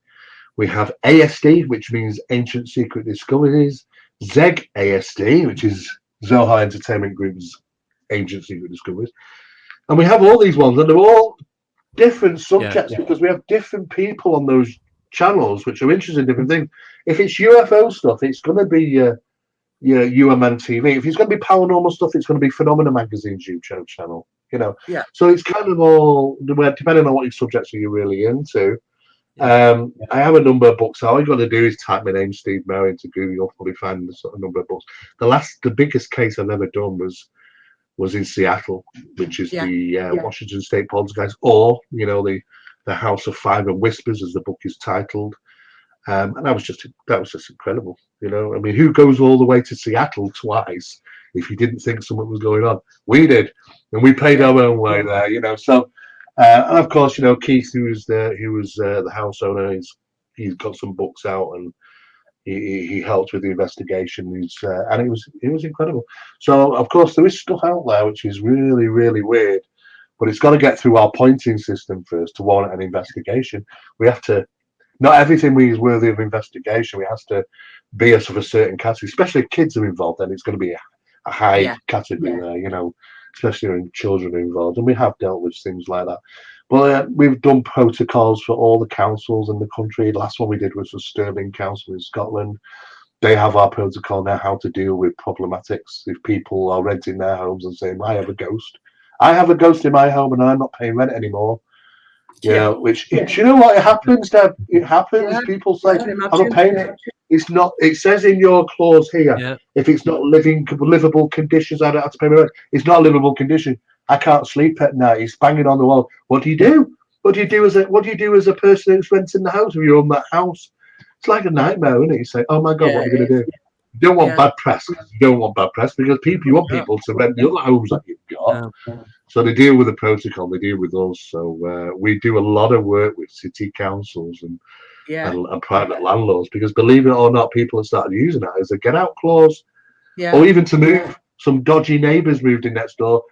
We have ASD, which means Ancient Secret Discoveries, ZEG ASD, which is Zohar Entertainment Group's Ancient Secret Discoveries. And we have all these ones, and they're all different subjects because we have different people on those channels which are interested in different things. If it's UFO stuff, it's going to be UMN TV. If it's going to be paranormal stuff, it's going to be Phenomena Magazine's YouTube channel. Yeah. So it's kind of all depending on what your subjects are you really into. I have a number of books. All you got to do is type my name, Steve Mera, into Google. You'll probably find a number of books. The biggest case I've ever done was in Seattle, which is the Washington State Poltergeist, or the House of Fire and Whispers, as the book is titled. And that was just incredible. I mean, who goes all the way to Seattle twice if you didn't think something was going on? We did, and we paid our own way there. So. And of course, Keith, who was the house owner, he's got some books out, and he helped with the investigation. And it was incredible. So of course, there is stuff out there which is really, really weird, but it's got to get through our pointing system first to warrant an investigation. We have to. Not everything is worthy of investigation. We have to be of a certain category, especially if kids are involved. Then it's going to be a high category there, especially when children are involved, and we have dealt with things like that. But we've done protocols for all the councils in the country. The last one we did was for Stirling Council in Scotland. They have our protocol now how to deal with problematics. If people are renting their homes and saying, I have a ghost in my home and I'm not paying rent anymore. Which you know what? It happens, Deb. It happens. Yeah. People say, I'm not paying it. It's not. It says in your clause here, if it's not livable conditions, I don't have to pay my rent. It's not a livable condition. I can't sleep at night. It's banging on the wall. What do you do? What do you do as a person who's renting the house? If you own that house, it's like a nightmare, isn't it? You say, oh my God, what are we going to do? You don't want bad press. You don't want bad press because you want people to rent the other homes that you've got. So they deal with the protocol. They deal with us. So we do a lot of work with city councils and private landlords because, believe it or not, people have started using that as a get-out clause, or even to move. Some dodgy neighbours moved in next door.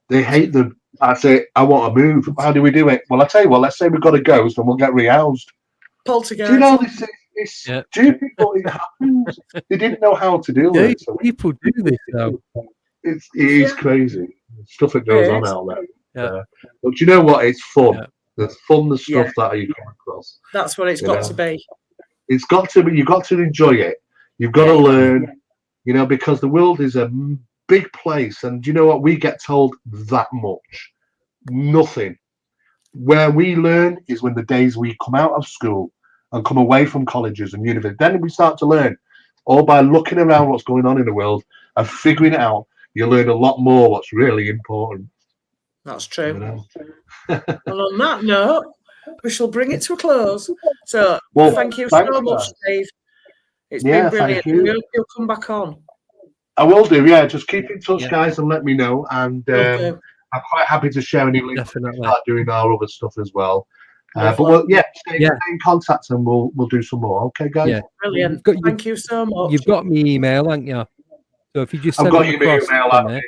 They hate them. I say, I want to move. How do we do it? Well, I tell you what. Let's say we've got a ghost and we'll get rehoused. Poltergeist. Do you know this? It's stupid, but it happens. They didn't know how to deal with it. So people do this though. It is crazy. Stuff that goes on out there. But you know what? It's fun. There's fun, the stuff that you come across. That's what it's got to be. It's got to be. You've got to enjoy it. You've got to learn. Because the world is a big place, and you know what? We get told that much. Nothing. Where we learn is when the days we come out of school and come away from colleges and universities. Then we start to learn, all by looking around what's going on in the world and figuring it out. You learn a lot more what's really important. That's true. Well, on that note, we shall bring it to a close. So, thank you so much, Steve. It's been brilliant. You'll come back on. I will do, just keep in touch, guys, and let me know. And I'm quite happy to share any links and start doing our other stuff as well. But stay in contact and we'll do some more. Okay, guys? Yeah. Brilliant. Thank you so much. You've got me email, haven't you? So if you just send I've got them your across email.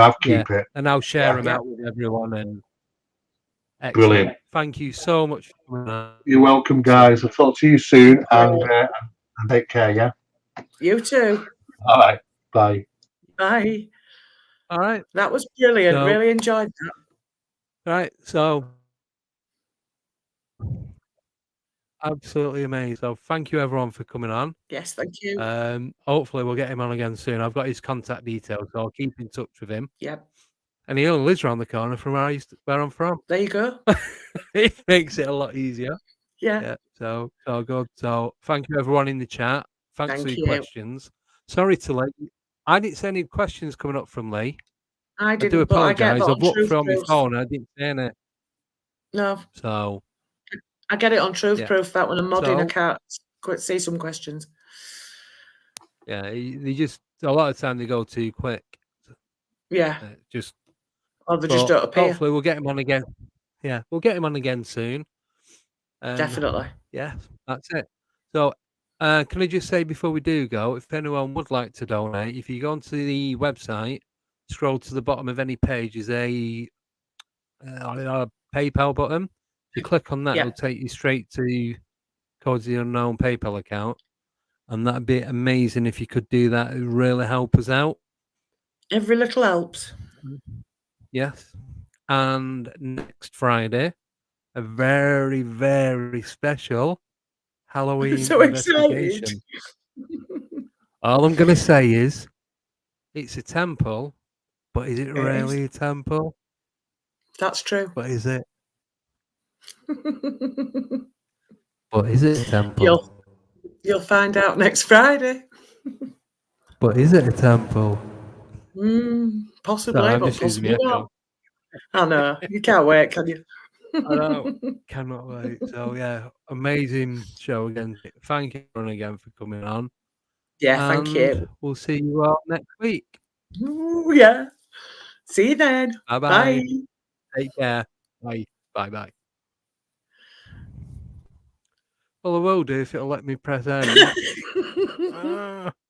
I'll keep it. And I'll share them out with everyone. And brilliant. Thank you so much. You're welcome, guys. I'll talk to you soon and take care, yeah? You too. All right. Bye. Bye. All right. That was brilliant. Really enjoyed that. All right. So absolutely amazing. So thank you everyone for coming on. Yes, thank you. Hopefully we'll get him on again soon. I've got his contact details, so I'll keep in touch with him. Yep. And he only lives around the corner from where I'm from. There you go. It makes it a lot easier. Yeah. So good. So thank you everyone in the chat. Thanks for your questions. Sorry to Lee. I didn't see any questions coming up from Lee. I didn't. I do apologise. I've looked from my phone. I didn't see any. No. So I get it on Truth Proof that when I'm modding, I can't see some questions. Yeah, they just a lot of time they go too quick. Yeah. Or they just don't appear. Hopefully we'll get him on again. Yeah, we'll get him on again soon. Definitely. Yeah, that's it. So can I just say before we do go, if anyone would like to donate, if you go onto the website, scroll to the bottom of any page is a PayPal button. If you click on that, it'll take you straight to Codes of the Unknown PayPal account. And that'd be amazing if you could do that. It would really help us out. Every little helps. Yes. And next Friday, a very, very special Halloween investigation. All I'm going to say is it's a temple, but is it really a temple? That's true. But is it? But is it a temple? You'll find out next Friday. But is it a temple? Possibly, Sorry, I'm but just using possibly the not. echo. I know. You can't wait, can you? I know. Cannot wait. So yeah, amazing show again. Thank you again for coming on. Yeah, thank you. We'll see you all next week. Ooh, yeah. See you then. Bye-bye. Bye. Take care. Bye. Bye-bye. Well, I will do if it'll let me press end.